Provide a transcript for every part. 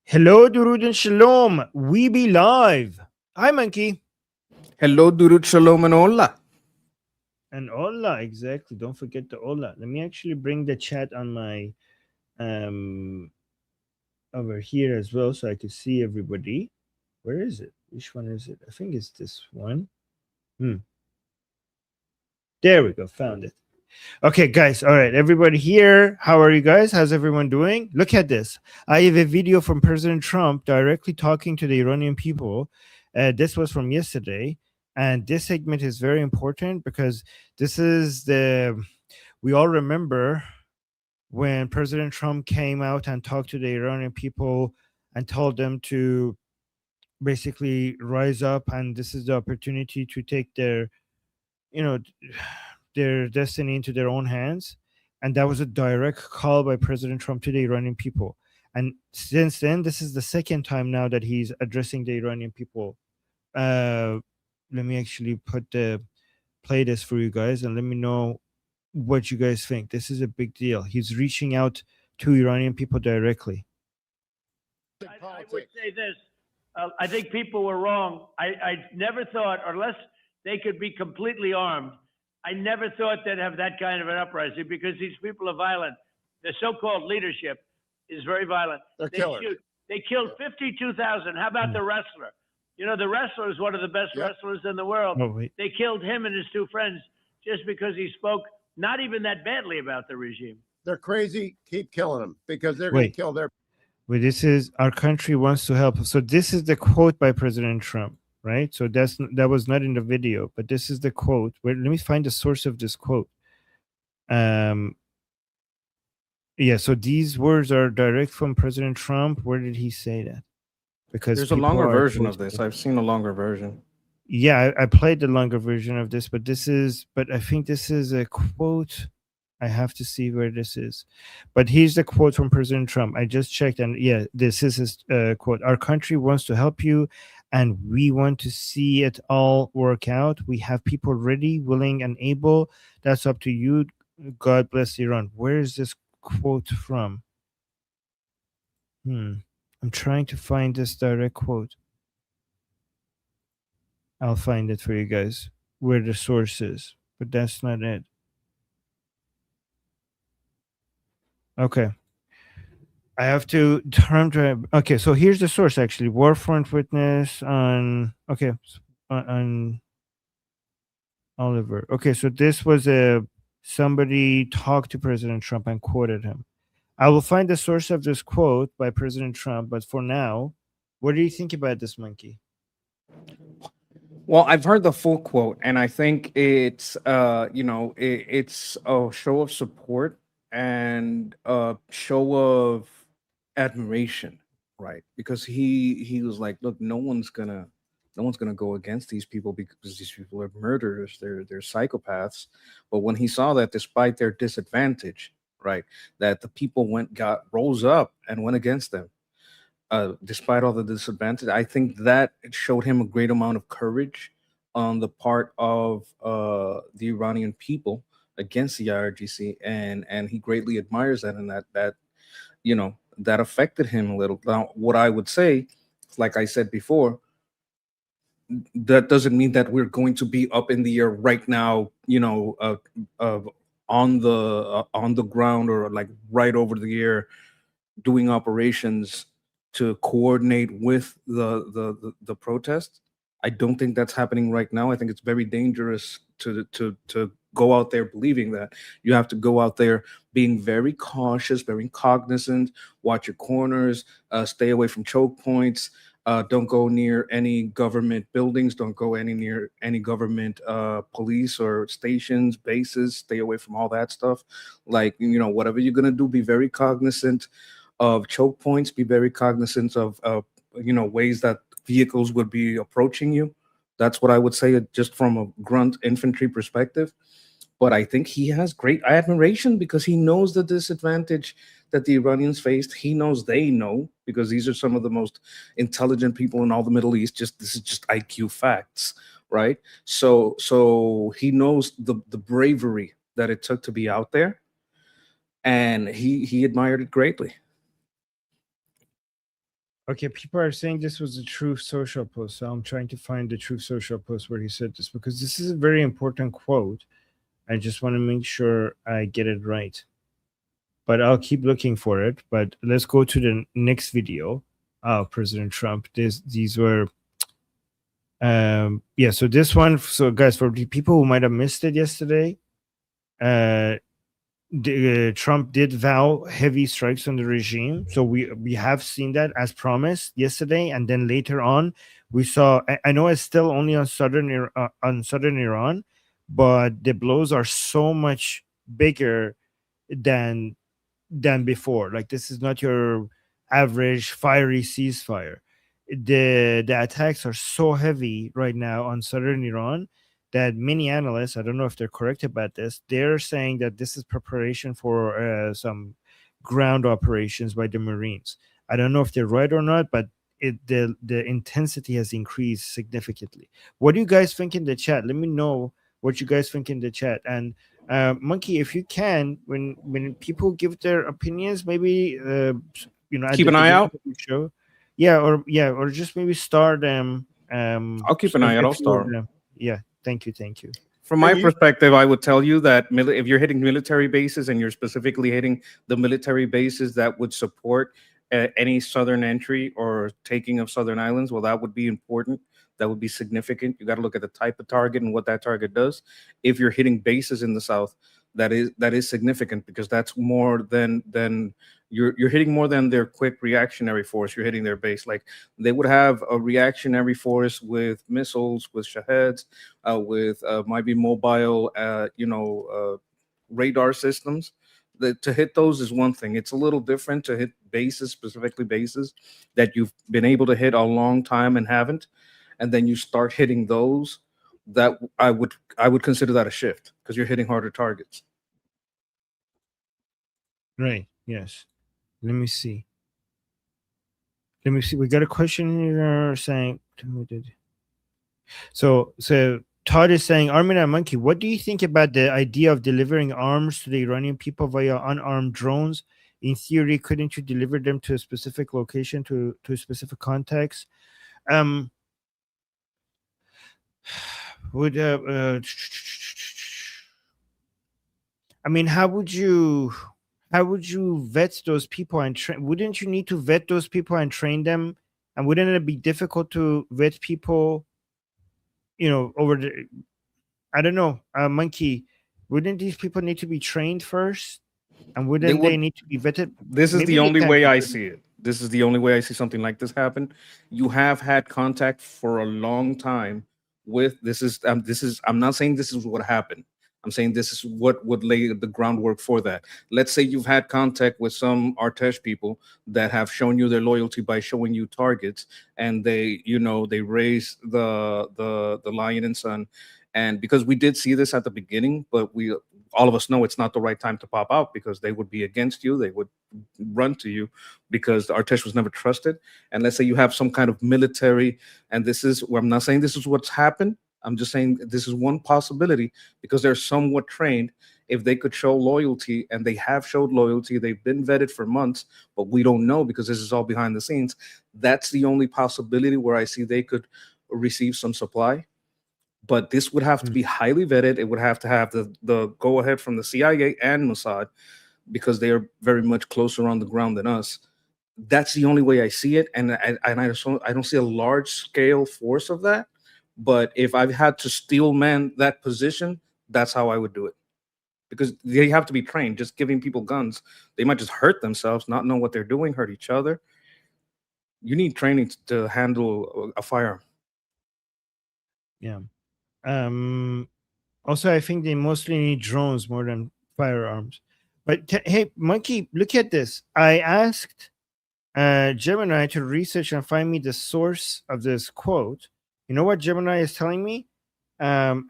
Hello, Durud and Shalom. We be live. Hi, Monkey. Hello, Durut Shalom and Hola. And hola, exactly. Don't forget the hola. Let me actually bring the chat on my um over here as well so I can see everybody. Where is it? Which one is it? I think it's this one. There we go. Found it. Okay, guys. All right, everybody here. How are you guys? How's everyone doing? Look at this. I have a video from President Trump directly talking to the Iranian people. This was from yesterday, and this segment is very important because this is the. We all remember when President Trump came out and talked to the Iranian people and told them to basically rise up, and this is the opportunity to take their, you know, their destiny into their own hands. And that was a direct call by President Trump to the Iranian people. And since then, this is the second time now that he's addressing the Iranian people. Uh, Let me actually play this for you guys and let me know what you guys think. This is a big deal. He's reaching out to Iranian people directly. I would say this. I think people were wrong. I never thought, unless they could be completely armed, I never thought they'd have that kind of an uprising because these people are violent. The so-called leadership is very violent. They're killers. They killed 52,000. How about the wrestler? You know, the wrestler is one of the best wrestlers in the world. Oh, wait. They killed him and his two friends just because he spoke not even that badly about the regime. They're crazy. Keep killing them because they're going to kill their. Wait, this is our country wants to help. So this is the quote by President Trump, right? So that was not in the video, but this is the quote. Wait, let me find the source of this quote. Yeah, so these words are direct from President Trump. Where did he say that? Because There's a longer version of this. I've seen a longer version. Yeah, I played the longer version of this, but I think this is a quote. I have to see where this is. But here's the quote from President Trump. I just checked, and yeah, this is his quote. Our country wants to help you, and we want to see it all work out. We have people ready, willing, and able. That's up to you. God bless Iran. Where is this quote from? I'm trying to find this direct quote. I'll find it for you guys, where the source is, but that's not it. Okay. I have to turn to. Okay, so here's the source actually. Warfront witness on. Okay, on Oliver. Okay, so this was somebody talked to President Trump and quoted him. I will find the source of this quote by President Trump, but for now, what do you think about this, Monkey? Well, I've heard the full quote, and I think it's it's a show of support and a show of admiration, right? Because he was like, look, no one's gonna go against these people because these people are murderers, they're psychopaths. But when he saw that despite their disadvantage, right, that the people rose up and went against them, despite all the disadvantage, I think that it showed him a great amount of courage on the part of the Iranian people against the IRGC, and he greatly admires that, and that affected him a little. Now, what I would say, like I said before, that doesn't mean that we're going to be up in the air right now, on the ground or like right over the air doing operations to coordinate with the protest. I don't think that's happening right now. I think it's very dangerous to go out there believing that. You have to go out there being very cautious, very cognizant, watch your corners, stay away from choke points, don't go near any government buildings, don't go near any government police or stations, bases, stay away from all that stuff. Like, whatever you're going to do, be very cognizant of choke points, be very cognizant of ways that vehicles would be approaching you. That's what I would say, just from a grunt infantry perspective. But I think he has great admiration because he knows the disadvantage that the Iranians faced. He knows they know, because these are some of the most intelligent people in all the Middle East. This is just IQ facts, right? So he knows the bravery that it took to be out there, and he admired it greatly. Okay, people are saying this was a Truth Social post, so I'm trying to find the Truth Social post where he said this, because this is a very important quote. I just want to make sure I get it right. But I'll keep looking for it. But let's go to the next video of President Trump. These were yeah, so this one, so guys, for the people who might have missed it yesterday, Trump did vow heavy strikes on the regime. So we have seen that as promised yesterday, and then later on we saw. I know it's still only on southern Iran, but the blows are so much bigger than before. Like, this is not your average fiery ceasefire. The attacks are so heavy right now on southern Iran that many analysts, I don't know if they're correct about this, they're saying that this is preparation for some ground operations by the Marines. I don't know if they're right or not, but the intensity has increased significantly. What do you guys think in the chat? Let me know what you guys think in the chat. And Monkey, if you can, when people give their opinions, maybe at Keep the an eye beginning out. of the show, or just maybe start them. I'll keep an eye out. I'll start. Yeah, thank you. From my perspective, I would tell you that if you're hitting military bases and you're specifically hitting the military bases that would support any southern entry or taking of southern islands, well, that would be important. That would be significant. You got to look at the type of target and what that target does. If you're hitting bases in the south, that is significant, because that's more than you're hitting more than their quick reactionary force. You're hitting their base. Like, they would have a reactionary force with missiles, with Shaheds, with might be mobile, radar systems. To hit those is one thing. It's a little different to hit bases, specifically bases that you've been able to hit a long time and haven't, and then you start hitting those. That I would consider that a shift, because you're hitting harder targets. Right. Yes. Let me see. We got a question here saying. So Todd is saying, Armin and Monkey, what do you think about the idea of delivering arms to the Iranian people via unarmed drones? In theory, couldn't you deliver them to a specific location, to a specific context? Would I mean, how would you vet those people and train? Wouldn't you need to vet those people and train them? And wouldn't it be difficult to vet people, over the, I don't know, Monkey, wouldn't these people need to be trained first? And wouldn't they need to be vetted? This is Maybe the they only can't way be I vetted. see it. This is the only way I see something like this happen. You have had contact for a long time with I'm not saying this is what happened. I'm saying this is what would lay the groundwork for that. Let's say you've had contact with some Artesh people that have shown you their loyalty by showing you targets, and they raise the lion and son. And because we did see this at the beginning, but all of us know it's not the right time to pop out, because they would be against you. They would run to you, because Artesh was never trusted. And let's say you have some kind of military, and I'm not saying this is what's happened. I'm just saying this is one possibility, because they're somewhat trained. If they could show loyalty, and they have showed loyalty, they've been vetted for months, but we don't know, because this is all behind the scenes. That's the only possibility where I see they could receive some supply. But this would have to be highly vetted. It would have to have the go ahead from the CIA and Mossad, because they are very much closer on the ground than us. That's the only way I see it, and I don't see a large scale force of that. But if I've had to steel man that position, that's how I would do it, because they have to be trained. Just giving people guns, they might just hurt themselves, not know what they're doing, hurt each other. You need training to handle a firearm. Yeah. Also, I think they mostly need drones more than firearms. But hey, Monkey, look at this. I asked Gemini to research and find me the source of this quote. You know what Gemini is telling me? And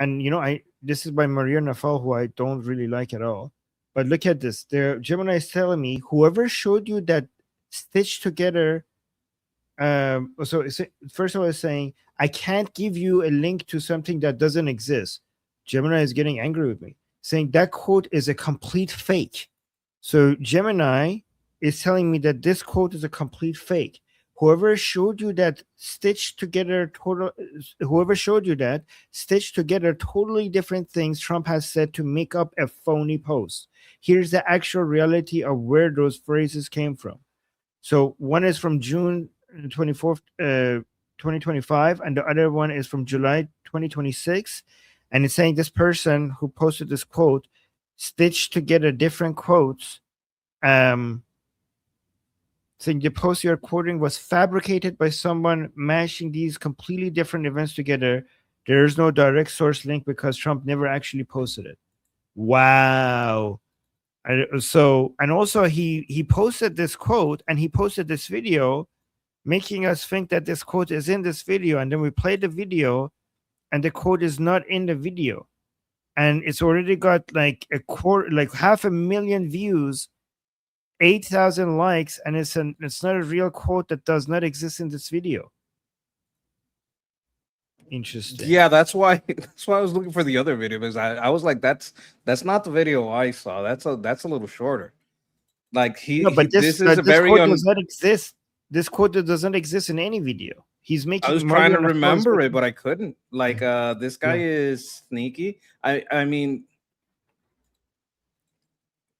this is by Maria Nafal, who I don't really like at all. But look at this. Gemini is telling me, whoever showed you that stitched together. So first of all, it's saying, I can't give you a link to something that doesn't exist. Gemini is getting angry with me, saying that quote is a complete fake. So Gemini is telling me that this quote is a complete fake. whoever showed you that stitched together totally different things Trump has said to make up a phony post. Here's the actual reality of where those phrases came from. So one is from June 24th, 2025, and the other one is from July 2026. And it's saying this person who posted this quote stitched together different quotes, saying the post you're quoting was fabricated by someone mashing these completely different events together. There is no direct source link because Trump never actually posted it. Wow. And also he posted this quote and he posted this video, making us think that this quote is in this video, and then we play the video and the quote is not in the video, and it's already got like 500,000 views, 8,000 likes, and it's not a real quote that does not exist in this video. Interesting. Yeah, that's why I was looking for the other video, because I was like, that's not the video I saw. That's a little shorter. Like this is a very quote does not exist. This quote does not exist in any video. He's making. I was trying to remember it, but I couldn't. Like, this guy is sneaky. I mean,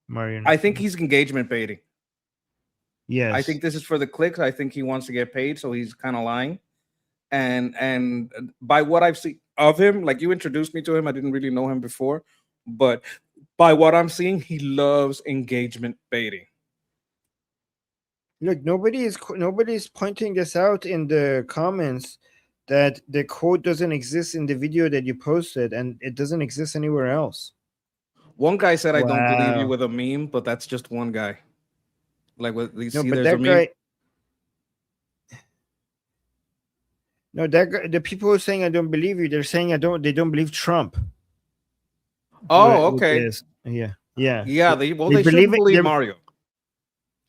Marion. I think he's engagement baiting. Yes. I think this is for the clicks. I think he wants to get paid, so he's kind of lying. And by what I've seen of him, like you introduced me to him, I didn't really know him before, but by what I'm seeing, he loves engagement baiting. Look, nobody's pointing this out in the comments that the quote doesn't exist in the video that you posted, and it doesn't exist anywhere else. One guy said, "I don't believe you" with a meme, but that's just one guy. Like, what you see, there's a meme. Guy, no, that guy, the people who are saying I don't believe you, they're saying they don't believe Trump. Oh, okay. Yeah. They shouldn't believe Mario.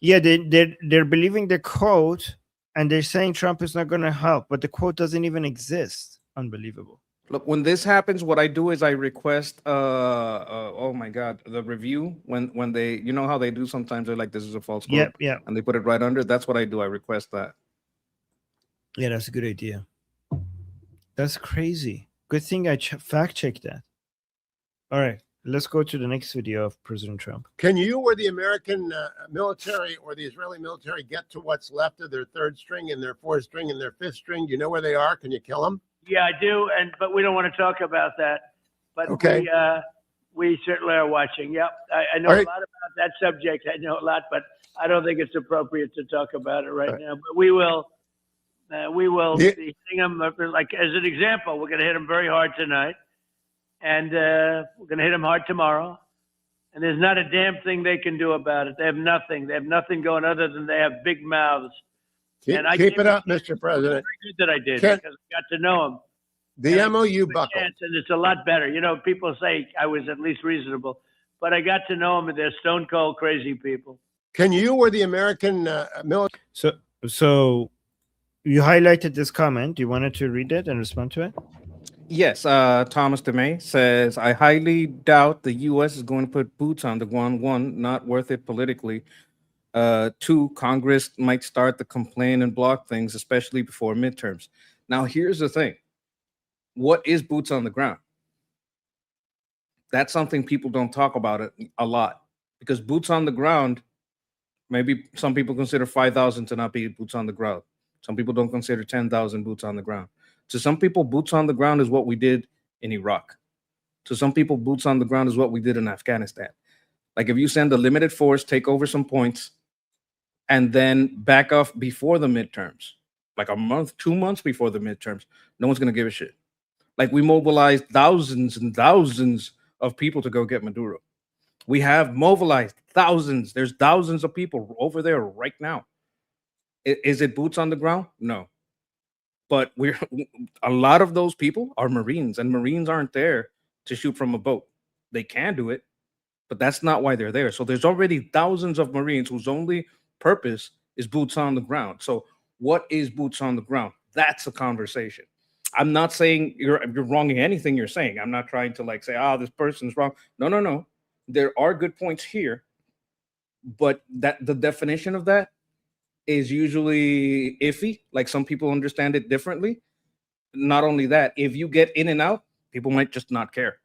Yeah, they're believing the quote, and they're saying Trump is not going to help, but the quote doesn't even exist. Unbelievable. Look, when this happens, what I do is I request oh my god, the review when they, you know how they do sometimes, they're like, this is a false quote. Yeah. And they put it right under. That's what I do. I request that. Yeah, that's a good idea. That's crazy. Good thing I fact checked that. All right, let's go to the next video of President Trump. Can you or the American military or the Israeli military get to what's left of their third string and their fourth string and their fifth string? Do you know where they are? Can you kill them? Yeah, I do, but we don't want to talk about that. But okay. We certainly are watching. Yep, I know a lot about that subject. I know a lot, but I don't think it's appropriate to talk about it right now. But we will be hitting them, like as an example. We're going to hit them very hard tonight, and we're going to hit them hard tomorrow. And there's not a damn thing they can do about it. They have nothing. They have nothing going other than they have big mouths. Keep it up, Mr. President. Very good that I did, because I got to know him. The MOU buckled. And it's a lot better. You know, people say I was at least reasonable, but I got to know them, and they're stone cold crazy people. Can you or the American military? So you highlighted this comment. You wanted to read it and respond to it? Yes. Thomas DeMay says, I highly doubt the U.S. is going to put boots on the ground. One, not worth it politically. Two, Congress might start to complain and block things, especially before midterms. Now, here's the thing. What is boots on the ground? That's something people don't talk about it a lot, because boots on the ground, maybe some people consider 5,000 to not be boots on the ground. Some people don't consider 10,000 boots on the ground. To some people, boots on the ground is what we did in Iraq. To some people, boots on the ground is what we did in Afghanistan. Like, if you send a limited force, take over some points, and then back off before the midterms, like a month, 2 months before the midterms, no one's going to give a shit. Like, we mobilized thousands and thousands of people to go get Maduro. We have mobilized thousands. There's thousands of people over there right now. Is it boots on the ground? No. But a lot of those people are Marines, and Marines aren't there to shoot from a boat. They can do it, but that's not why they're there. So there's already thousands of Marines whose only purpose is boots on the ground. So what is boots on the ground? That's a conversation. I'm not saying you're wronging anything you're saying. I'm not trying to like say, this person's wrong. No. There are good points here, but that the definition of that is usually iffy. Like some people understand it differently. Not only that, if you get in and out, people might just not care.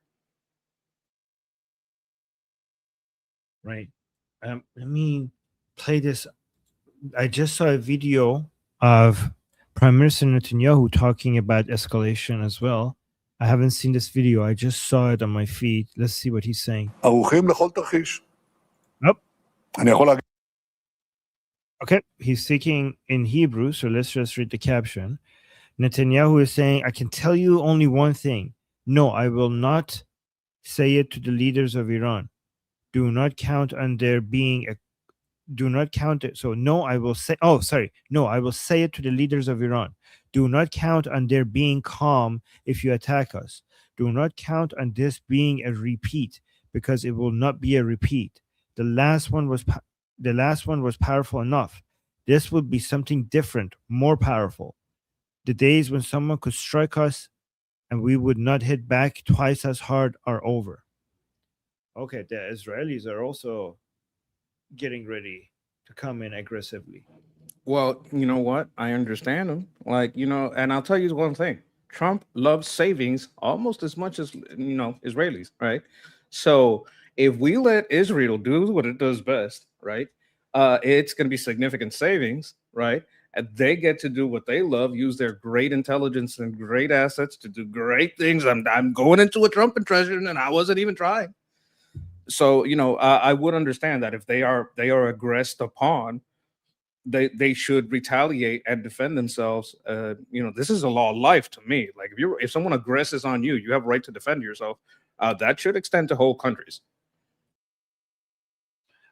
Right. Let me play this. I just saw a video of Prime Minister Netanyahu talking about escalation as well. I haven't seen this video. I just saw it on my feed. Let's see what he's saying. ערוכים לכל תרחיש. Nope. אני יכול להגיד Okay, he's speaking in Hebrew, so let's just read the caption. Netanyahu is saying, I can tell you only one thing. No, I will not say it to the leaders of Iran. Do not count on there being a do not count it. So no, I will say no, I will say it to the leaders of Iran. Do not count on their being calm if you attack us. Do not count on this being a repeat, because it will not be a repeat. The last one was powerful enough. This would be something different, more powerful. The days when someone could strike us and we would not hit back twice as hard are over. Okay, the Israelis are also getting ready to come in aggressively. Well, you know what? I understand him. Like, and I'll tell you one thing. Trump loves savings almost as much as, Israelis, right? So if we let Israel do what it does best, right, it's going to be significant savings, right? And they get to do what they love, use their great intelligence and great assets to do great things. I'm going into a Trump impression, and I wasn't even trying. So, I would understand that if they are aggressed upon, they should retaliate and defend themselves. This is a law of life to me. Like if someone aggresses on you, you have a right to defend yourself. That should extend to whole countries.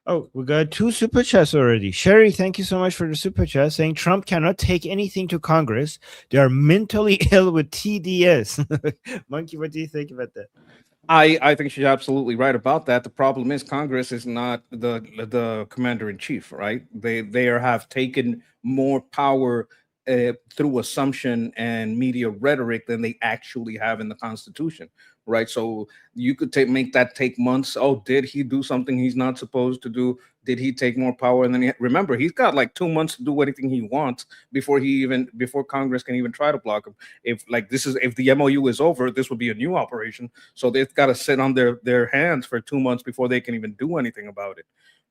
Oh, we got 2 super chats already. Sherry, thank you so much for the super chat, saying Trump cannot take anything to Congress. They are mentally ill with TDS. Monkey, what do you think about that? I think she's absolutely right about that. The problem is Congress is not the commander in chief, right? They have taken more power through assumption and media rhetoric than they actually have in the Constitution, right? So you could make that take months. Oh, did he do something he's not supposed to do? Did he take more power? And then remember, he's got like 2 months to do anything he wants before Congress can even try to block him. If the MOU is over, this would be a new operation. So they've got to sit on their hands for 2 months before they can even do anything about it,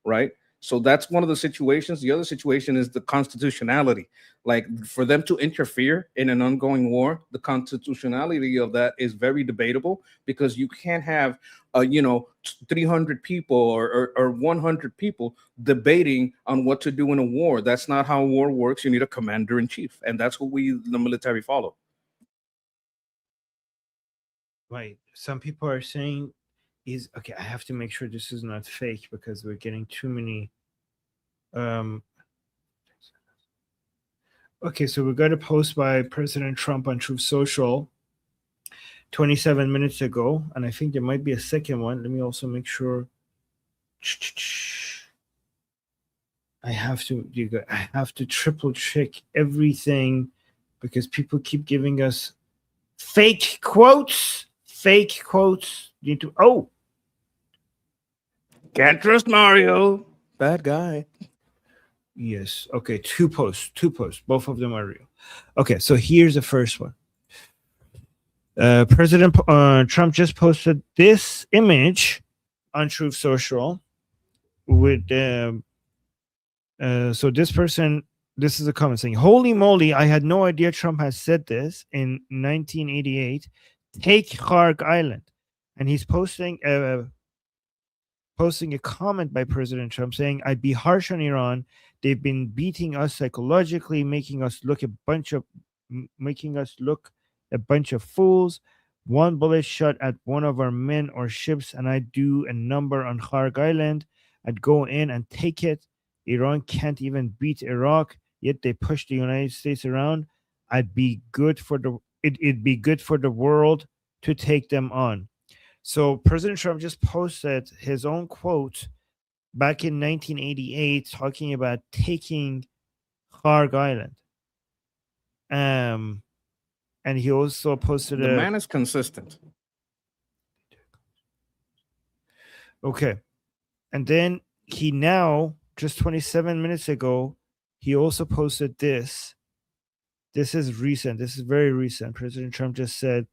right? So that's one of the situations. The other situation is the constitutionality. Like for them to interfere in an ongoing war, the constitutionality of that is very debatable, because you can't have 300 people or 100 people debating on what to do in a war. That's not how war works. You need a commander in chief, and that's what the military follow. Right. Some people are saying okay, I have to make sure this is not fake, because we're getting too many. Okay, so we got a post by President Trump on Truth Social 27 minutes ago, and I think there might be a second one. Let me also make sure. I have to triple check everything, because people keep giving us fake quotes. Can't trust Mario. Bad guy. Yes. Okay. 2 posts. Both of them are real. Okay. So here's the first one. President Trump just posted this image on Truth Social with so this is a comment saying, "Holy moly, I had no idea Trump has said this in 1988. Take Khark Island." And he's posting a comment by President Trump saying, "I'd be harsh on Iran. They've been beating us psychologically, making us look a bunch of fools. One bullet shot at one of our men or ships, and I'd do a number on Khark Island. I'd go in and take it. Iran can't even beat Iraq, yet they push the United States around. It'd be good for the world to take them on." So President Trump just posted his own quote back in 1988 talking about taking Khark Island. And he also posted the man is consistent. Okay. And then he now, just 27 minutes ago, he also posted this. This is recent. This is very recent. President Trump just said,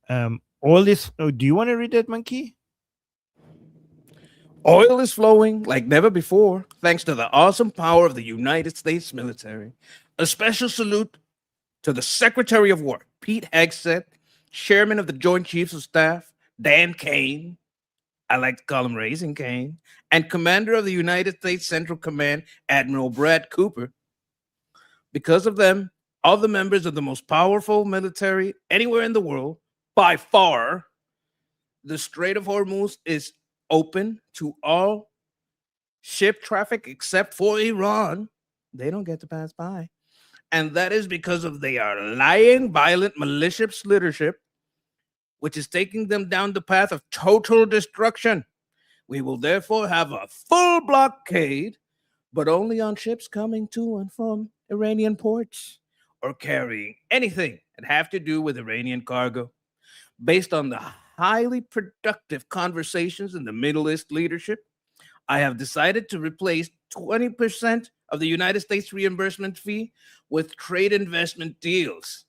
all this. Oh, do you want to read that, Monkey? Oil is flowing like never before, thanks to the awesome power of the United States military. A special salute to the Secretary of War, Pete Hegseth, Chairman of the Joint Chiefs of Staff, Dan Kane, I like to call him Raising Kane, and Commander of the United States Central Command, Admiral Brad Cooper. Because of them, all the members of the most powerful military anywhere in the world, by far, the Strait of Hormuz is open to all ship traffic except for Iran. They don't get to pass by. And that is because of their lying, violent, malicious leadership, which is taking them down the path of total destruction. We will therefore have a full blockade, but only on ships coming to and from Iranian ports or carrying anything that have to do with Iranian cargo. Based on the highly productive conversations in the Middle East leadership, I have decided to replace 20% of the United States reimbursement fee with trade investment deals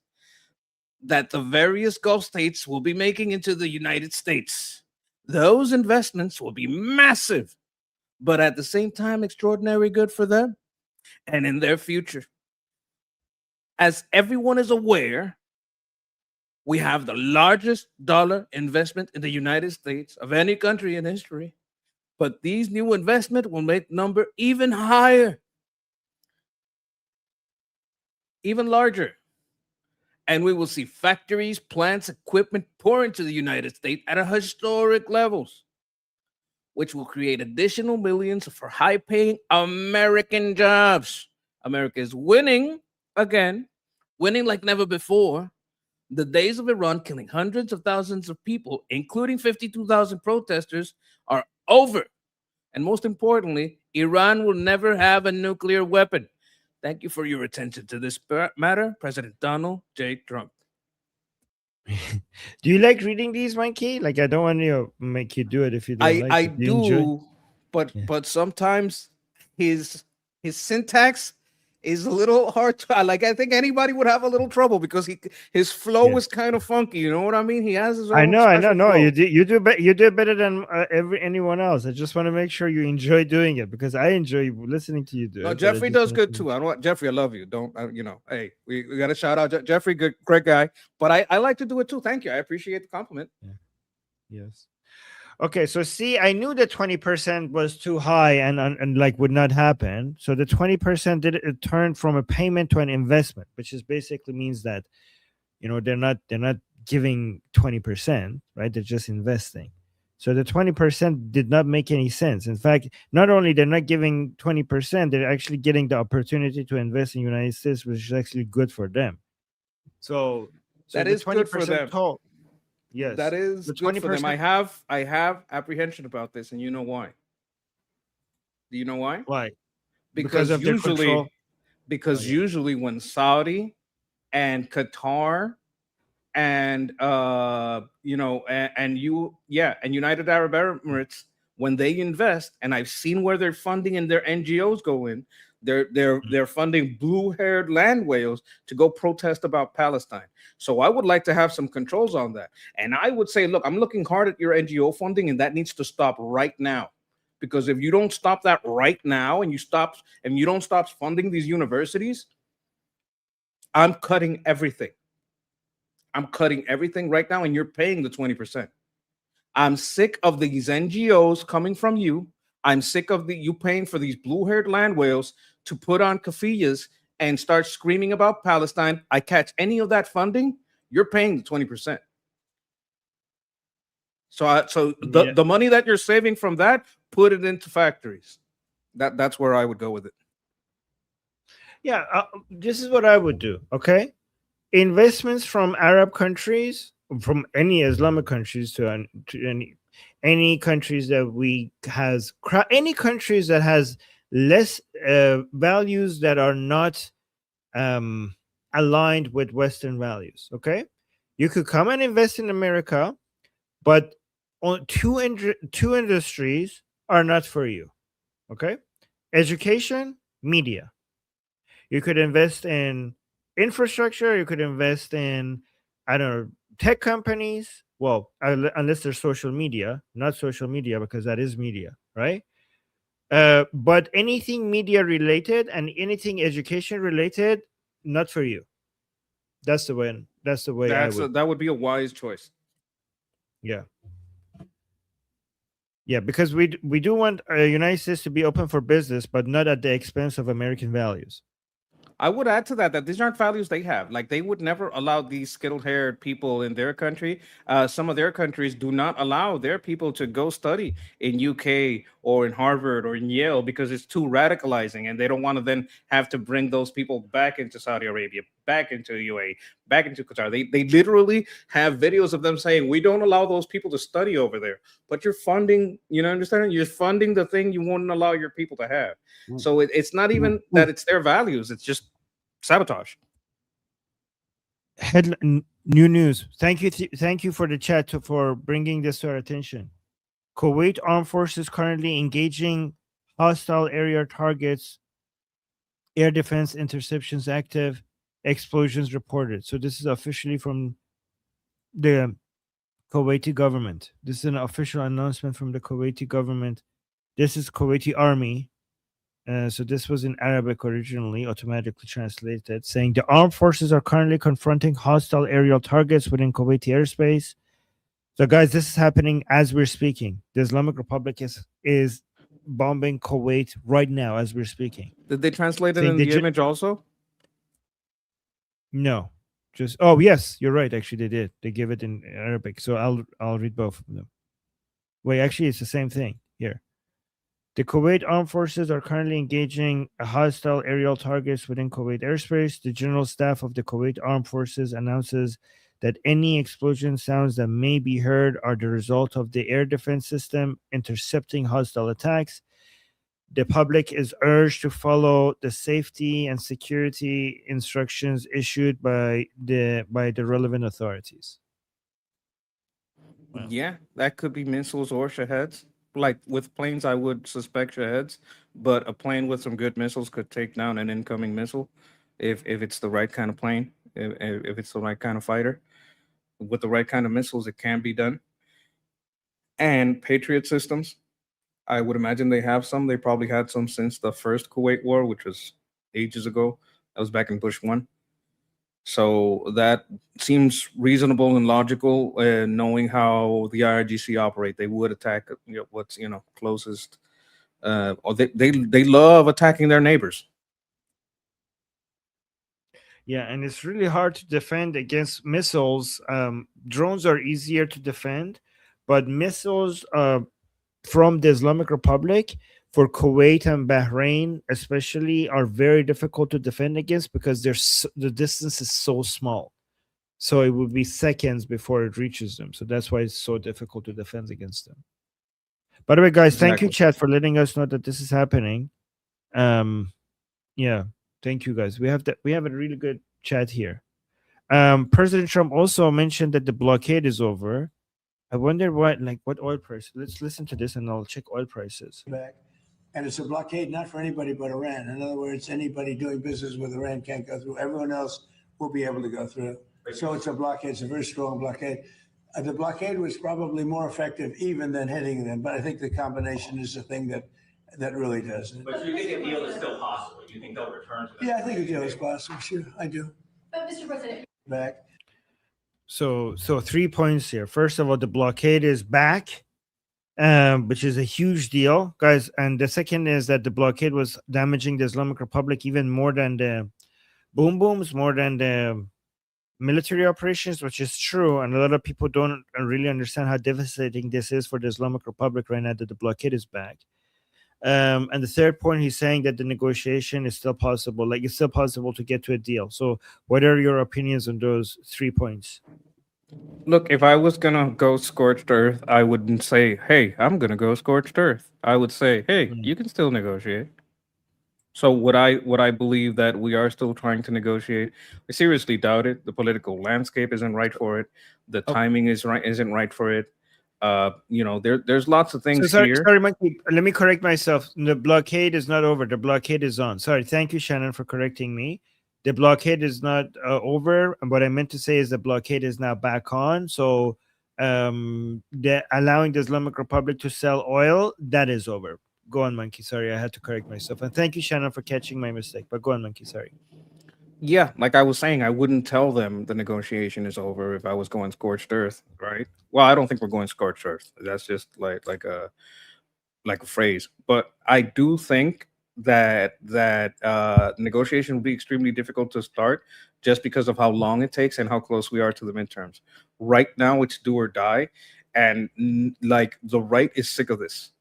that the various Gulf states will be making into the United States. Those investments will be massive, but at the same time, extraordinarily good for them and in their future. As everyone is aware, we have the largest dollar investment in the United States of any country in history. But these new investments will make number even higher, even larger. And we will see factories, plants, equipment pour into the United States at a historic levels, which will create additional millions for high-paying American jobs. America is winning again, winning like never before. The days of Iran killing hundreds of thousands of people, including 52,000 protesters, are over. And most importantly, Iran will never have a nuclear weapon. Thank you for your attention to this matter, President Donald J. Trump. Do you like reading these, Monkey? Like, I don't want to make you do it if you don't like I it. Do you enjoy it? do, but Yeah. but sometimes his syntax is a little hard to I think anybody would have a little trouble because his flow Yeah. is kind of funky. You know what I mean? He has his own. I know. special No, flow. you do it better than anyone else. I just want to make sure you enjoy doing it because I enjoy listening to you do it. No, but I Jeffrey just does want good to- too. I don't Jeffrey. I love you. Don't hey, we got to shout out Jeffrey. Good, great guy. But I like to do it too. Thank you. I appreciate the compliment. Yes. Okay, so see, I knew that 20% was too high and like would not happen. So the 20% did it turned from a payment to an investment, which is basically means that they're not giving 20%, right? They're just investing. So the 20% did not make any sense. In fact, not only they're not giving 20%, they're actually getting the opportunity to invest in the United States, which is actually good for them. So That the is good for 20% them. total. Yes. That is The good for them. 20%. I have apprehension about this, and you know why? Do you know why? Why? Because of their control. usually when Saudi and Qatar and and United Arab Emirates, when they invest, and I've seen where their funding and their NGOs go in, they're funding blue-haired land whales to go protest about Palestine. So I would like to have some controls on that. And I would say, look, I'm looking hard at your NGO funding, and that needs to stop right now. Because if you don't stop that right now and you don't stop funding these universities, I'm cutting everything. I'm cutting everything right now, and you're paying the 20%. I'm sick of these NGOs coming from you. I'm sick of you paying for these blue-haired land whales to put on keffiyehs and start screaming about Palestine. I catch any of that funding, you're paying the 20%. So the money that you're saving from that, put it into factories. That's where I would go with it. Yeah, this is what I would do. Okay, investments from Arab countries, from any Islamic countries to any countries that any countries that has less values that are not aligned with Western values. Okay, you could come and invest in America, but on two industries are not for you. Okay, education media. You could invest in infrastructure. You could invest in, I don't know, tech companies. Well, unless they're social media, not social media, because that is media, right? But anything media related and anything education related, not for you. That's the way. That's the way I would. That would be a wise choice. Yeah. Yeah, because we do want United States to be open for business, but not at the expense of American values. I would add to that these aren't values they have. Like they would never allow these skilled-haired people in their country. Some of their countries do not allow their people to go study in UK or in Harvard or in Yale because it's too radicalizing, and they don't want to then have to bring those people back into Saudi Arabia, back into UAE, back into Qatar. They literally have videos of them saying we don't allow those people to study over there, but you're funding. You know, understand? You're funding the thing you wouldn't allow your people to have. So it's not even that it's their values; it's just sabotage. New news. Thank you, thank you for the chat for bringing this to our attention. Kuwait Armed Forces currently engaging hostile area targets. Air defense interceptions active. Explosions reported. So this is officially from the Kuwaiti government. This is an official announcement from the Kuwaiti government. This is Kuwaiti Army. So this was in Arabic originally, automatically translated, saying the armed forces are currently confronting hostile aerial targets within Kuwaiti airspace. So, guys, this is happening as we're speaking. The Islamic Republic is bombing Kuwait right now as we're speaking. Did they translate it in the image also? No, just yes, you're right. Actually, they did. They give it in Arabic. So I'll read both of them. Wait, actually, it's the same thing here. The Kuwait Armed Forces are currently engaging hostile aerial targets within Kuwait airspace. The General Staff of the Kuwait Armed Forces announces that any explosion sounds that may be heard are the result of the air defense system intercepting hostile attacks. The public is urged to follow the safety and security instructions issued by the relevant authorities. Wow. Yeah, that could be missiles or shaheds. Like with planes, I would suspect shaheds, but a plane with some good missiles could take down an incoming missile if it's the right kind of plane, if it's the right kind of fighter. With the right kind of missiles, it can be done. And Patriot systems, I would imagine they have some. They probably had some since the first Kuwait War, which was ages ago. That was back in Bush 1. So that seems reasonable and logical. Knowing how the IRGC operate, they would attack what's closest. Or they love attacking their neighbors. Yeah, and it's really hard to defend against missiles. Drones are easier to defend, but missiles from the Islamic Republic for Kuwait and Bahrain especially are very difficult to defend against because the distance is so small. So it would be seconds before it reaches them. So that's why it's so difficult to defend against them. By the way, guys, thank you, chat, for letting us know that this is happening. Yeah, thank you, guys. We have a really good chat here. President Trump also mentioned that the blockade is over. I wonder what oil price. Let's listen to this and I'll check oil prices. And it's a blockade not for anybody but Iran. In other words, anybody doing business with Iran can't go through. Everyone else will be able to go through. So it's a blockade. It's a very strong blockade. The blockade was probably more effective even than hitting them, but I think the combination is the thing that really does it. But you think a deal is still possible? You think they'll return to that? Yeah, I think a deal is possible. Sure, I do. But Mr. President, back. So 3 points here. First of all, the blockade is back, which is a huge deal, guys. And the second is that the blockade was damaging the Islamic Republic even more than the boom booms, more than the military operations, which is true. And a lot of people don't really understand how devastating this is for the Islamic Republic right now that the blockade is back. And the third point, he's saying that the negotiation is still possible. Like, it's still possible to get to a deal. So what are your opinions on those 3 points? Look, if I was going to go scorched earth, I wouldn't say, hey, I'm going to go scorched earth. I would say, hey, you can still negotiate. So would I believe that we are still trying to negotiate? I seriously doubt it. The political landscape isn't right for it. The timing isn't right for it. There's lots of So things sorry, here. sorry, Monkey. Let me correct myself. The blockade is not over. The blockade is on. Sorry. Thank you, Shannon, for correcting me. The blockade is not over. And what I meant to say is the blockade is now back on. So allowing the Islamic Republic to sell oil, that is over. Go on, Monkey. Sorry, I had to correct myself. And thank you, Shannon, for catching my mistake. But go on, Monkey. Sorry. Yeah, like I was saying, I wouldn't tell them the negotiation is over if I was going scorched earth, right? Well, I don't think we're going scorched earth. That's just like a phrase. But I do think that negotiation will be extremely difficult to start just because of how long it takes and how close we are to the midterms. Right now, it's do or die, and like the right is sick of this.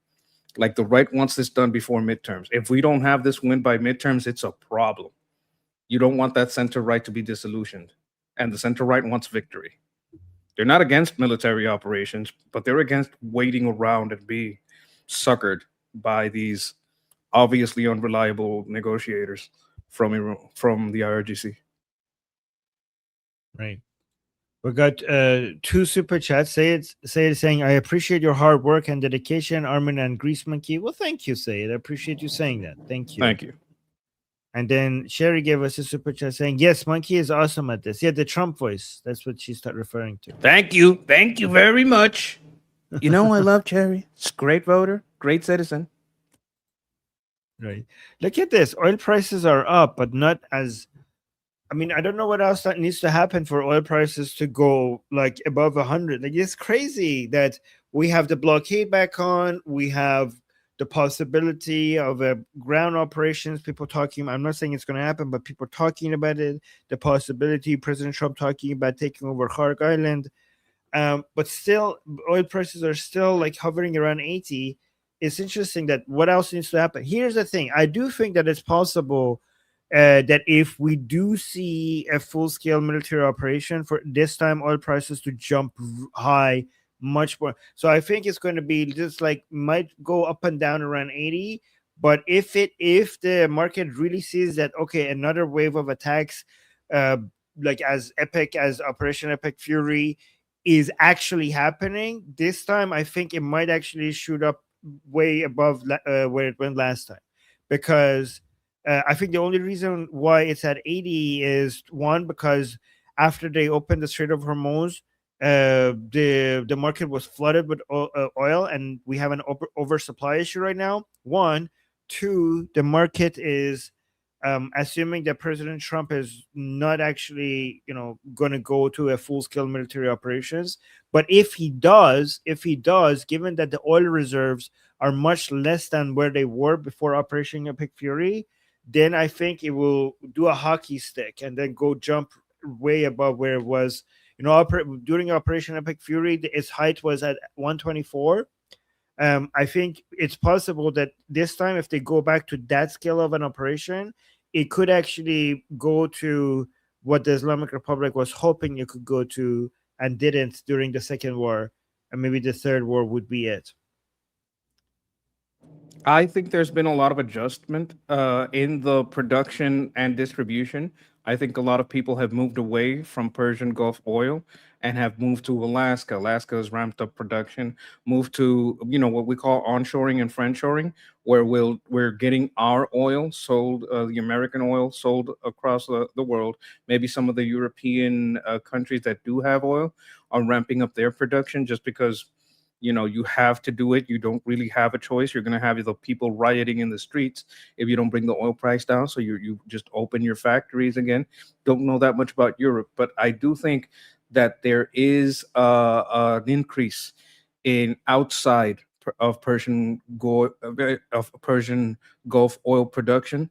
Like the right wants this done before midterms. If we don't have this win by midterms, it's a problem. You don't want that center right to be disillusioned, and the center right wants victory. They're not against military operations, but they're against waiting around and being suckered by these obviously unreliable negotiators from the IRGC. Right. We got two super chats. Saying, I appreciate your hard work and dedication, Armin and Grease Monkey. Well, thank you, Sayed. I appreciate you saying that. Thank you. Thank you. And then Sherry gave us a super chat saying, yes, Monkey is awesome at this. Yeah, the Trump voice. That's what she's referring to. Thank you. Thank you very much. You know, I love Cherry. It's a great voter, great citizen. Right. Look at this. Oil prices are up, but not as. I mean, I don't know what else that needs to happen for oil prices to go like above 100. Like, it's crazy that we have the blockade back on. We have the possibility of ground operations. People talking. I'm not saying it's going to happen, but people talking about it. The possibility, President Trump talking about taking over Khark Island. But still, oil prices are still like hovering around 80. It's interesting that what else needs to happen. Here's the thing. I do think that it's possible that if we do see a full-scale military operation, for this time oil prices to jump high much more. So I think it's going to be just like might go up and down around 80. But if the market really sees that, okay, another wave of attacks, like as epic as Operation Epic Fury, is actually happening this time, I think it might actually shoot up way above where it went last time, because I think the only reason why it's at 80 is one, because after they opened the Strait of Hormuz, the market was flooded with oil, and we have an oversupply issue right now. One, two, the market is assuming that President Trump is not actually, going to go to a full-scale military operations. But if he does, given that the oil reserves are much less than where they were before Operation Epic Fury, then I think it will do a hockey stick and then go jump way above where it was. During Operation Epic Fury, its height was at 124. I think it's possible that this time, if they go back to that scale of an operation, it could actually go to what the Islamic Republic was hoping it could go to and didn't during the Second War. And maybe the Third War would be it. I think there's been a lot of adjustment in the production and distribution. I think a lot of people have moved away from Persian Gulf oil and have moved to Alaska. Alaska has ramped up production, moved to what we call onshoring and friendshoring, where we're getting our oil sold, the American oil sold across the world. Maybe some of the European countries that do have oil are ramping up their production just because you have to do it. You don't really have a choice. You're going to have the people rioting in the streets if you don't bring the oil price down. So you just open your factories again. Don't know that much about Europe, but I do think that there is an increase in outside of Persian Gulf oil production,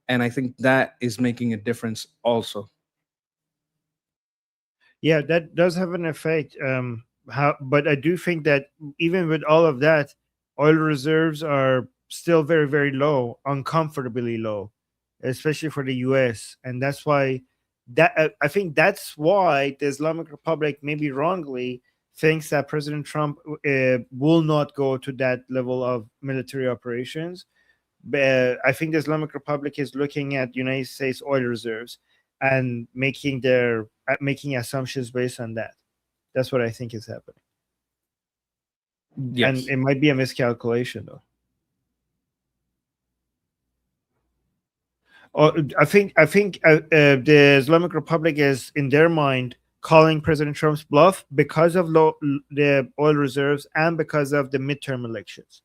and I think that is making a difference also. Yeah, that does have an effect. But I do think that even with all of that, oil reserves are still very, very low, uncomfortably low, especially for the U.S. And that's why I think that's why the Islamic Republic, maybe wrongly, thinks that President Trump will not go to that level of military operations. But I think the Islamic Republic is looking at United States oil reserves and making assumptions based on that. That's what I think is happening. Yes. And it might be a miscalculation, though. I think the Islamic Republic is, in their mind, calling President Trump's bluff because of the oil reserves and because of the midterm elections,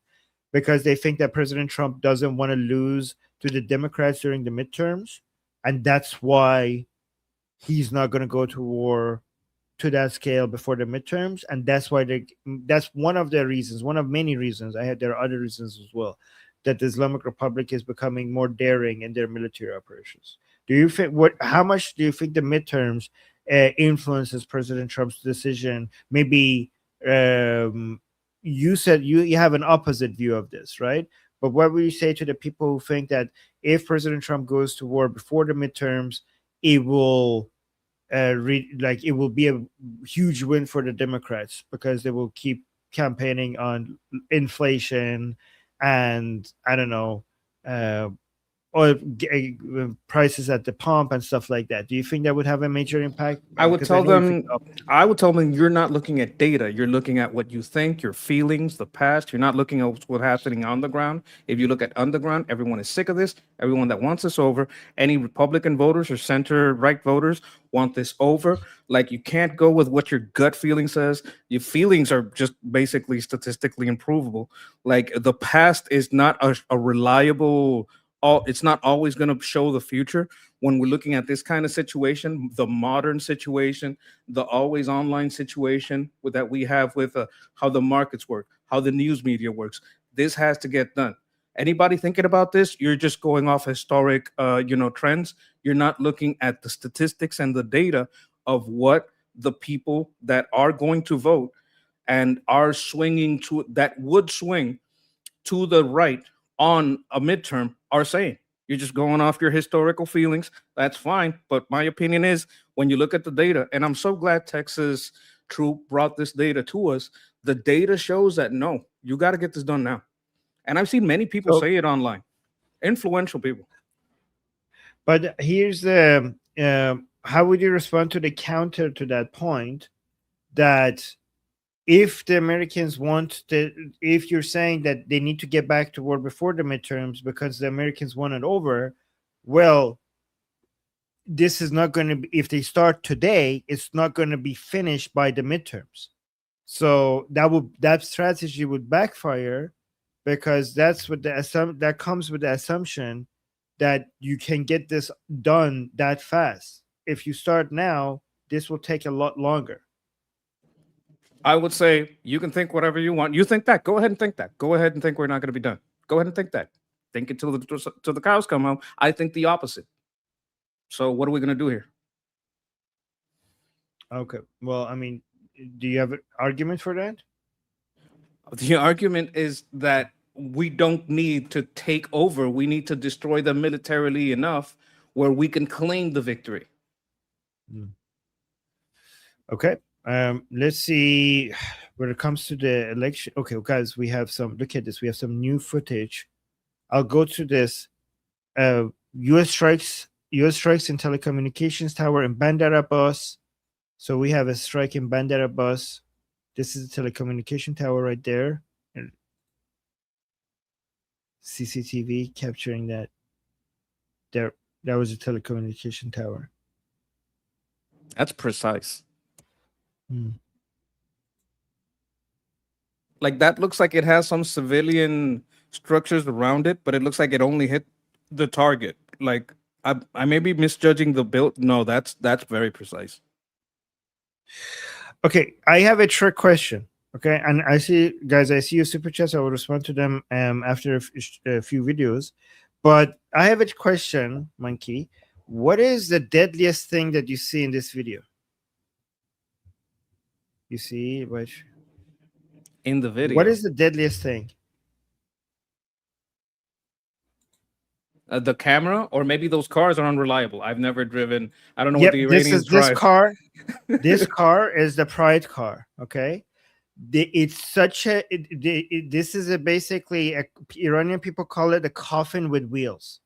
because they think that President Trump doesn't want to lose to the Democrats during the midterms, and that's why he's not going to go to war to that scale before the midterms, and that's why that's one of the reasons, one of many reasons. There are other reasons as well, that the Islamic Republic is becoming more daring in their military operations. Do you think how much do you think the midterms influences President Trump's decision? Maybe you said you have an opposite view of this, right? But what would you say to the people who think that if President Trump goes to war before the midterms, it will it will be a huge win for the Democrats because they will keep campaigning on inflation and I don't know, oil prices at the pump and stuff like that? Do you think that would have a major impact? I would Because tell know you think them you're not looking at data. You're looking at what you think, your feelings, the past. You're not looking at what's happening on the ground. If you look at underground, everyone is sick of this. Everyone that wants this over, any Republican voters or center right voters want this over. Like, you can't go with what your gut feeling says. Your feelings are just basically statistically improvable. Like, the past is not a reliable. It's not always going to show the future. When we're looking at this kind of situation, the modern situation, the always online situation that we have with how the markets work, how the news media works, this has to get done. Anybody thinking about this, you're just going off historic, trends. You're not looking at the statistics and the data of what the people that are going to vote and are swinging that would swing to the right on a midterm are saying. You're just going off your historical feelings. That's fine. But my opinion is, when you look at the data, and I'm so glad Texas Troop brought this data to us, the data shows that no, you got to get this done now. And I've seen many people say it online, influential people. But here's the how would you respond to the counter to that point, that if the Americans if you're saying that they need to get back to war before the midterms because the Americans want it over, well, this is not going to be, if they start today, it's not going to be finished by the midterms. So that strategy would backfire, because that's what that comes with the assumption that you can get this done that fast. If you start now, this will take a lot longer. I would say you can think whatever you want. You think that. Go ahead and think that. Go ahead and think we're not going to be done. Go ahead and think that. Think it till the cows come home. I think the opposite. So what are we going to do here? Okay. Well, I mean, do you have an argument for that? The argument is that we don't need to take over. We need to destroy them militarily enough where we can claim the victory. Okay. Let's see when it comes to the election. Okay, guys, look at this. We have some new footage. I'll go to this. US strikes in telecommunications tower in Bandar Abbas. So we have a strike in Bandar Abbas. This is a telecommunication tower right there. And CCTV capturing that. There, that was a telecommunication tower. That's precise. Like, that looks like it has some civilian structures around it, but it looks like it only hit the target. Like, I may be misjudging the build. No, that's very precise. Okay, I have a trick question. Okay, and I see your super chats. I will respond to them after a few videos. But I have a question, Monkey. What is the deadliest thing that you see in this video? You see, which in the video, what is the deadliest thing? The camera, or maybe those cars are unreliable. I've never driven. I don't know what the Iranians drive. This car. This car is the Pride car. Okay, it's such a. This is basically Iranian people call it a coffin with wheels,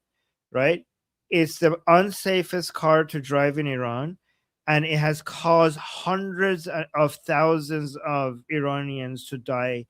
right? It's the unsafest car to drive in Iran, and it has caused hundreds of thousands of Iranians to die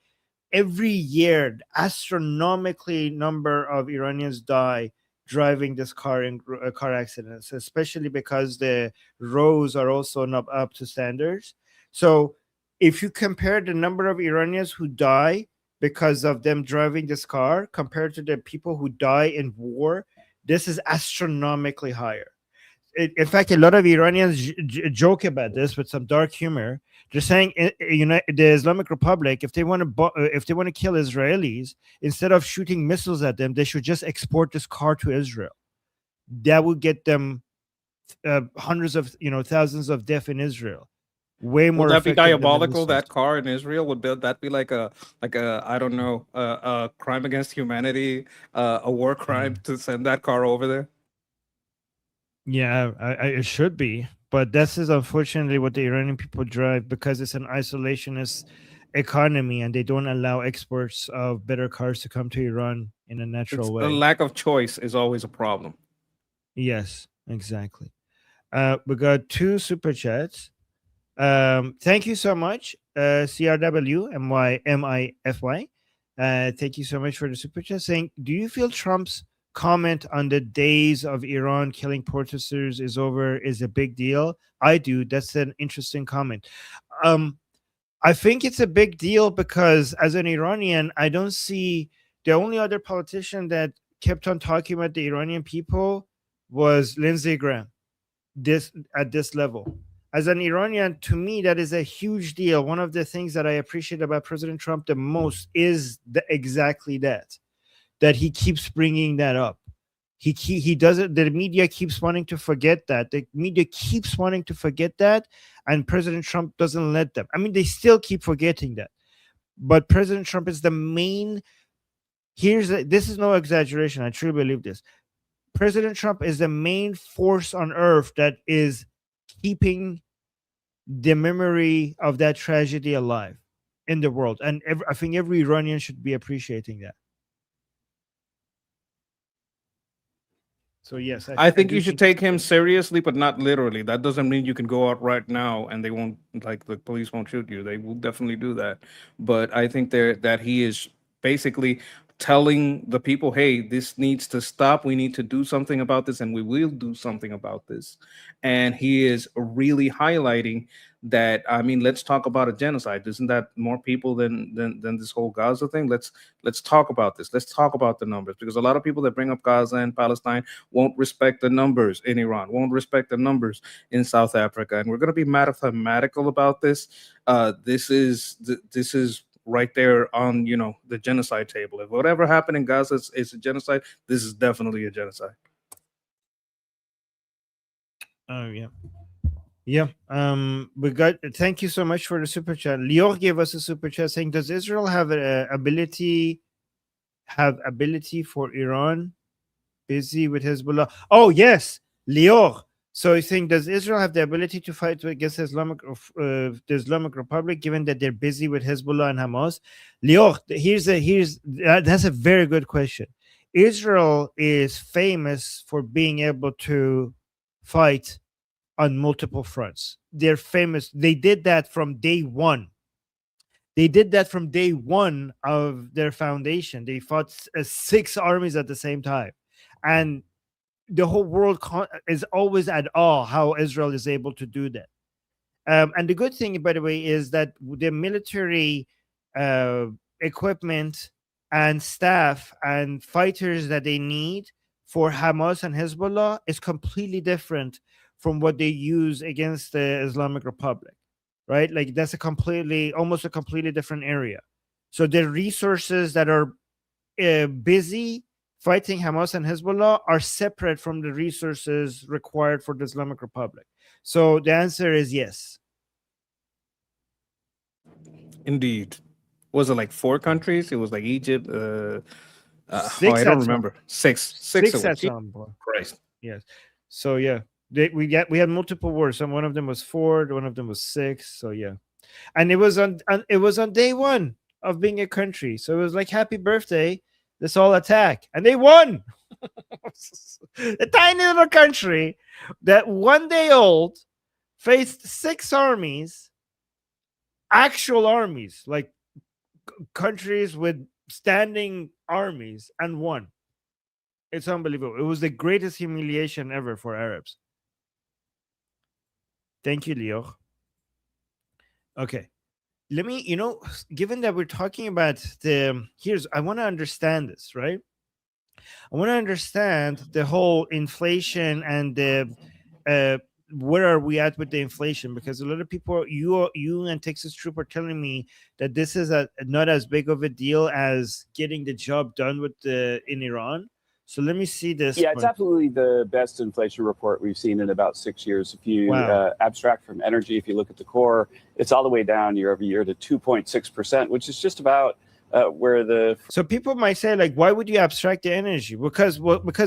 every year, astronomically number of Iranians die driving this car in car accidents, especially because the roads are also not up to standards. So if you compare the number of Iranians who die because of them driving this car compared to the people who die in war, this is astronomically higher. In fact, a lot of Iranians joke about this with some dark humor. They're saying, the Islamic Republic, if they want to kill Israelis, instead of shooting missiles at them, they should just export this car to Israel. That would get them hundreds of, thousands of deaths in Israel. Way more Would that be effective than the diabolical? missiles. That car in Israel, would that be like a I don't know, a crime against humanity, a war crime to send that car over there? Yeah, it should be, but this is unfortunately what the Iranian people drive because it's an isolationist economy and they don't allow exports of better cars to come to Iran in a natural It's way. a lack of choice is always a problem. Yes, exactly. We got 2 super chats. Thank you so much, CRW MYMIFY. Thank you so much for the super chat saying, do you feel Trump's comment on the days of Iran killing protesters is over is a big deal? I do. That's an interesting comment. I think it's a big deal because as an Iranian, I don't see the only other politician that kept on talking about the Iranian people was Lindsey Graham. At this level. As an Iranian, to me, that is a huge deal. One of the things that I appreciate about President Trump the most is exactly that he keeps bringing that up. He does it. The media keeps wanting to forget that. The media keeps wanting to forget that, and President Trump doesn't let them. I mean, they still keep forgetting that. But President Trump is the main. This is no exaggeration. I truly believe this. President Trump is the main force on earth that is keeping the memory of that tragedy alive in the world. And I think every Iranian should be appreciating that. So, yes. I think you should take him seriously, but not literally. That doesn't mean you can go out right now and they won't, like, the police won't shoot you. They will definitely do that. But I think that he is basically telling the people, hey, this needs to stop. We need to do something about this, and we will do something about this. And he is really highlighting that, I mean, let's talk about a genocide. Isn't that more people than this whole Gaza thing? Let's talk about this. Let's talk about the numbers, because a lot of people that bring up Gaza and Palestine won't respect the numbers in Iran, won't respect the numbers in South Africa. And we're going to be mathematical about this. This is right there on, the genocide table. If whatever happened in Gaza is a genocide, this is definitely a genocide. Oh, yeah. Yeah. We got. Thank you so much for the super chat. Lior gave us a super chat saying, does Israel have ability for Iran busy with Hezbollah? Oh, yes, Lior. So he's saying, does Israel have the ability to fight against the Islamic Republic, given that they're busy with Hezbollah and Hamas? Lior, that's a very good question. Israel is famous for being able to fight on multiple fronts. They're famous. They did that from day one. Of their foundation. They fought 6 armies at the same time. And the whole world is always at awe how Israel is able to do that. And the good thing, by the way, is that the military equipment and staff and fighters that they need for Hamas and Hezbollah is completely different from what they use against the Islamic Republic, right? Like that's almost a completely different area. So the resources that are busy fighting Hamas and Hezbollah are separate from the resources required for the Islamic Republic. So the answer is yes. Indeed. Was it like 4 countries? It was like Egypt. 6 I don't remember. 6. 6 at Jesus some point. Christ. Yes. So yeah, we had multiple wars. Some one of them was 4, one of them was 6. So yeah, and it was on day 1 of being a country. So it was like, happy birthday, let's all attack, and they won. A tiny little country that 1 day old faced 6 armies, actual armies, like countries with standing armies and won. It's unbelievable. It was the greatest humiliation ever for Arabs. Thank you, Leo. Okay. Let me, given that we're talking about I want to understand this, right? I want to understand the whole inflation and where are we at with the inflation? Because a lot of people, you and Texas Troop are telling me that this is not as big of a deal as getting the job done in Iran. So let me see this. Yeah, it's absolutely the best inflation report we've seen in about 6 years. If you abstract from energy, if you look at the core, it's all the way down year over year to 2.6%, which is just about So people might say, like, why would you abstract the energy? Because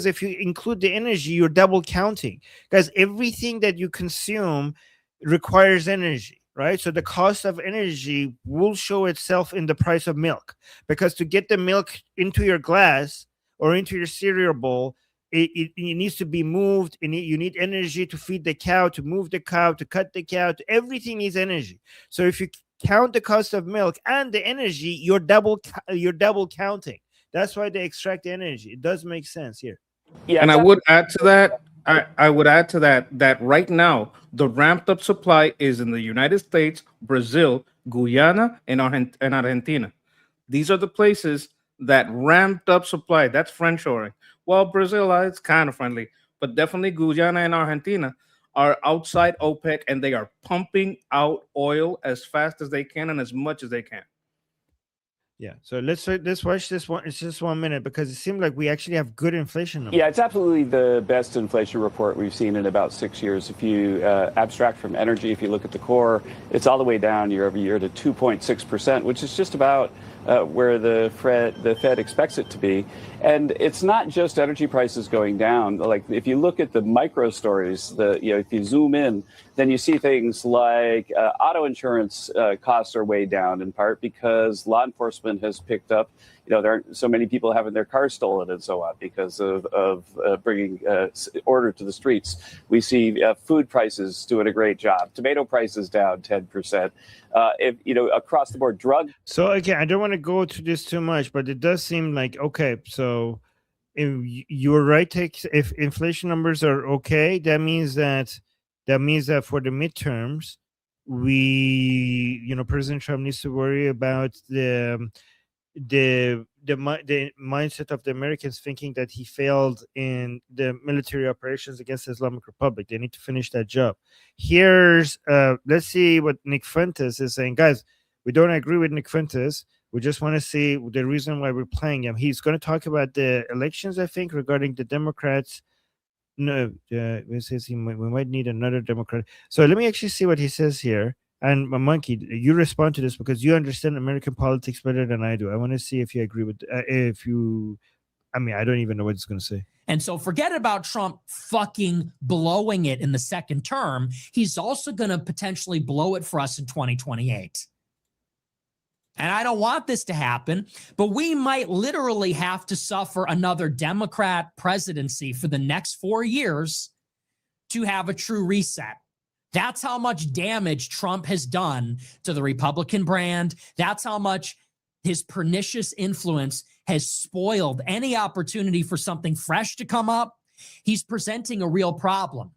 if you include the energy, you're double counting. Because everything that you consume requires energy, right? So the cost of energy will show itself in the price of milk. Because to get the milk into your glass or into your cereal bowl, it needs to be moved. You need energy to feed the cow, to move the cow, to cut the cow. Everything needs energy. So if you count the cost of milk and the energy, you're double counting. That's why they extract the energy. It does make sense here. Yeah, and I would add to that. I would add to that right now the ramped up supply is in the United States, Brazil, Guyana, and Argentina. These are the places that ramped up supply. That's friendshoring. Well, Brazil, it's kind of friendly, but definitely Guyana and Argentina are outside OPEC, and they are pumping out oil as fast as they can and as much as they can. Yeah. So let's watch this one. It's just 1 minute because it seemed like we actually have good inflation numbers. Yeah, it's absolutely the best inflation report we've seen in about 6 years. If you abstract from energy, if you look at the core, it's all the way down year over year to 2.6%, which is just about where the Fed expects it to be. And it's not just energy prices going down. Like if you look at the micro stories, if you zoom in, then you see things like auto insurance costs are way down in part because law enforcement has picked up. There aren't so many people having their cars stolen and so on because of bringing order to the streets. We see food prices doing a great job. Tomato prices down 10%. Across the board, drug. So again, I don't want to go to this too much, but it does seem like okay. So if you're right. If inflation numbers are okay, that means that for the midterms, President Trump needs to worry about the mindset of the Americans thinking that he failed in the military operations against the Islamic Republic. They need to finish that job. Here's let's see what Nick Fuentes is saying. Guys, we don't agree with Nick Fuentes. We just want to see the reason why we're playing him. He's going to talk about the elections, I think, regarding the Democrats. No, it says we might need another Democrat. So let me actually see what he says here. And Monkey, you respond to this because you understand American politics better than I do. I want to see if you agree with I don't even know what it's going to say. And so forget about Trump fucking blowing it in the second term. He's also going to potentially blow it for us in 2028. And I don't want this to happen, but we might literally have to suffer another Democrat presidency for the next 4 years to have a true reset. That's how much damage Trump has done to the Republican brand. That's how much his pernicious influence has spoiled any opportunity for something fresh to come up. He's presenting a real problem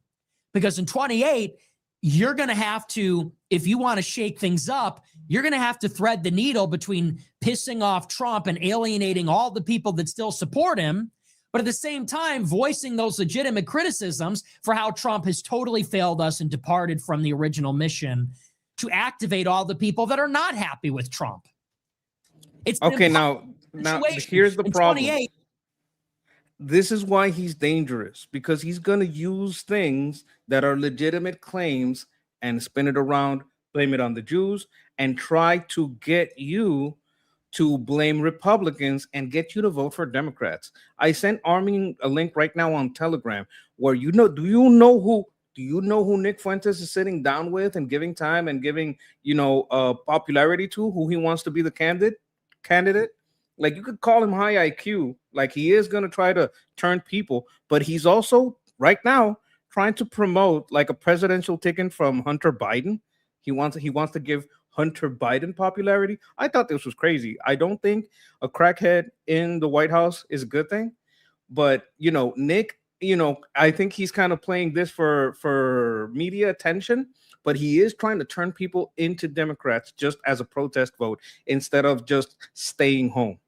because in 28, you're going to have to, if you want to shake things up, you're going to have to thread the needle between pissing off Trump and alienating all the people that still support him, but at the same time, voicing those legitimate criticisms for how Trump has totally failed us and departed from the original mission to activate all the people that are not happy with Trump. It's okay. Now here's the problem. This is why he's dangerous, because he's going to use things that are legitimate claims and spin it around, blame it on the Jews, and try to get you to blame Republicans and get you to vote for Democrats. I sent Armin a link right now on Telegram where do you know who Nick Fuentes is sitting down with and giving time and giving popularity to, who he wants to be the candidate? Like, you could call him high IQ, like he is going to try to turn people, but he's also right now trying to promote like a presidential ticket from Hunter Biden. He wants to give Hunter Biden popularity. I thought this was crazy. I don't think a crackhead in the White House is a good thing, but Nick, I think he's kind of playing this for media attention, but he is trying to turn people into Democrats just as a protest vote instead of just staying home.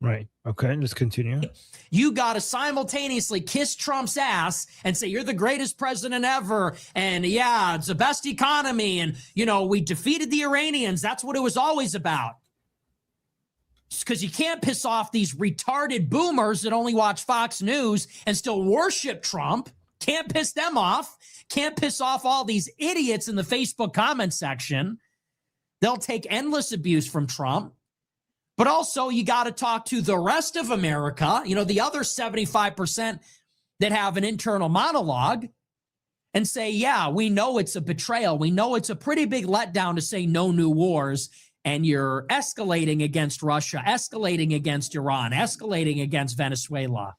Right. Okay, let's continue. You got to simultaneously kiss Trump's ass and say, you're the greatest president ever. And yeah, it's the best economy. And, we defeated the Iranians. That's what it was always about. Because you can't piss off these retarded boomers that only watch Fox News and still worship Trump. Can't piss them off. Can't piss off all these idiots in the Facebook comment section. They'll take endless abuse from Trump. But also, you got to talk to the rest of America, the other 75% that have an internal monologue, and say, yeah, we know it's a betrayal. We know it's a pretty big letdown to say no new wars, and you're escalating against Russia, escalating against Iran, escalating against Venezuela.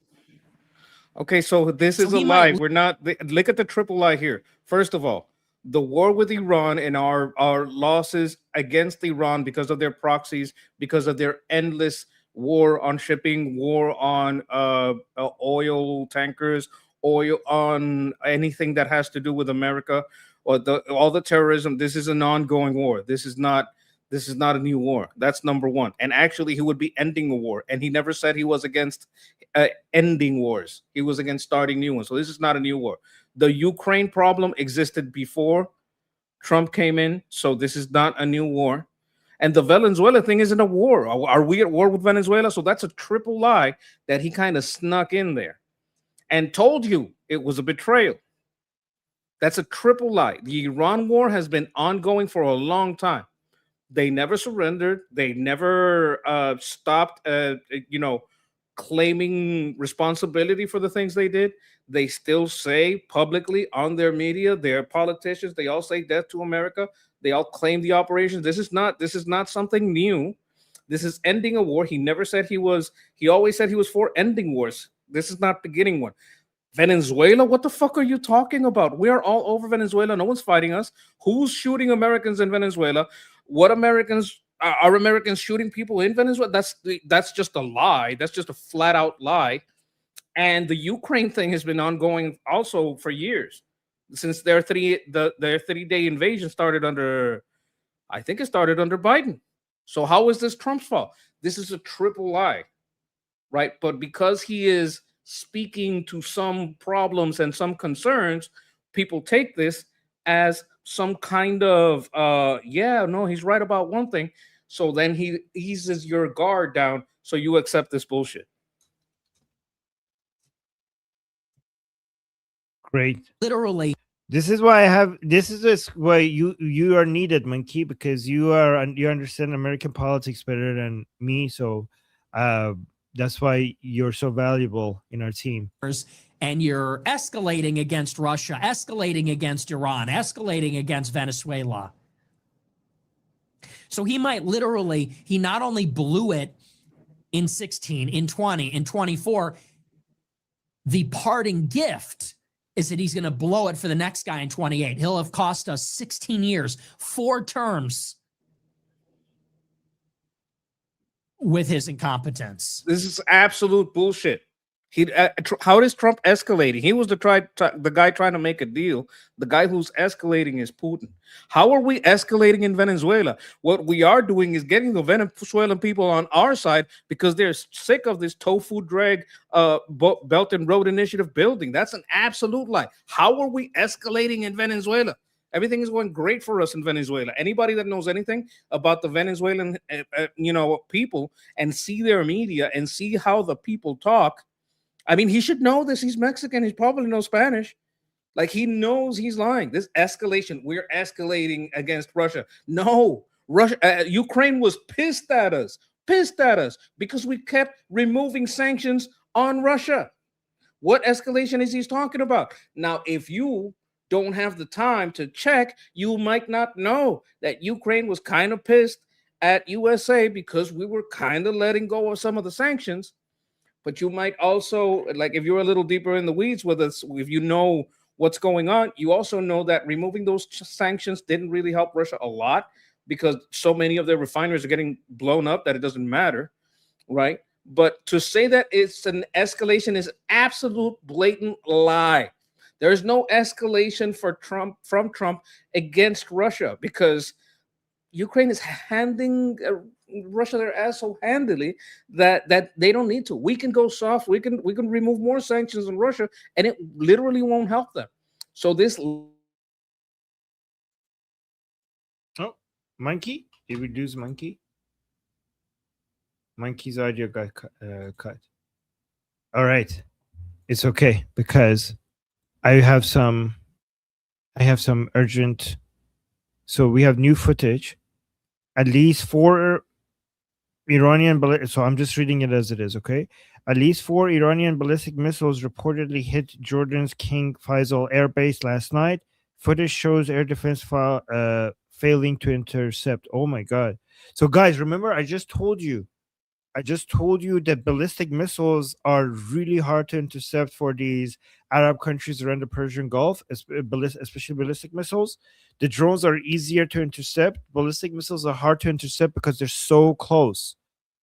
Okay, so this is a lie. We're not, look at the triple lie here. First of all, the war with Iran and our losses against Iran because of their proxies, because of their endless war on shipping, war on oil tankers, oil on anything that has to do with America, or all the terrorism. This is an ongoing war. This is not a new war. That's number one. And actually, he would be ending a war. And he never said he was against ending wars. He was against starting new ones. So this is not a new war. The Ukraine problem existed before Trump came in. So this is not a new war. And the Venezuela thing isn't a war. Are we at war with Venezuela? So that's a triple lie that he kind of snuck in there and told you it was a betrayal. That's a triple lie. The Iran war has been ongoing for a long time. They never surrendered. They never stopped, claiming responsibility for the things they did. They still say publicly on their media, their politicians, they all say death to America. They all claim the operations. This is not something new. This is ending a war. He never said he always said he was for ending wars. This is not beginning one. Venezuela, what the fuck are you talking about? We are all over Venezuela. No one's fighting us. Who's shooting Americans in Venezuela? What Americans are Americans shooting people in Venezuela? That's just a lie. That's just a flat out lie. And the Ukraine thing has been ongoing also for years, since their 30-day invasion started under, I think it started under Biden. So how is this Trump's fault? This is a triple lie, right? But because he is speaking to some problems and some concerns, people take this as some kind of he's right about one thing. So then he eases your guard down so you accept this bullshit. Great. Literally. This is why why you are needed, Monkey, because you understand American politics better than me. So that's why you're so valuable in our team. And you're escalating against Russia, escalating against Iran, escalating against Venezuela. So he not only blew it in 16, in 20, in 24, the parting gift is that he's going to blow it for the next guy in 28. He'll have cost us 16 years, 4 terms with his incompetence. This is absolute bullshit. How is Trump escalating? He was the guy trying to make a deal. The guy who's escalating is Putin. How are we escalating in Venezuela? What we are doing is getting the Venezuelan people on our side because they're sick of this tofu drag Belt and Road Initiative building. That's an absolute lie. How are we escalating in Venezuela? Everything is going great for us in Venezuela. Anybody that knows anything about the Venezuelan people and see their media and see how the people talk, I mean, he should know this. He's Mexican. He probably knows Spanish. Like, he knows he's lying. This escalation, we're escalating against Russia. No, Ukraine was pissed at us because we kept removing sanctions on Russia. What escalation is he talking about? Now, if you don't have the time to check, you might not know that Ukraine was kind of pissed at USA because we were kind of letting go of some of the sanctions. But you might also, like, if you're a little deeper in the weeds with us, if you know what's going on. You also know that removing those sanctions didn't really help Russia a lot because so many of their refineries are getting blown up that it doesn't matter, right? But to say that it's an escalation is absolute blatant lie. There's no escalation from Trump against Russia because Ukraine is handing Russia their ass so handily that they don't need to. We can go soft. We can remove more sanctions on Russia, and it literally won't help them. So this. Oh, Monkey? Did we lose Monkey? Monkey's audio got cut. All right, it's okay because I have some urgent. So we have new footage. At least 4 Iranian. So I'm just reading it as it is. Okay, at least 4 Iranian ballistic missiles reportedly hit Jordan's King Faisal Air Base last night. Footage shows air defense failing to intercept. Oh my god! So guys, remember I just told you that ballistic missiles are really hard to intercept for these Arab countries around the Persian Gulf, especially ballistic missiles. The drones are easier to intercept. Ballistic missiles are hard to intercept because they're so close.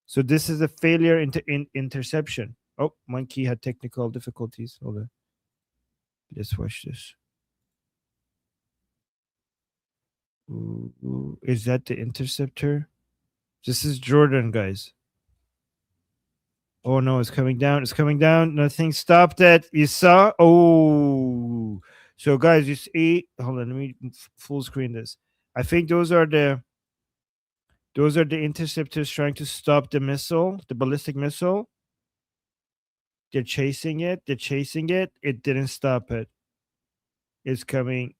So this is a failure in interception. Oh, Monkey had technical difficulties. Hold on. Let's watch this. Ooh, is that the interceptor? This is Jordan, guys. Oh no, it's coming down. It's coming down. Nothing stopped it. You saw? Oh. So guys, you see, hold on, let me full screen this. I think those are the interceptors trying to stop the missile, the ballistic missile. They're chasing it. It didn't stop it. It's coming.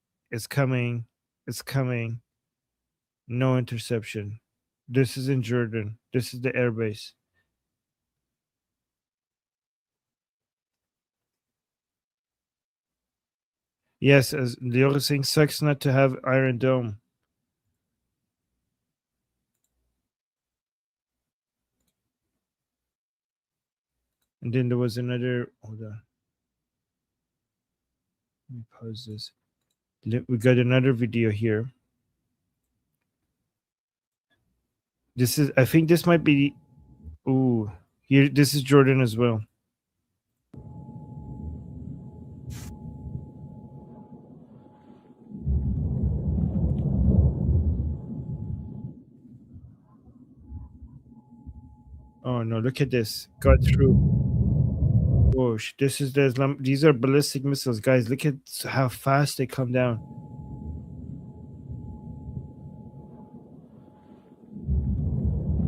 No interception. This is in Jordan. This is the airbase. Yes, as the other thing, sucks not to have Iron Dome. And then there was another. Hold on. Let me pause this. We got another video here. This is. I think this might be. Ooh, here. This is Jordan as well. Oh no! Look at this. Got through. Oh, this is the Islam. These are ballistic missiles, guys. Look at how fast they come down.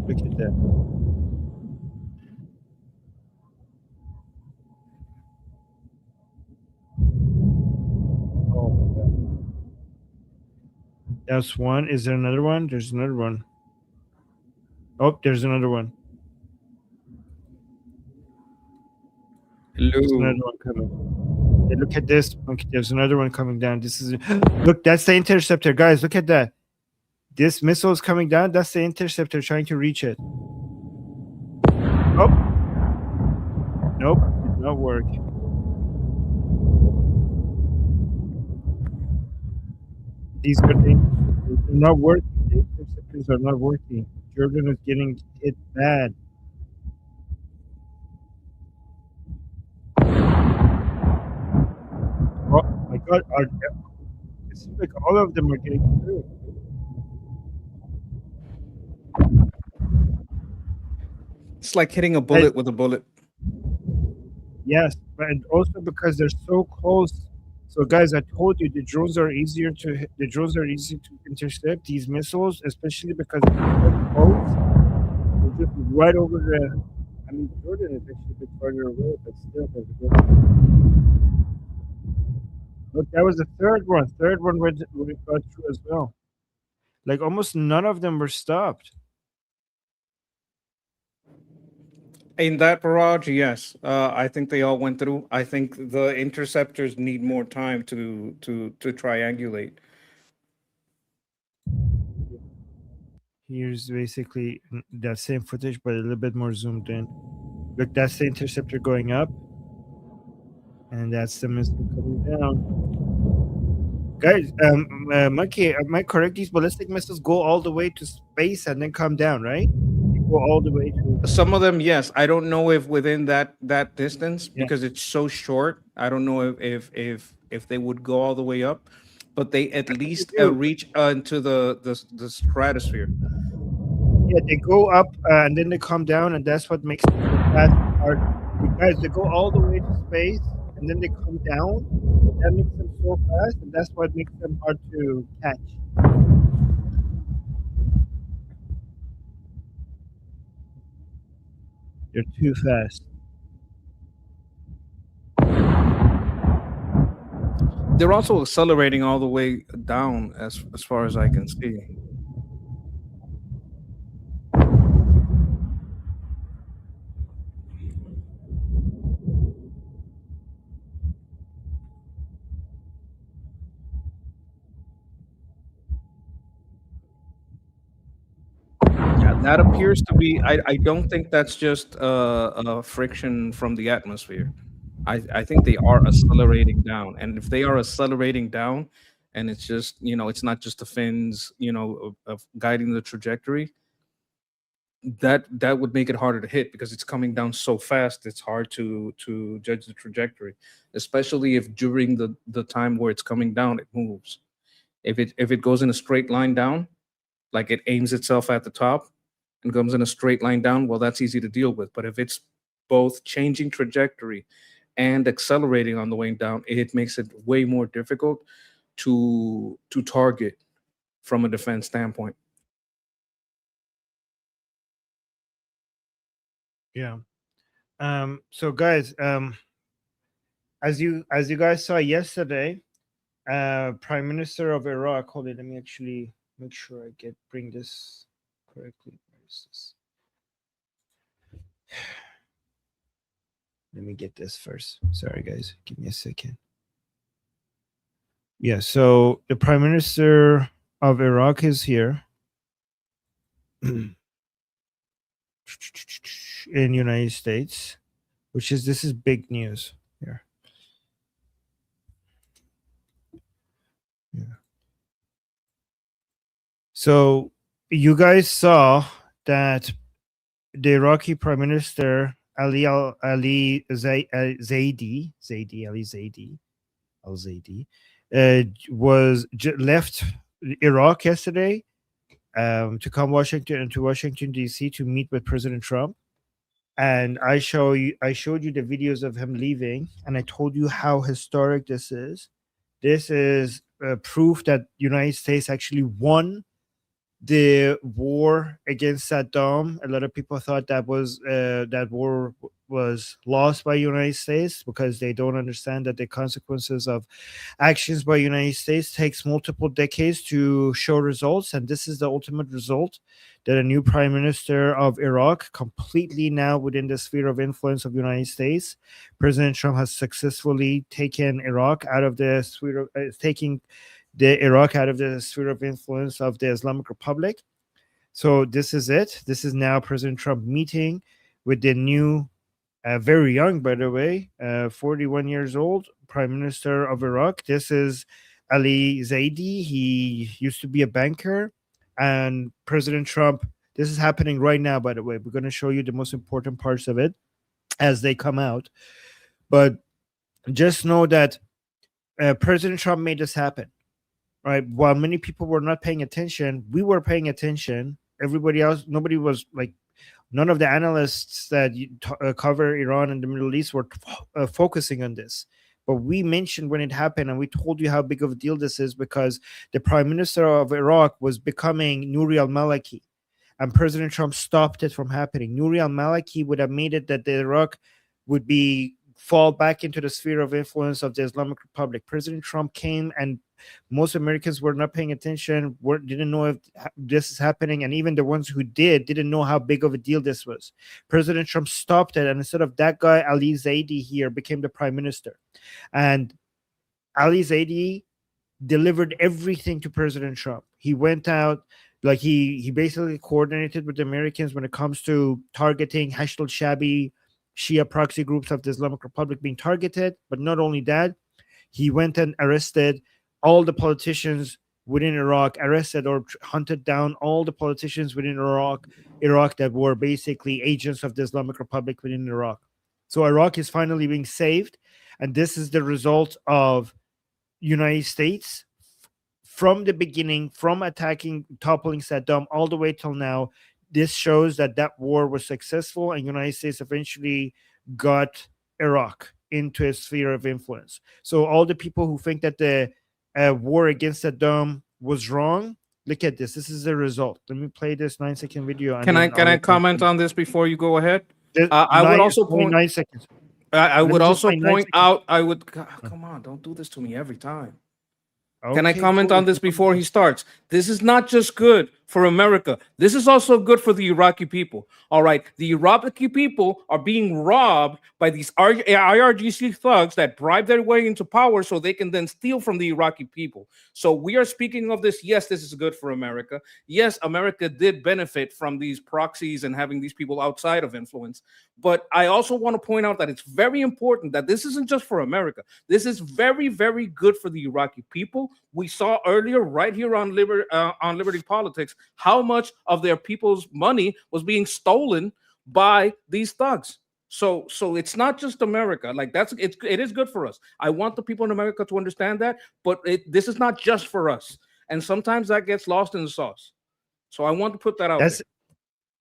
Look at that. Oh my god. That's one. Is there another one? There's another one. Oh, there's another one. There's another one coming. Hey, look at this. Okay, there's another one coming down. This is look. That's the interceptor, guys. Look at that. This missile is coming down. That's the interceptor trying to reach it. Oh, nope, did not work. These are they're not working. The interceptors are not working. Jordan is getting hit bad. Oh my god, it seems like all of them are getting through. It's like hitting a bullet with a bullet. Yes, but also because they're so close. So guys, I told you the drones are easy to intercept these missiles, especially because they're so close. They're just right over the. I mean, Jordan is actually a bit farther away, but still. Look, that was the third one. Third one where it got through as well. Like almost none of them were stopped. In that barrage, yes, I think they all went through. I think the interceptors need more time to triangulate. Here's basically that same footage, but a little bit more zoomed in. Look, that's the interceptor going up. And that's the missile coming down. Guys, Monkey, am I correct? These ballistic missiles go all the way to space and then come down, right? They go all the way to. Some of them, yes. I don't know if within that distance, Yeah. because it's so short. I don't know if they would go all the way up, but they at least do. reach into the stratosphere. Yeah, they go up and then they come down, and that's what makes them so fast and hard. Guys, they go all the way to space and then they come down. That makes them so fast, and that's what makes them hard to catch. They're too fast. They're also accelerating all the way down as far as I can see. Yeah, that appears to be. I don't think that's just friction from the atmosphere. I think they are accelerating down, and if they are accelerating down, and it's just it's not just the fins of guiding the trajectory. That would make it harder to hit because it's coming down so fast. It's hard to judge the trajectory, especially if during the time where it's coming down it moves. If it goes in a straight line down, like it aims itself at the top and comes in a straight line down, well, that's easy to deal with. But if it's both changing trajectory and accelerating on the way down, it makes it way more difficult to target from a defense standpoint. Yeah. So guys, as you guys saw yesterday, Prime Minister of Iraq. Hold it. Let me actually make sure I bring this correctly. Where is this? Let me get this first. Sorry, guys. Give me a second. Yeah. So the Prime Minister of Iraq is here in United States, this is big news here. Yeah. So you guys saw that the Iraqi Prime Minister Ali Zaidi left Iraq yesterday to come to Washington D.C. to meet with President Trump. And I showed you the videos of him leaving, and I told you how historic this is. This is proof that United States actually won the war against Saddam. A lot of people thought that war was lost by United States because they don't understand that the consequences of actions by United States takes multiple decades to show results, and this is the ultimate result, that a new prime minister of Iraq, completely now within the sphere of influence of United States, President Trump has successfully taken Iraq out of the sphere of taking the Iraq out of the sphere of influence of the Islamic Republic. So this is it. This is now President Trump meeting with the new, very young, by the way, 41 years old, Prime Minister of Iraq. This is Ali Zaidi. He used to be a banker. And President Trump, this is happening right now, by the way. We're going to show you the most important parts of it as they come out. But just know that President Trump made this happen. Right. While many people were not paying attention, we were paying attention. Everybody else, nobody was like, none of the analysts that cover Iran and the Middle East were focusing on this. But we mentioned when it happened, and we told you how big of a deal this is because the Prime Minister of Iraq was becoming Nouri al-Maliki, and President Trump stopped it from happening. Nouri al-Maliki would have made it that the Iraq would fall back into the sphere of influence of the Islamic Republic. President Trump came, and most Americans were not paying attention, didn't know if this is happening, and even the ones who didn't know how big of a deal this was. President Trump stopped it, and instead of that guy, Ali Zaidi here became the prime minister. And Ali Zaidi delivered everything to President Trump. He went out, like he basically coordinated with the Americans when it comes to targeting Hashd al-Shabi Shia proxy groups of the Islamic Republic being targeted. But not only that, he went and arrested all the politicians within Iraq, arrested or hunted down all the politicians within Iraq that were basically agents of the Islamic Republic within Iraq. So Iraq is finally being saved, and this is the result of United States from the beginning, from attacking, toppling Saddam all the way till now. This shows that that war was successful, and United States eventually got Iraq into a sphere of influence. So all the people who think that the war against Saddam was wrong, look at this. This is the result. Let me play this 9-second video. Can I comment on this before you go ahead? I would also point 9 seconds. I would also point out. seconds. Come on, don't do this to me every time. Okay, Can I comment cool. on this before he starts? This is not just good for America. This is also good for the Iraqi people. All right. The Iraqi people are being robbed by these IRGC thugs that bribe their way into power so they can then steal from the Iraqi people. So we are speaking of this. Yes, this is good for America. Yes, America did benefit from these proxies and having these people outside of influence. But I also want to point out that it's very important that this isn't just for America. This is very, very good for the Iraqi people. We saw earlier right here on Liberty Politics how much of their people's money was being stolen by these thugs. So it's not just America. Like it is good for us. I want the people in America to understand that, but this is not just for us. And sometimes that gets lost in the sauce. So I want to put that out there.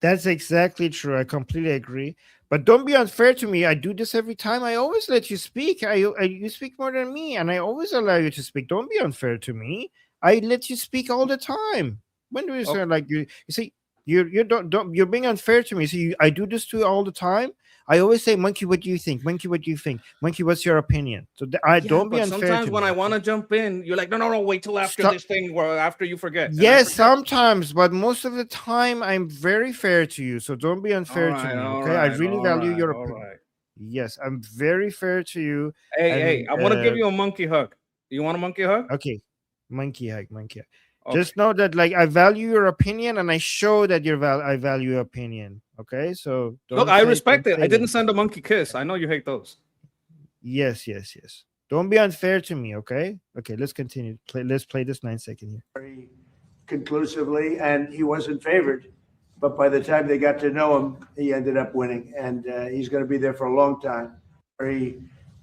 That's exactly true. I completely agree. But don't be unfair to me. I do this every time. I always let you speak. You speak more than me, and I always allow you to speak. Don't be unfair to me. I let you speak all the time. When do you say like you see you're being unfair to me? So I do this to you all the time. I always say, Monkey, what do you think? Monkey, what do you think? Monkey, what's your opinion? So don't be unfair. Sometimes when I want to jump in, you're like, no, wait till after this thing, or after you forget. Yes, sometimes, but most of the time, I'm very fair to you. So don't be unfair to me. Okay, I really value your opinion. Right. Yes, I'm very fair to you. Hey, I want to give you a monkey hug. You want a monkey hug? Okay, monkey hug. Okay. Just know that, like, I value your opinion, and I show that I value your opinion. Okay, so look, I respect it. I didn't send a monkey kiss. I know you hate those. Yes. Don't be unfair to me. Okay. Let's continue. Let's play this 9-second here. Very conclusively, and he wasn't favored. But by the time they got to know him, he ended up winning, and he's going to be there for a long time. Very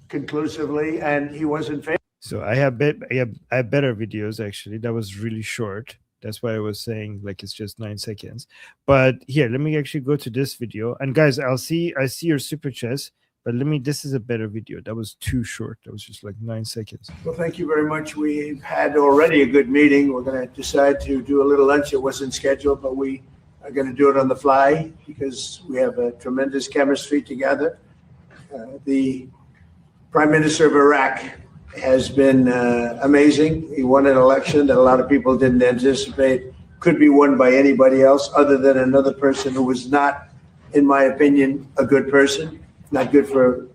conclusively, and he wasn't favored. So I have better videos, actually. That was really short. That's why I was saying like it's just 9 seconds. But here, let me actually go to this video. And guys, I see your super chats, but this is a better video. That was too short. That was just like 9 seconds. Well, thank you very much. We've had already a good meeting. We're going to decide to do a little lunch. It wasn't scheduled, but we are going to do it on the fly because we have a tremendous chemistry together. The Prime Minister of Iraq has been amazing. He won an election that a lot of people didn't anticipate could be won by anybody else other than another person who was not, in my opinion, a good person. Not good for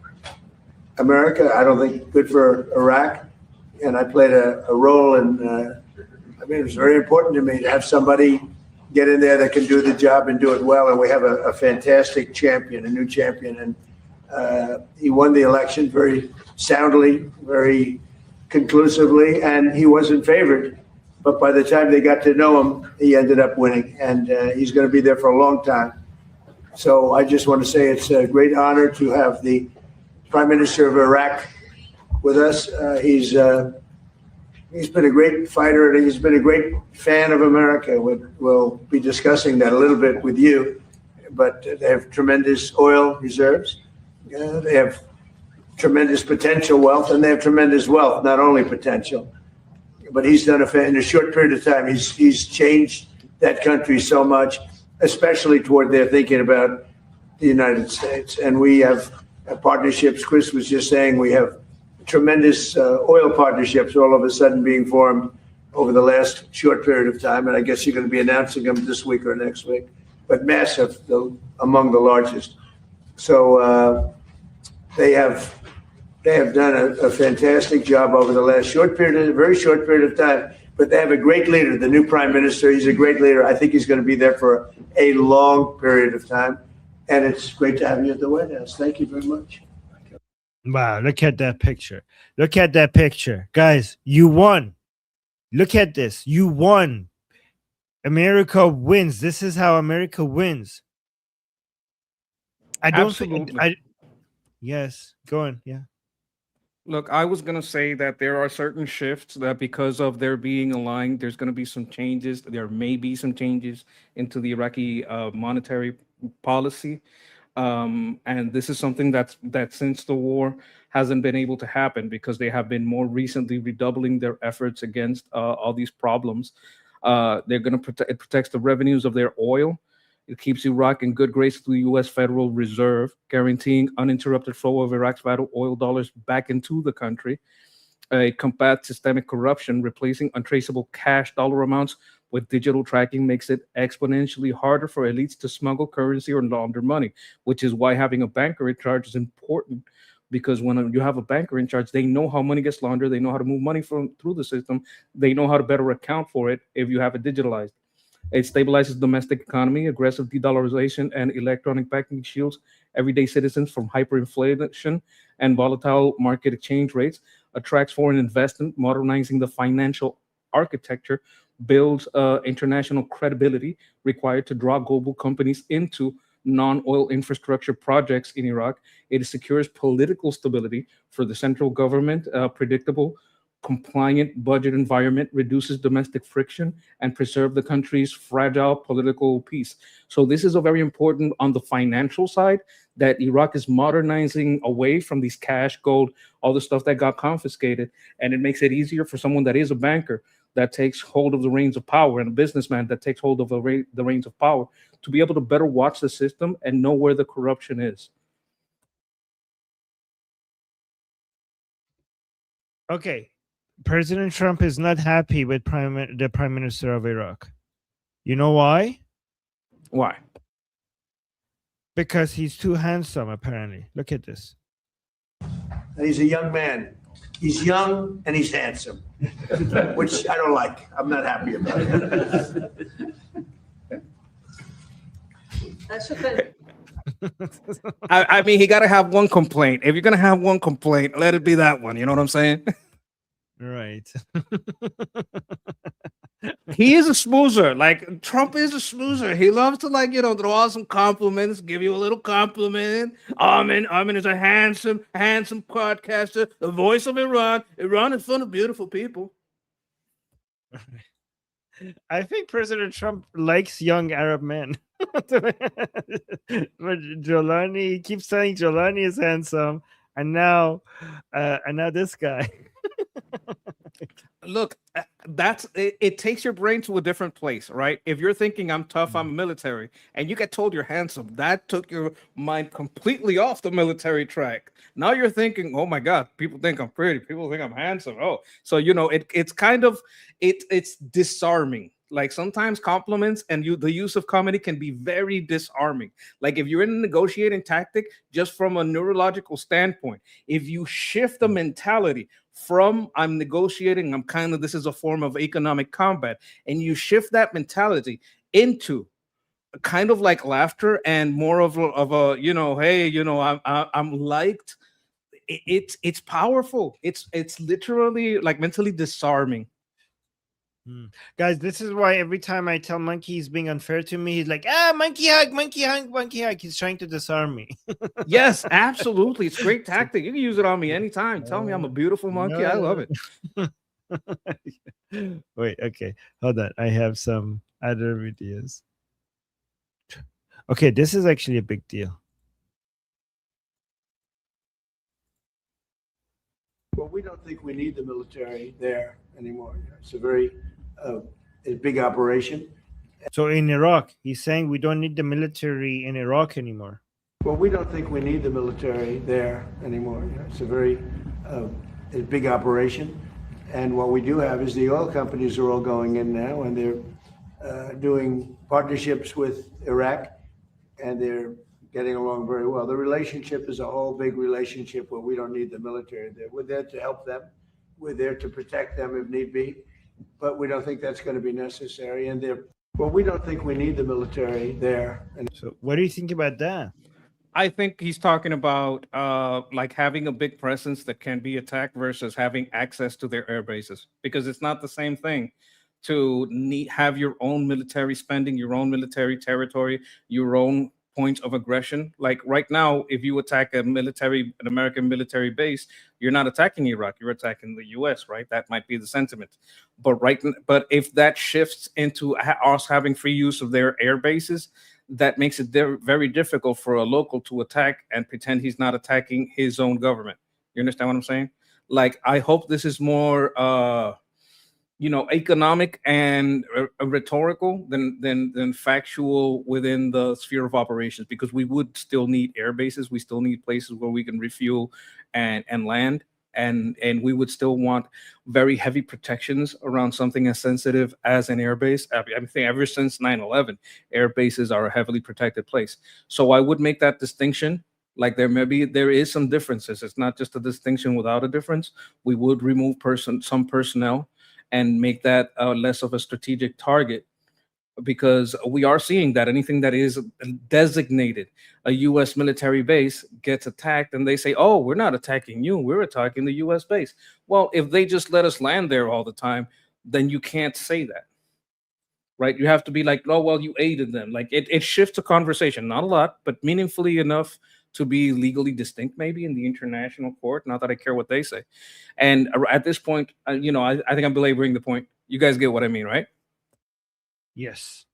America. I don't think good for Iraq. And I played a role in, it was very important to me to have somebody get in there that can do the job and do it well. And we have a fantastic champion, a new champion. And he won the election very soundly, very conclusively, and he wasn't favored. But by the time they got to know him, he ended up winning, and he's going to be there for a long time. So I just want to say it's a great honor to have the Prime Minister of Iraq with us. He's been a great fighter, and he's been a great fan of America. We'll be discussing that a little bit with you, but they have tremendous oil reserves. They have tremendous potential wealth, and they have tremendous wealth, not only potential. But he's done in a short period of time, he's changed that country so much, especially toward their thinking about the United States. And we have partnerships. Chris was just saying we have tremendous oil partnerships all of a sudden being formed over the last short period of time. And I guess you're going to be announcing them this week or next week, but massive, among the largest. So they have done a fantastic job over the last very short period of time. But they have a great leader, the new prime minister. He's a great leader. I think he's going to be there for a long period of time. And it's great to have you at the White House. Thank you very much. Wow, look at that picture. Look at that picture. Guys, you won. Look at this. You won. America wins. This is how America wins. I don't think Absolutely. yes, go on. Yeah. Look, I was going to say that there are certain shifts that because of their being aligned, there's going to be some changes. There may be some changes into the Iraqi monetary policy. And this is something that since the war hasn't been able to happen because they have been more recently redoubling their efforts against all these problems. They're going to protect, it protects the revenues of their oil. It keeps Iraq in good grace to the U.S. Federal Reserve, guaranteeing uninterrupted flow of Iraq's vital oil dollars back into the country. It combats systemic corruption, replacing untraceable cash dollar amounts with digital tracking makes it exponentially harder for elites to smuggle currency or launder money, which is why having a banker in charge is important. Because when you have a banker in charge, they know how money gets laundered, they know how to move money through the system, they know how to better account for it if you have it digitalized. It stabilizes the domestic economy, aggressive de-dollarization, and electronic banking shields everyday citizens from hyperinflation and volatile market exchange rates, attracts foreign investment, modernizing the financial architecture, builds international credibility required to draw global companies into non-oil infrastructure projects in Iraq. It secures political stability for the central government, predictable, compliant budget environment, reduces domestic friction, and preserve the country's fragile political peace. So this is a very important on the financial side, that Iraq is modernizing away from these cash, gold, all the stuff that got confiscated. And it makes it easier for someone that is a banker that takes hold of the reins of power and a businessman that takes hold of the reins of power to be able to better watch the system and know where the corruption is. Okay. President Trump is not happy with the Prime Minister of Iraq. You know why? Why? Because he's too handsome, apparently. Look at this. And he's a young man. He's young and he's handsome, which I don't like. I'm not happy about it. That's okay. I mean, he got to have one complaint. If you're going to have one complaint, let it be that one. You know what I'm saying? Right. He is a smoozer. Like, Trump is a smoozer. He loves to, like, you know, throw out some compliments, give you a little compliment. Armin is a handsome podcaster, the voice of Iran. Iran is full of beautiful people. I think President Trump likes young Arab men. But Jolani keeps saying Jolani is handsome, and now this guy. Look, that's it, it takes your brain to a different place, right? If you're thinking I'm tough, I'm military, and you get told you're handsome, that took your mind completely off the military track. Now you're thinking, oh my God, people think I'm pretty, people think I'm handsome. Oh, so you know, it's kind of it's disarming. Like sometimes compliments and the use of comedy can be very disarming. Like if you're in a negotiating tactic, just from a neurological standpoint, if you shift the mentality from I'm negotiating, I'm kind of, this is a form of economic combat, and you shift that mentality into kind of like laughter and more of a you know, hey, you know, I'm liked. It's powerful. It's literally like mentally disarming. Guys, this is why every time I tell Monkey he's being unfair to me, he's like, monkey hug, monkey hug, monkey hug. He's trying to disarm me. Yes, absolutely. It's a great tactic. You can use it on me anytime. Tell me I'm a beautiful monkey. I love it. Wait, okay. Hold on. I have some other videos. Okay, this is actually a big deal. Well, we don't think we need the military there anymore. It's a very a big operation. So in Iraq, he's saying we don't need the military in Iraq anymore. Well, we don't think we need the military there anymore. It's a very a big operation. And what we do have is the oil companies are all going in now, and they're doing partnerships with Iraq, and they're getting along very well. The relationship is a whole big relationship where we don't need the military there. We're there to help them. We're there to protect them if need be, but we don't think that's going to be necessary. And well, we don't think we need the military there. So what do you think about that? I think he's talking about like having a big presence that can be attacked versus having access to their air bases, because it's not the same thing to have your own military spending, your own military territory, your own points of aggression. Like right now, if you attack an American military base, you're not attacking Iraq, you're attacking the US, right? That might be the sentiment. But if that shifts into us having free use of their air bases, that makes it very difficult for a local to attack and pretend he's not attacking his own government. You understand what I'm saying? Like, I hope this is more economic and rhetorical than factual within the sphere of operations, because we would still need air bases, we still need places where we can refuel and land, and we would still want very heavy protections around something as sensitive as an air base. I think ever since 9/11, air bases are a heavily protected place. So I would make that distinction. Like, there is some differences. It's not just a distinction without a difference. We would remove some personnel and make that less of a strategic target, because we are seeing that anything that is designated a U.S. military base gets attacked, and they say, "Oh, we're not attacking you, we're attacking the U.S. base." Well, if they just let us land there all the time, then you can't say that, right? You have to be like, "Oh, well, you aided them." Like, it shifts the conversation, not a lot, but meaningfully enough to be legally distinct, maybe in the international court. Not that I care what they say. And at this point, I think I'm belaboring the point. You guys get what I mean, right? Yes.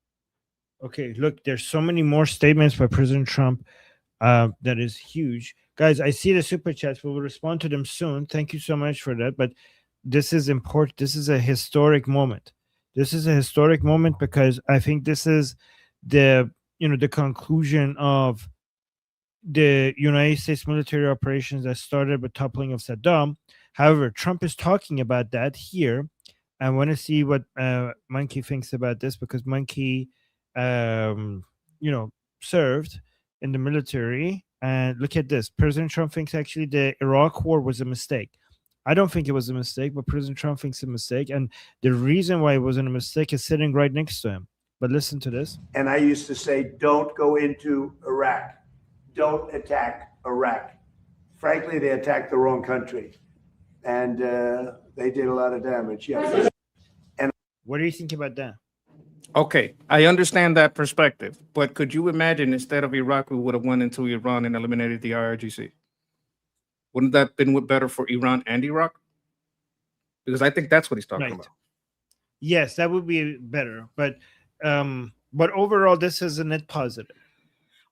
Okay, look, there's so many more statements by President Trump that is huge. Guys, I see the super chats. We will respond to them soon. Thank you so much for that. But this is important. This is a historic moment. This is a historic moment because I think this is the conclusion of the United States military operations that started with toppling of Saddam. However, Trump is talking about that here. I want to see what Monkey thinks about this, because Monkey, served in the military. And look at this. President Trump thinks actually the Iraq war was a mistake. I don't think it was a mistake, but President Trump thinks a mistake. And the reason why it wasn't a mistake is sitting right next to him. But listen to this. And I used to say, don't go into Iraq. Don't attack Iraq. Frankly, they attacked the wrong country. And they did a lot of damage. Yes. And what do you think about that? Okay, I understand that perspective, but could you imagine instead of Iraq, we would have went into Iran and eliminated the IRGC? Wouldn't that have been better for Iran and Iraq? Because I think that's what he's talking about. Yes, that would be better. But overall, this is a net positive.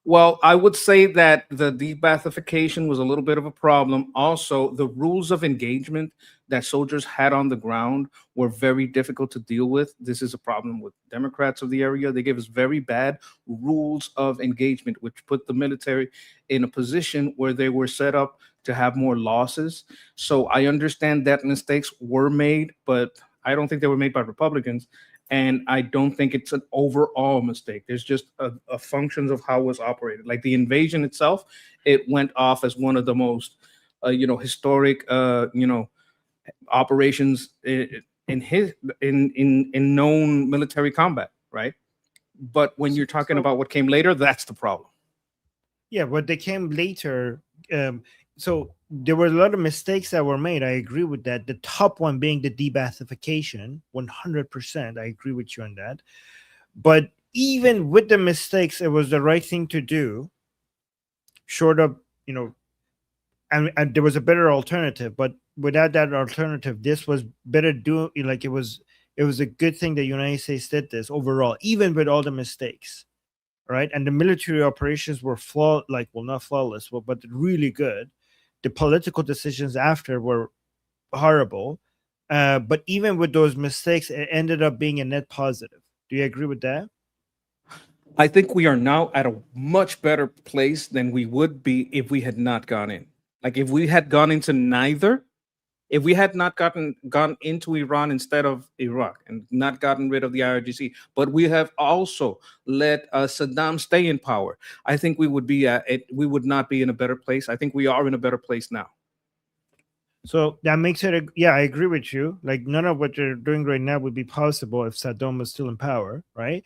Well, I would say that the de-Baathification was a little bit of a problem. Also, the rules of engagement that soldiers had on the ground were very difficult to deal with. This is a problem with Democrats of the area. They gave us very bad rules of engagement, which put the military in a position where they were set up to have more losses. So I understand that mistakes were made, but I don't think they were made by Republicans. And I don't think it's an overall mistake. There's just a functions of how it was operated. Like the invasion itself, it went off as one of the most, historic, operations in known military combat, right? But when you're talking about what came later, that's the problem. Yeah, what they came later. So there were a lot of mistakes that were made. I agree with that. The top one being the de-Baathification, 100%. I agree with you on that. But even with the mistakes, it was the right thing to do. Short of, and there was a better alternative. But without that alternative, this was better do. Like it was a good thing the United States did this overall, even with all the mistakes, right? And the military operations were not flawless, but really good. The political decisions after were horrible. But even with those mistakes, it ended up being a net positive. Do you agree with that? I think we are now at a much better place than we would be if we had not gone in. Like if we had gone into neither, if we had not gone into Iran instead of Iraq and not gotten rid of the IRGC, but we have also let Saddam stay in power, I think we would we would not be in a better place. I think we are in a better place now. So that makes it, I agree with you. Like none of what you're doing right now would be possible if Saddam was still in power, right?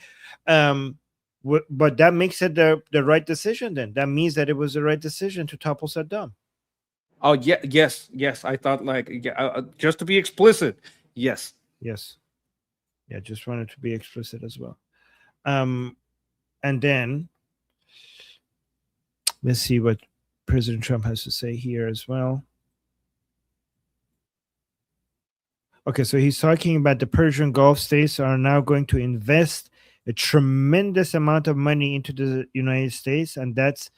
But that makes it the right decision. Then that means that it was the right decision to topple Saddam. Oh yeah, yes. I thought just to be explicit, yes. Yes. Yeah, just wanted to be explicit as well. And then let's see what President Trump has to say here as well. Okay, so he's talking about the Persian Gulf states are now going to invest a tremendous amount of money into the United States, and that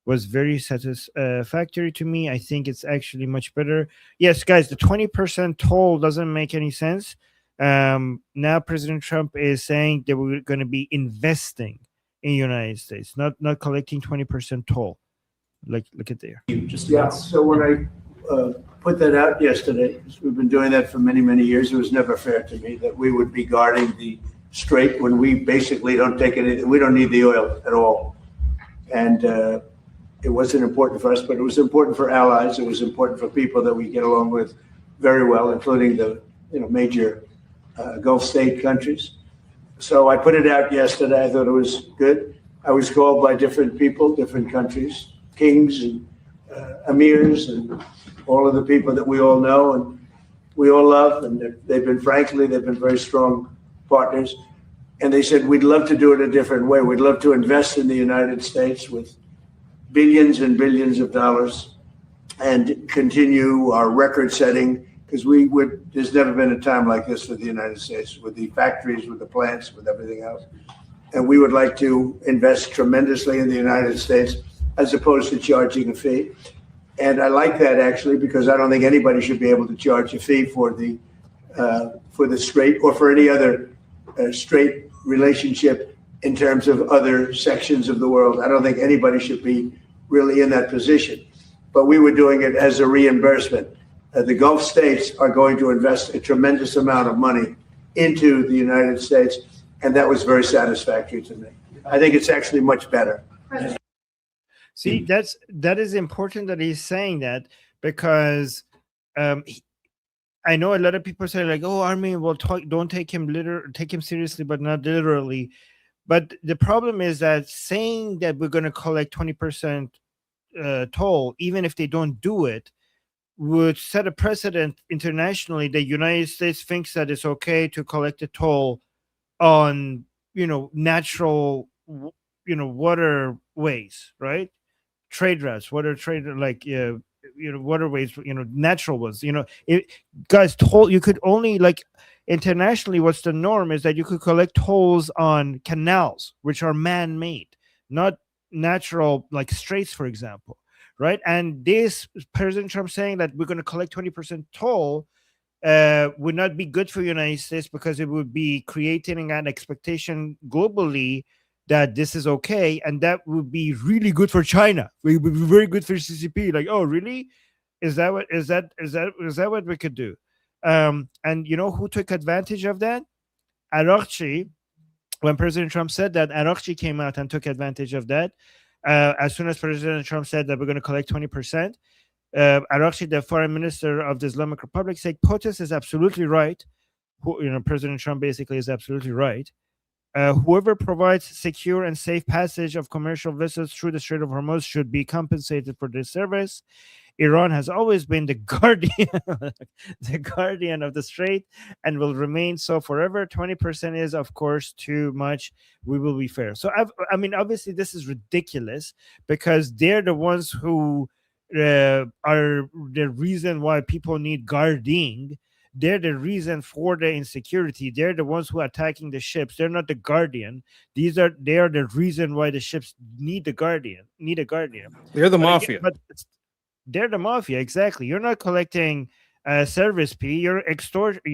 was very satisfactory to me. I think it's actually much better. Yes, guys, the 20% toll doesn't make any sense. Now President Trump is saying that we're going to be investing in the United States, not collecting 20% toll. Like, look at there. Yeah, so when I put that out yesterday, we've been doing that for many, many years. It was never fair to me that we would be guarding the strait when we basically don't take anything. We don't need the oil at all. And it wasn't important for us, but it was important for allies. It was important for people that we get along with very well, including the major Gulf state countries. So I put it out yesterday. I thought it was good. I was called by different people, different countries, kings and emirs and all of the people that we all know and we all love. And they've been very strong partners. And they said, we'd love to do it a different way. We'd love to invest in the United States with billions and billions of dollars and continue our record setting, because there's never been a time like this for the United States with the factories, with the plants, with everything else. And we would like to invest tremendously in the United States as opposed to charging a fee. And I like that actually, because I don't think anybody should be able to charge a fee for the strait or for any other strait relationship in terms of other sections of the world. I don't think anybody should be really in that position. But we were doing it as a reimbursement. The Gulf states are going to invest a tremendous amount of money into the United States, and that was very satisfactory to me. I think it's actually much better. See, that is important that he's saying that, because I know a lot of people say like, "Oh, Armin, well, don't take him seriously, but not literally." But the problem is that saying that we're going to collect 20% toll, even if they don't do it, would set a precedent internationally. The United States thinks that it's okay to collect a toll on natural waterways, right? Trade routes, waterways, natural ones. Guys, toll, you could only, internationally, what's the norm is that you could collect tolls on canals, which are man-made, not natural, like straits, for example, right? And this President Trump saying that we're going to collect 20% toll would not be good for the United States, because it would be creating an expectation globally that this is okay, and that would be really good for China. It would be very good for CCP. Like, oh, really? Is that what we could do? And who took advantage of that? Araghchi. When President Trump said that, Araghchi came out and took advantage of that. As soon as President Trump said that we're going to collect 20%, Araghchi, the foreign minister of the Islamic Republic, said POTUS is absolutely right. President Trump basically is absolutely right. Whoever provides secure and safe passage of commercial vessels through the Strait of Hormuz should be compensated for this service. Iran has always been the guardian of the strait, and will remain so forever. 20% is, of course, too much. We will be fair. So, obviously, this is ridiculous, because they're the ones who are the reason why people need guarding. They're the reason for the insecurity. They're the ones who are attacking the ships. They're not the guardian. They are the reason why the ships need a guardian. They're the mafia. They're the mafia, exactly. You're not collecting a service fee. You're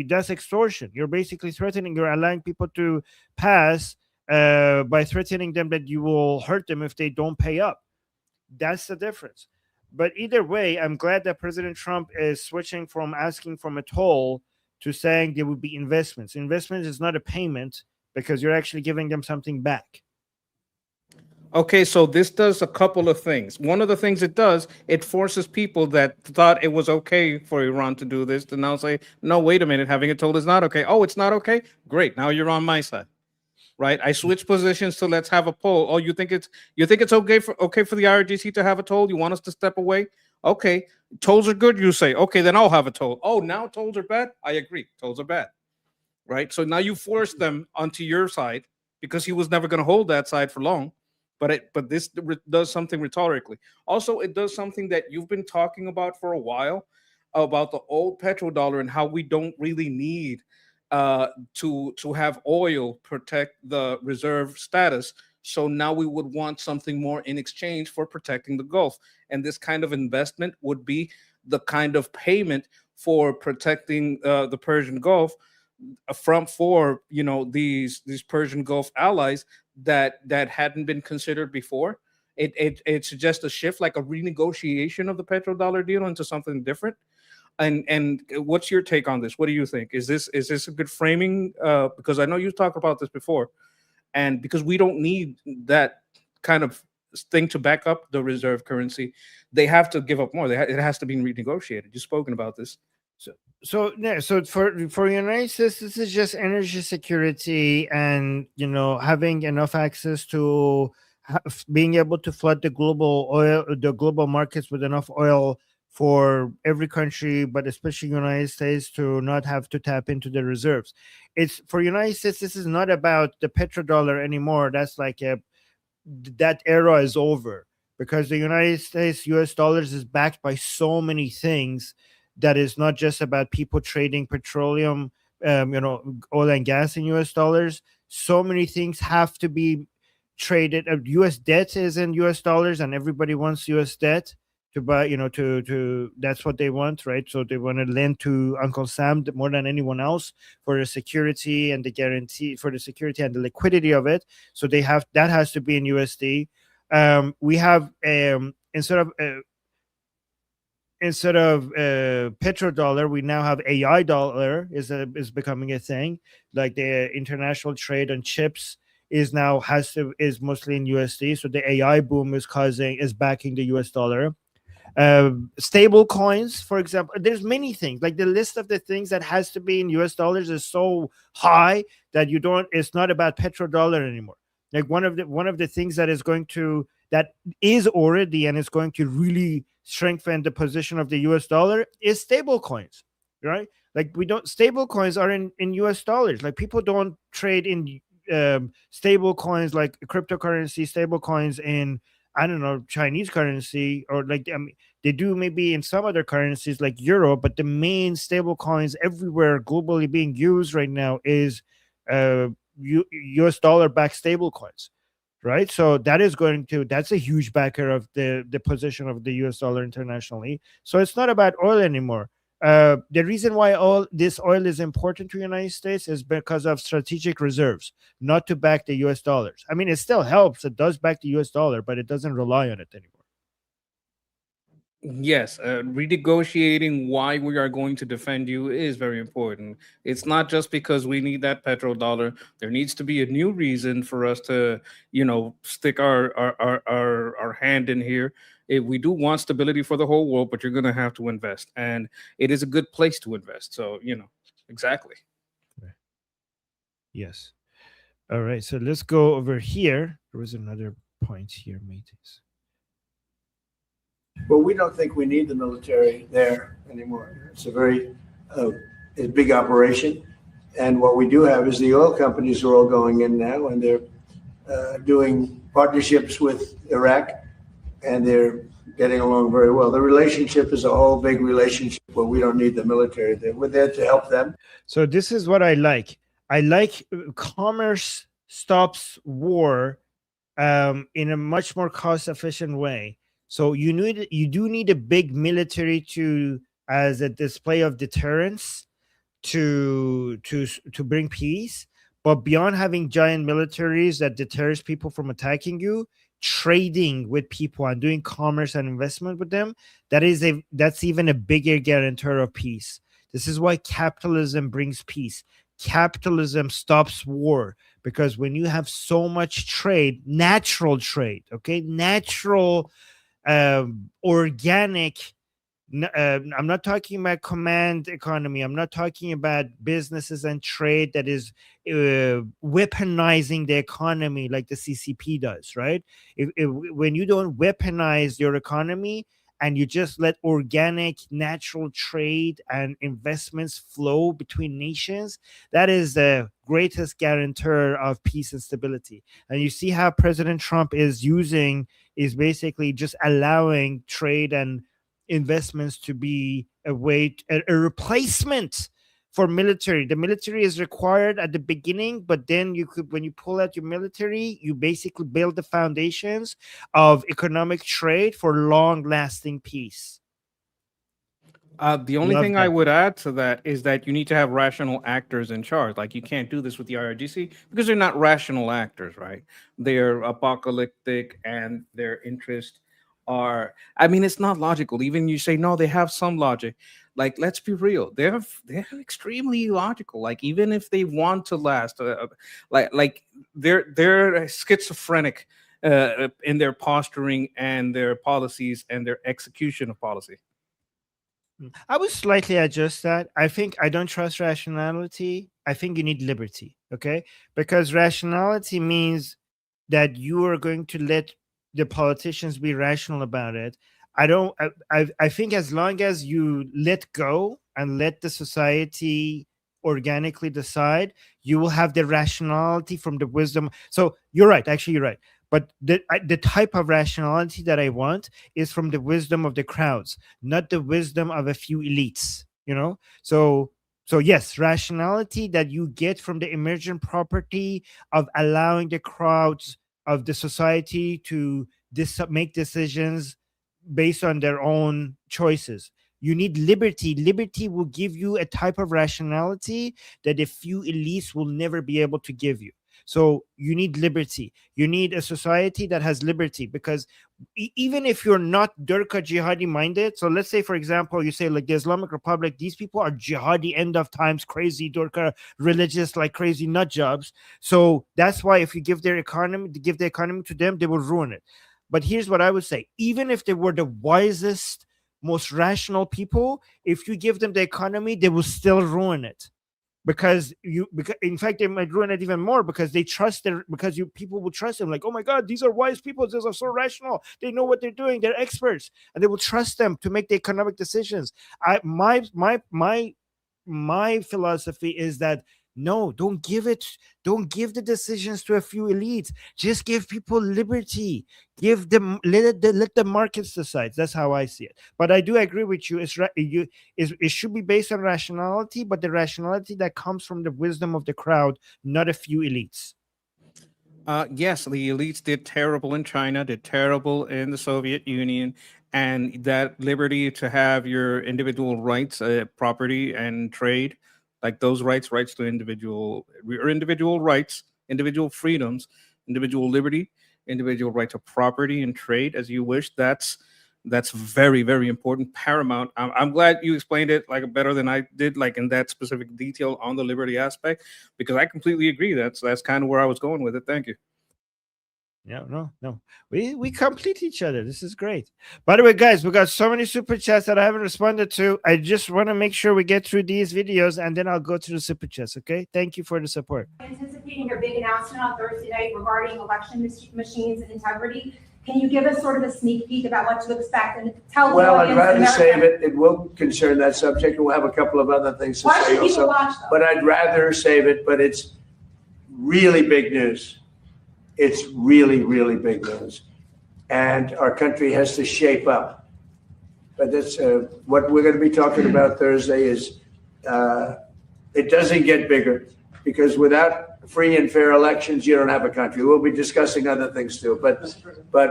that's extortion. You're basically threatening. You're allowing people to pass by threatening them that you will hurt them if they don't pay up. That's the difference. But either way, I'm glad that President Trump is switching from asking for a toll to saying there would be investments. Investments is not a payment, because you're actually giving them something back. Okay, so this does a couple of things. One of the things it does, it forces people that thought it was okay for Iran to do this to now say, no, wait a minute, having it told is not okay. Oh, it's not okay? Great, now you're on my side. right? I switch positions to let's have a poll. Oh, you think it's okay for the IRGC to have a toll? You want us to step away? Okay, tolls are good. You say okay, then I'll have a toll. Oh, now tolls are bad. I agree, tolls are bad, right? So now you force them onto your side because he was never going to hold that side for long. But this does something rhetorically. Also, it does something that you've been talking about for a while about the old petrodollar and how we don't really need to have oil protect the reserve status. So now we would want something more in exchange for protecting the Gulf. And this kind of investment would be the kind of payment for protecting the Persian Gulf for these Persian Gulf allies that hadn't been considered before. It suggests a shift, like a renegotiation of the petrodollar deal into something different. And what's your take on this? What do you think? Is this a good framing? Because I know you talked about this before, and because we don't need that kind of thing to back up the reserve currency, they have to give up more. It has to be renegotiated. You've spoken about this. So for United States, this is just energy security, and having enough access to being able to flood the global markets with enough oil for every country, but especially United States, to not have to tap into the reserves. It's for United States. This is not about the petrodollar anymore. That's that era is over, because the United States US dollars is backed by so many things that is not just about people trading petroleum, oil and gas in US dollars. So many things have to be traded. US debt is in US dollars, and everybody wants US debt to buy, to that's what they want, right? So they want to lend to Uncle Sam more than anyone else for the security and the guarantee for the security and the liquidity of it. So that has to be in USD. We have instead of petrodollar, we now have AI dollar is becoming a thing. Like the international trade on chips is mostly in USD. So the AI boom is backing the US dollar. Stable coins, for example, there's many things. Like the list of the things that has to be in US dollars is so high that it's not about petrodollar anymore. Like one of the things that is already and is going to really strengthen the position of the US dollar is stable coins, right? Like stable coins are in US dollars. Like people don't trade in stable coins like cryptocurrency, stable coins in, I don't know, Chinese currency, or they do maybe in some other currencies like euro, but the main stable coins everywhere globally being used right now is US dollar backed stable coins, right? So that's a huge backer of the position of the US dollar internationally. So it's not about oil anymore. The reason why this oil is important to the United States is because of strategic reserves, not to back the US dollars. I mean, it still helps. It does back the US dollar, but it doesn't rely on it anymore. Yes, renegotiating why we are going to defend you is very important. It's not just because we need that petrodollar. There needs to be a new reason for us to, stick our hand in here. We do want stability for the whole world, but you're going to have to invest, and it is a good place to invest. So, exactly. Yes. All right. So let's go over here. There was another point here, mateys. Well, we don't think we need the military there anymore. It's a very a big operation. And what we do have is the oil companies are all going in now, and they're doing partnerships with Iraq, and they're getting along very well. The relationship is a whole big relationship where we don't need the military there. We're there to help them. So this is what I like. I like commerce stops war in a much more cost-efficient way. So you do need a big military as a display of deterrence to bring peace. But beyond having giant militaries that deters people from attacking you, trading with people and doing commerce and investment with them, that's even a bigger guarantor of peace. This is why capitalism brings peace. Capitalism stops war, because when you have so much trade, natural trade, okay, natural organic I'm not talking about command economy. I'm not talking about businesses and trade that is weaponizing the economy like the CCP does, right? When you don't weaponize your economy and you just let organic, natural trade and investments flow between nations, that is the greatest guarantor of peace and stability. And you see how President Trump is basically just allowing trade and investments to be a replacement for military. The military is required at the beginning, but then when you pull out your military, you basically build the foundations of economic trade for long-lasting peace. The only Love thing I that. would add to that is that you need to have rational actors in charge. Like you can't do this with the IRGC because they're not rational actors, right? They're apocalyptic and their interests are, I mean, it's not logical. Even you say, no, they have some logic. Like, let's be real. They're extremely illogical. Like, even if they want to last, like they're schizophrenic in their posturing and their policies and their execution of policy. I would slightly adjust that. I think I don't trust rationality. I think you need liberty, okay? Because rationality means that you are going to let the politicians be rational about it. I think as long as you let go and let the society organically decide, you will have the rationality from the wisdom. So you're right. Actually, you're right. But the type of rationality that I want is from the wisdom of the crowds, not the wisdom of a few elites, you know? So yes, rationality that you get from the emergent property of allowing the crowds of the society to make decisions based on their own choices. You need liberty. Liberty will give you a type of rationality that a few elites will never be able to give you. So you need liberty. You need a society that has liberty, because even if you're not Durka jihadi minded, so let's say, for example, you say like the Islamic Republic, these people are jihadi, end of times, crazy Durka, religious, like crazy nut jobs. So that's why if you give the economy to them, they will ruin it. But here's what I would say: even if they were the wisest, most rational people, if you give them the economy, they will still ruin it. Because in fact they might ruin it even more, because they trust people will trust them, like, oh my god, these are wise people, these are so rational, they know what they're doing, they're experts, and they will trust them to make the economic decisions. My philosophy is that no, don't give the decisions to a few elites. Just give people liberty. Give them, let the markets decide. That's how I see it. But I do agree with you. It should be based on rationality, but the rationality that comes from the wisdom of the crowd, not a few elites. Yes, the elites did terrible in China, did terrible in the Soviet Union, and that liberty to have your individual rights, property and trade, like those rights to individual rights, individual freedoms, individual liberty, individual right to property and trade as you wish. That's very, very important, paramount. I'm glad you explained it like better than I did, like in that specific detail on the liberty aspect, because I completely agree. That's kind of where I was going with it. Thank you. Yeah, no. We complete each other. This is great. By the way, guys, we got so many super chats that I haven't responded to. I just want to make sure we get through these videos, and then I'll go to the super chats. Okay? Thank you for the support. Anticipating your big announcement on Thursday night regarding election machines and integrity, can you give us sort of a sneak peek about what to expect and tell the Well, audience? I'd rather America, save it. It will concern that subject. We'll have a couple of other things to Why say should people also. watch though? But I'd rather save it, but it's really big news. It's really, really big news. And our country has to shape up. But that's what we're going to be talking about Thursday is it doesn't get bigger, because without free and fair elections, you don't have a country. We'll be discussing other things too, but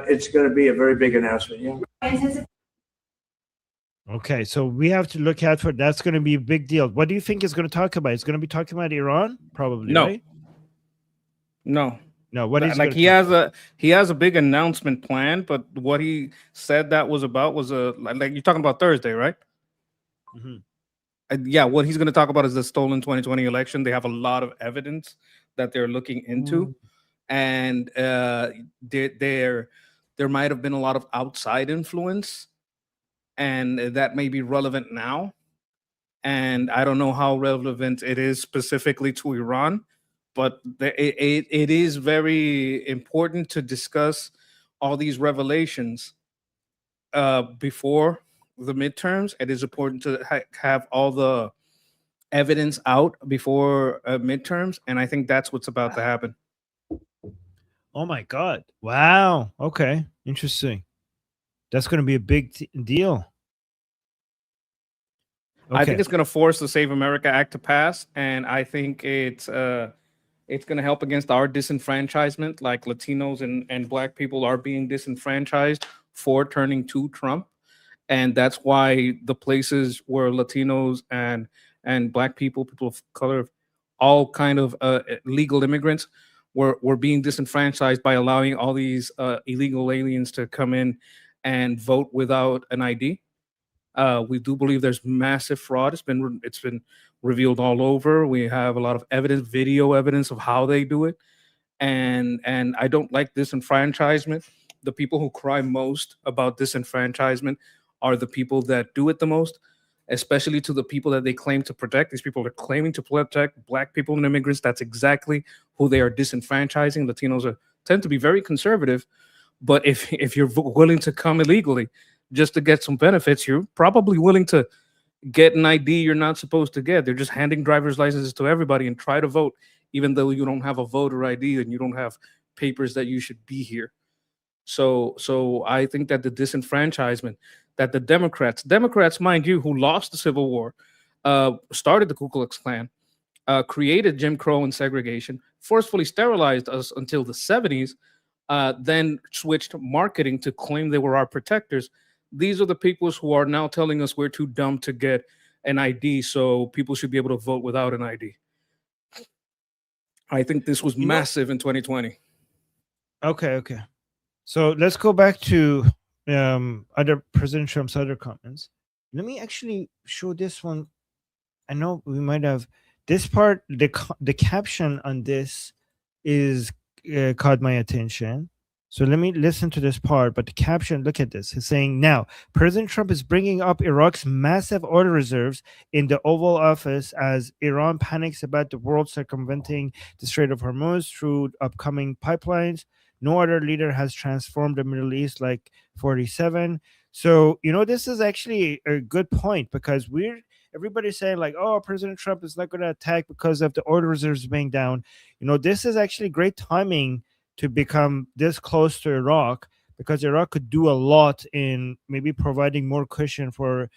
it's going to be a very big announcement. Yeah. Okay, so we have to look out for that's going to be a big deal. What do you think it's going to talk about? It's going to be talking about Iran, probably. No. Right? No, what is like he has a big announcement plan, but what he said that was about was like you're talking about Thursday, right? Mm-hmm. Yeah, what he's going to talk about is the stolen 2020 election. They have a lot of evidence that they're looking into, and there might have been a lot of outside influence, and that may be relevant now. And I don't know how relevant it is specifically to Iran, but it is very important to discuss all these revelations before the midterms. It is important to have all the evidence out before midterms, and I think that's what's about to happen. Oh my God! Wow. Okay, interesting. That's going to be a big deal. I think Okay. it's going to force the Save America Act to pass, and I think it's going to help against our disenfranchisement. Like Latinos and Black people are being disenfranchised for turning to Trump, and that's why the places where Latinos and Black people, people of color, all kind of legal immigrants were being disenfranchised by allowing all these illegal aliens to come in and vote without an ID. We do believe there's massive fraud. It's been revealed all over. We have a lot of evidence, video evidence of how they do it, and I don't like disenfranchisement. The people who cry most about disenfranchisement are the people that do it the most, especially to the people that they claim to protect. These people are claiming to protect Black people and immigrants. That's exactly who they are disenfranchising. Latinos tend to be very conservative, but if you're willing to come illegally just to get some benefits, you're probably willing to get an ID you're not supposed to get. They're just handing driver's licenses to everybody and try to vote, even though you don't have a voter ID and you don't have papers that you should be here. So I think that the disenfranchisement that the Democrats, mind you, who lost the Civil War, started the Ku Klux Klan, created Jim Crow and segregation, forcefully sterilized us until the 70s, then switched marketing to claim they were our protectors. These are the people who are now telling us we're too dumb to get an ID, so people should be able to vote without an ID. I think this was massive in 2020. Okay. So let's go back to other President Trump's other comments. Let me actually show this one. I know we might have this part. The caption on this is caught my attention. So let me listen to this part. But the caption, look at this. It's saying, now, President Trump is bringing up Iraq's massive oil reserves in the Oval Office as Iran panics about the world circumventing the Strait of Hormuz through upcoming pipelines. No other leader has transformed the Middle East like 47. So, this is actually a good point, because everybody's saying like, oh, President Trump is not going to attack because of the oil reserves being down. This is actually great timing to become this close to Iraq, because Iraq could do a lot in maybe providing more cushion for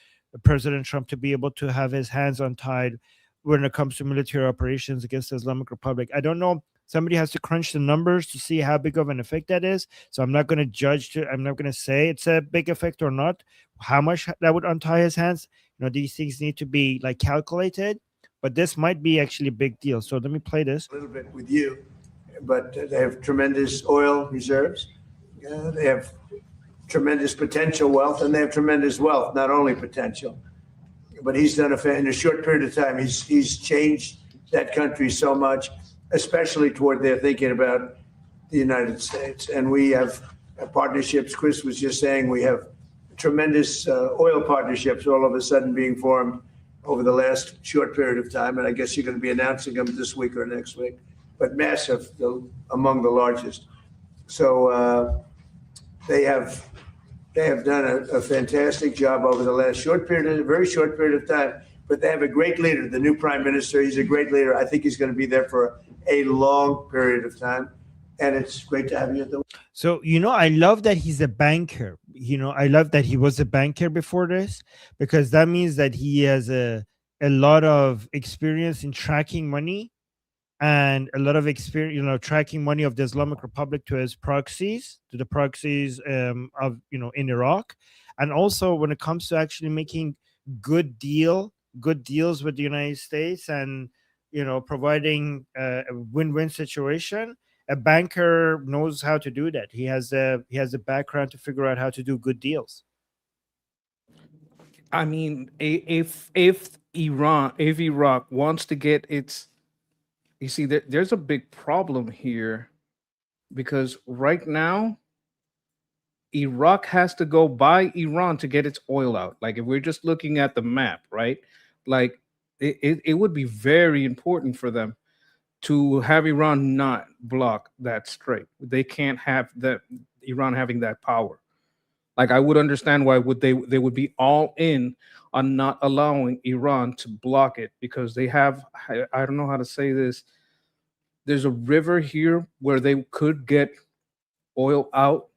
President Trump to be able to have his hands untied when it comes to military operations against the Islamic Republic. I don't know. Somebody has to crunch the numbers to see how big of an effect that is. So I'm not going to judge. I'm not going to say it's a big effect or not. How much that would untie his hands. These things need to be like calculated, but this might be actually a big deal. So let me play this. A little bit with you, but they have tremendous oil reserves. They have tremendous potential wealth, and they have tremendous wealth, not only potential. But he's done in a short period of time, he's changed that country so much, especially toward their thinking about the United States. And we have partnerships. Chris was just saying we have tremendous oil partnerships all of a sudden being formed over the last short period of time. And I guess you're going to be announcing them this week or next week, but massive, among the largest. So they have done a fantastic job over the last very short period of time. But they have a great leader, the new prime minister. He's a great leader. I think he's going to be there for a long period of time. And it's great to have you at the. So, I love that he's a banker. I love that he was a banker before this, because that means that he has a lot of experience in tracking money, and a lot of experience, tracking money of the Islamic Republic to the proxies of, in Iraq. And also when it comes to actually making good deals with the United States and, providing a win-win situation. A banker knows how to do that. He has a background to figure out how to do good deals. I mean, if Iraq wants to get its, you see, there's a big problem here, because right now Iraq has to go by Iran to get its oil out. Like if we're just looking at the map, right? Like it would be very important for them to have Iran not block that strait. They can't have that Iran having that power. Like I would understand why would they would be all in on not allowing Iran to block it, because they have, I don't know how to say this. There's a river here where they could get oil out.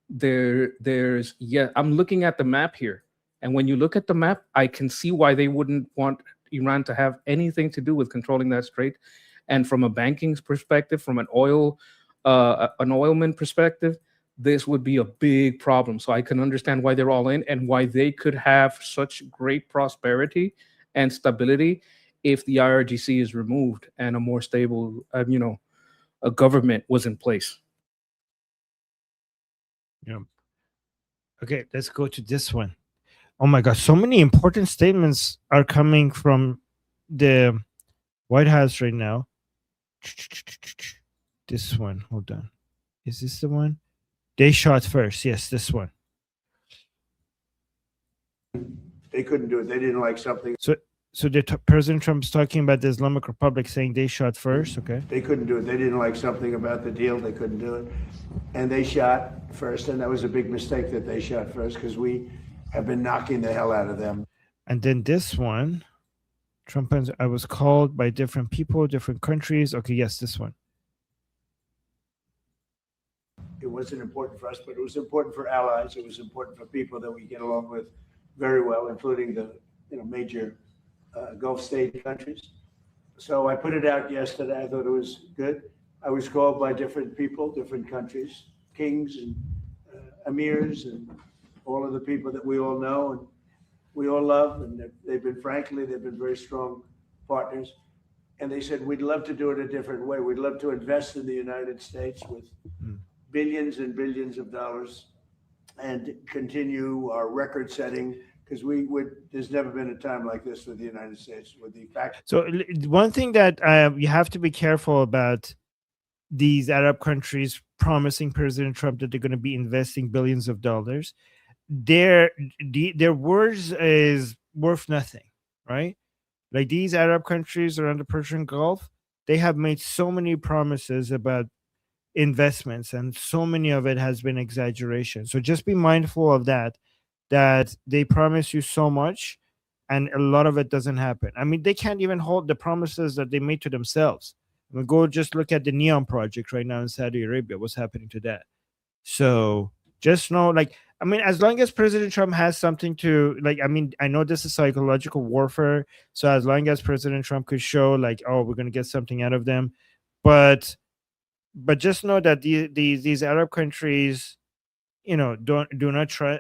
There's I'm looking at the map here, and when you look at the map, I can see why they wouldn't want Iran to have anything to do with controlling that strait. And from a banking perspective, from an oilman perspective, this would be a big problem. So I can understand why they're all in and why they could have such great prosperity and stability if the IRGC is removed and a more stable, a government was in place. Yeah. Okay, let's go to this one. Oh my God, so many important statements are coming from the White House right now. This one, hold on. Is this the one? They shot first. Yes, this one. They couldn't do it. They didn't like something. So President Trump's talking about the Islamic Republic, saying they shot first. Okay. They couldn't do it. They didn't like something about the deal. They couldn't do it. And they shot first. And that was a big mistake that they shot first, because we have been knocking the hell out of them. And then this one, Trump, I was called by different people, different countries. Okay, yes, this one. It wasn't important for us, but it was important for allies. It was important for people that we get along with very well, including the major Gulf state countries. So I put it out yesterday. I thought it was good. I was called by different people, different countries, kings and emirs, and all of the people that we all know and we all love. And they've been very strong partners. And they said, we'd love to do it a different way. We'd love to invest in the United States with billions and billions of dollars and continue our record setting, because there's never been a time like this with the United States with the fact. So one thing that you have to be careful about these Arab countries promising President Trump that they're going to be investing billions of dollars, their words is worth nothing, right? Like these Arab countries around the Persian Gulf, they have made so many promises about investments, and so many of it has been exaggeration. So just be mindful of that they promise you so much and a lot of it doesn't happen. I mean, they can't even hold the promises that they made to themselves. I mean, go just look at the Neon project right now in Saudi Arabia. What's happening to that? So just know, as long as President Trump has something to, I know this is psychological warfare. So as long as President Trump could show we're going to get something out of them. But just know that these Arab countries, do not try,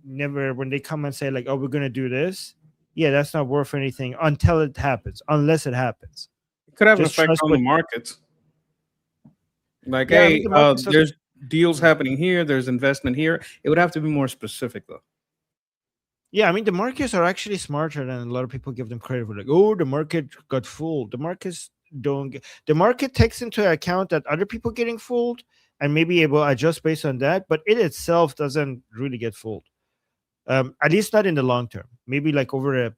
never, when they come and say we're going to do this. Yeah, that's not worth anything until it happens, unless it happens. It could have an effect on the markets. There's deals happening here. There's investment here. It would have to be more specific, though. Yeah, I mean, the markets are actually smarter than a lot of people give them credit for. The market got fooled. The markets the market takes into account that other people getting fooled and maybe it will adjust based on that, but it itself doesn't really get fooled. At least not in the long term. Maybe over a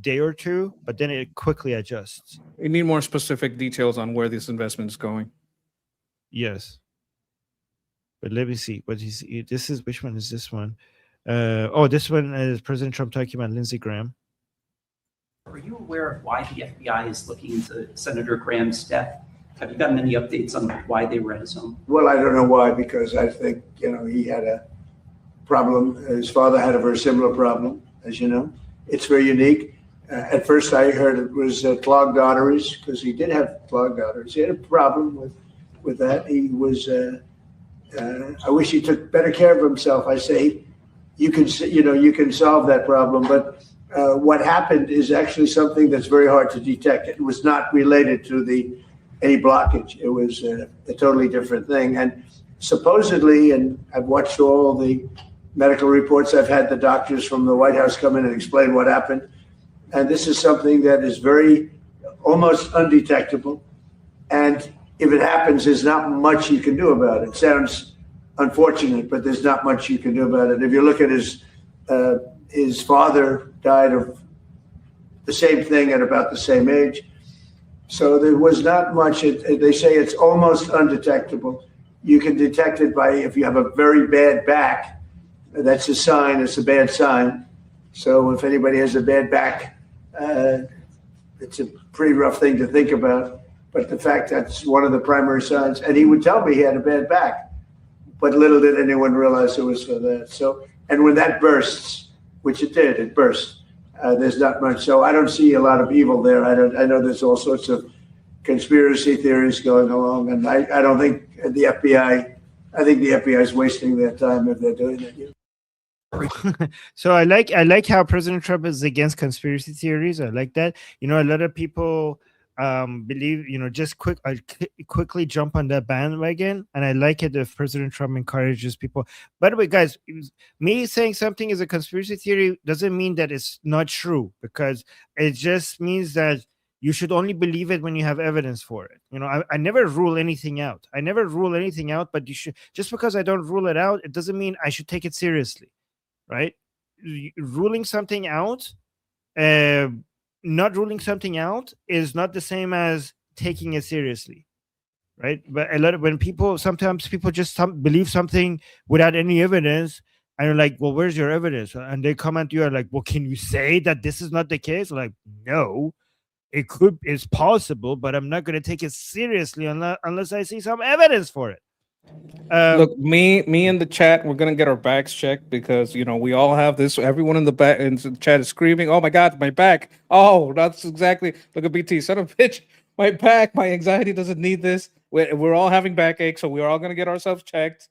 day or two, but then it quickly adjusts. We need more specific details on where this investment is going. Yes. But let me see. Which one is this one? This one is President Trump talking about Lindsey Graham. Are you aware of why the FBI is looking into Senator Graham's death? Have you gotten any updates on why they were at his home? Well, I don't know why, because I think, he had a problem. His father had a very similar problem, as you know. It's very unique. At first, I heard it was clogged arteries, because he did have clogged arteries. He had a problem with that. He was, I wish he took better care of himself. I say, you can solve that problem, but what happened is actually something that's very hard to detect. It was not related to any blockage. It was a totally different thing. And supposedly, and I've watched all the medical reports, I've had the doctors from the White House come in and explain what happened. And this is something that is very, almost undetectable. And if it happens, there's not much you can do about it. It sounds unfortunate, but there's not much you can do about it. If you look at his father died of the same thing at about the same age. So there was not much. They say it's almost undetectable. You can detect it by if you have a very bad back. That's a sign. It's a bad sign. So if anybody has a bad back, it's a pretty rough thing to think about. But the fact that's one of the primary signs. And he would tell me he had a bad back. But little did anyone realize it was for that. So, and when that bursts, which it did, it burst. There's not much. So I don't see a lot of evil there. I know there's all sorts of conspiracy theories going along, and I don't think the FBI. I think the FBI is wasting their time if they're doing that. So I like how President Trump is against conspiracy theories. I like that. A lot of people believe, just quickly jump on that bandwagon, and I like it if President Trump encourages people. By the way, guys, me saying something is a conspiracy theory doesn't mean that it's not true, because it just means that you should only believe it when you have evidence for it. I never rule anything out. But you should, just because I don't rule it out, it doesn't mean I should take it seriously, right? Ruling something out, not ruling something out is not the same as taking it seriously, right? But sometimes people just believe something without any evidence, and you're like, well, where's your evidence? And they come at you and like, well, can you say that this is not the case? Like, no, it's possible, but I'm not going to take it seriously unless I see some evidence for it. Look, me in the chat, we're gonna get our backs checked because we all have this. Everyone in the chat is screaming, "Oh my God, my back!" Oh, that's exactly. Look at BT, son of a bitch. My back, my anxiety doesn't need this. We're all having backache, so we're all gonna get ourselves checked.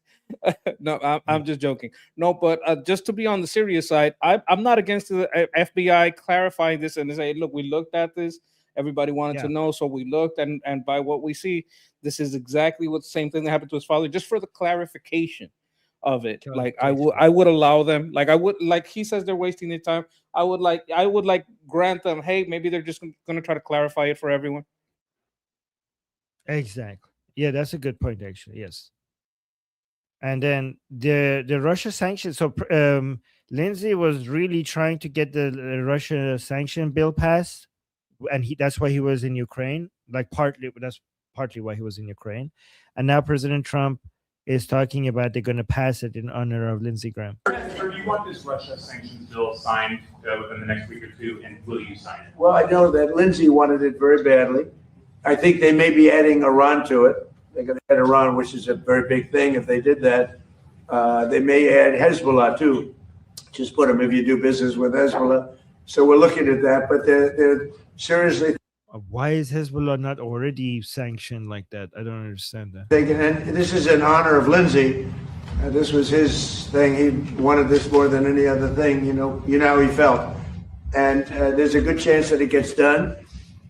No, I'm just joking. No, but just to be on the serious side, I'm not against the FBI clarifying this and say, look, we looked at this. Everybody wanted to know, so we looked, and by what we see, this is exactly what the same thing that happened to his father. Just for the clarification of it, like I would allow them. Like he says they're wasting their time. I would grant them. Hey, maybe they're just going to try to clarify it for everyone. Exactly. Yeah, that's a good point, actually. Yes. And then the Russia sanctions. So Lindsey was really trying to get the Russia sanction bill passed, and that's why he was in Ukraine. That's partly why he was in Ukraine. And now President Trump is talking about they're going to pass it in honor of Lindsey Graham. Or do you want this Russia sanctions bill signed within the next week or two, and will you sign it? Well, I know that Lindsey wanted it very badly. I think they may be adding Iran to it. They're going to add Iran, which is a very big thing. If they did that, they may add Hezbollah too. Just put them if you do business with Hezbollah. So we're looking at that, but they're seriously. Why is Hezbollah not already sanctioned like that? I don't understand that. And this is in honor of Lindsey. This was his thing. He wanted this more than any other thing. You know how he felt. And there's a good chance that it gets done.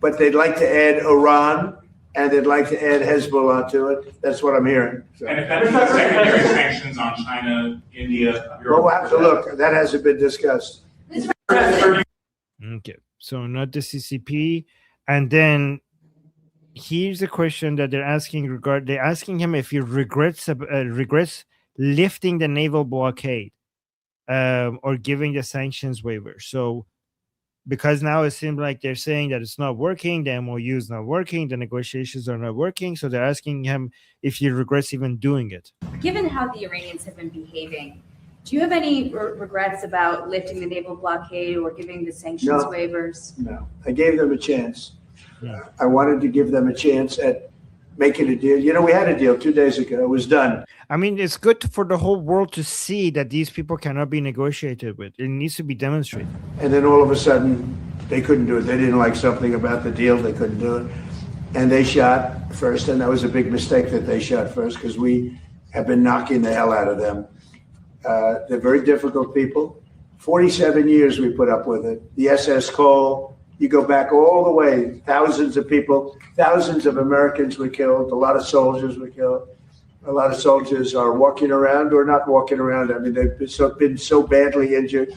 But they'd like to add Iran, and they'd like to add Hezbollah to it. That's what I'm hearing. So. And if that means secondary sanctions on China, India, Europe. Well, we'll have to look. That hasn't been discussed. Okay, so not the CCP. And then here's a question that they're asking. They're asking him if he regrets lifting the naval blockade or giving the sanctions waiver. So because now it seems like they're saying that it's not working, the MOU is not working, the negotiations are not working. So they're asking him if he regrets even doing it. Given how the Iranians have been behaving, do you have any regrets about lifting the naval blockade or giving the sanctions waivers? No, I gave them a chance. I wanted to give them a chance at making a deal. We had a deal 2 days ago. It was done. I mean, it's good for the whole world to see that these people cannot be negotiated with. It needs to be demonstrated. And then all of a sudden, they couldn't do it. They didn't like something about the deal. They couldn't do it. And they shot first. And that was a big mistake that they shot first, because we have been knocking the hell out of them. They're very difficult people. 47 years we put up with it. The SS Cole, you go back all the way, thousands of people, thousands of Americans were killed, a lot of soldiers were killed. A lot of soldiers are walking around or not walking around. I mean, they've been so badly injured.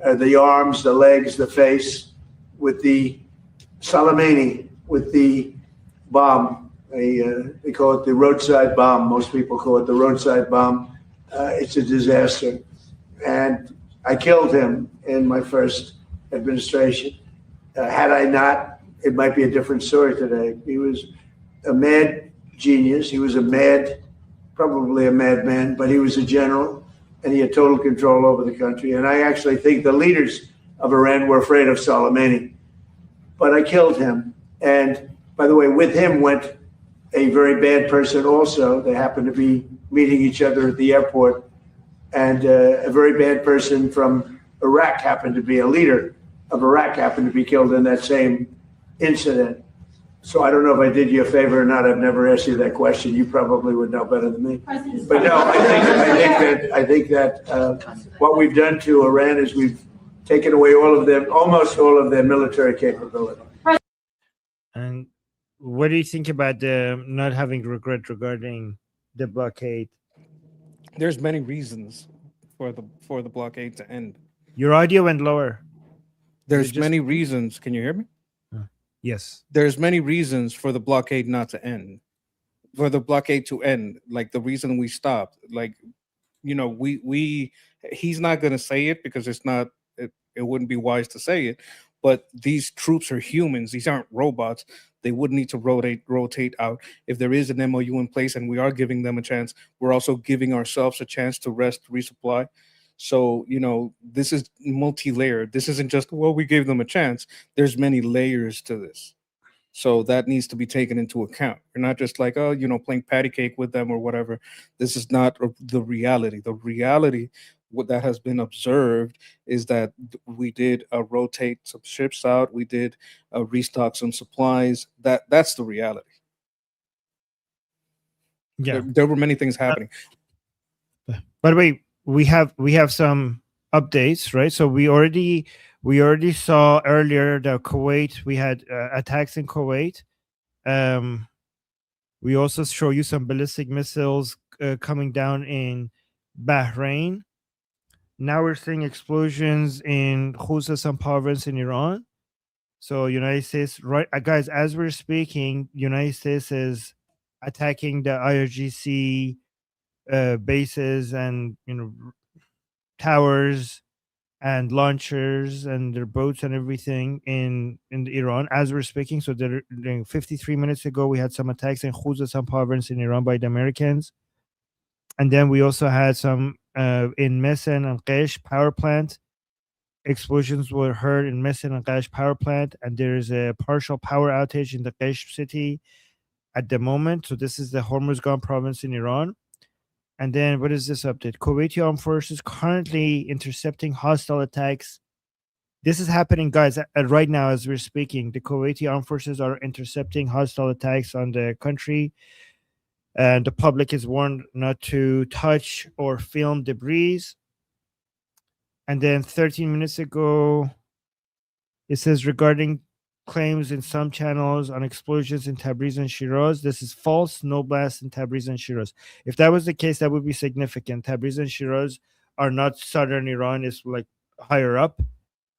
The arms, the legs, the face, with the Soleimani, with the bomb. They call it the roadside bomb. Most people call it the roadside bomb. It's a disaster. And I killed him in my first administration. Had I not, it might be a different story today. He was a mad genius. He was probably a madman, but he was a general, and he had total control over the country. And I actually think the leaders of Iran were afraid of Soleimani. But I killed him. And by the way, with him went a very bad person also. They happened to be meeting each other at the airport. And a very bad person from Iraq happened to be a leader of Iraq, happened to be killed in that same incident. So I don't know if I did you a favor or not. I've never asked you that question. You probably would know better than me. But no, I think that what we've done to Iran is we've taken away almost all of their military capability. And what do you think about the not having regret regarding the blockade? There's many reasons for the blockade to end. Your audio went lower. There's many reasons. Can you hear me? Yes. There's many reasons for the blockade not to end. For the blockade to end, like the reason we stopped, like, you know, he's not going to say it because it wouldn't be wise to say it, but these troops are humans. These aren't robots. They would need to rotate out. If there is an MOU in place and we are giving them a chance, we're also giving ourselves a chance to rest, resupply. So, you know, this is multi-layered. This isn't just, well, we gave them a chance. There's many layers to this. So that needs to be taken into account. You're not just like, oh, you know, playing patty cake with them or whatever. This is not the reality. The reality, what that has been observed is that we did rotate some ships out. We did restock some supplies. That's the reality. Yeah. There were many things happening. By the way, we have some updates, right? So we already saw earlier that Kuwait, we had attacks in Kuwait. We also show you some ballistic missiles coming down in Bahrain. Now we're seeing explosions in Khuzestan province in Iran. So United States, right, guys, as we're speaking, United States is attacking the IRGC bases and, you know, towers and launchers and their boats and everything in Iran as we're speaking. So 53 minutes ago, we had some attacks in Khuzestan province in Iran by the Americans. And then we also had some in Mesen and Qesh power plant. Explosions were heard in Mesen and Qesh power plant. And there is a partial power outage in the Qesh city at the moment. So this is the Hormuzgan province in Iran. And then what is this update? Kuwaiti armed forces currently intercepting hostile attacks. This is happening, guys, right now as we're speaking. The Kuwaiti armed forces are intercepting hostile attacks on the country. And the public is warned not to touch or film debris. And then 13 minutes ago, it says regarding claims in some channels on explosions in Tabriz and Shiraz. This is false. No blast in Tabriz and Shiraz. If that was the case, that would be significant. Tabriz and Shiraz are not southern Iran. It's like higher up.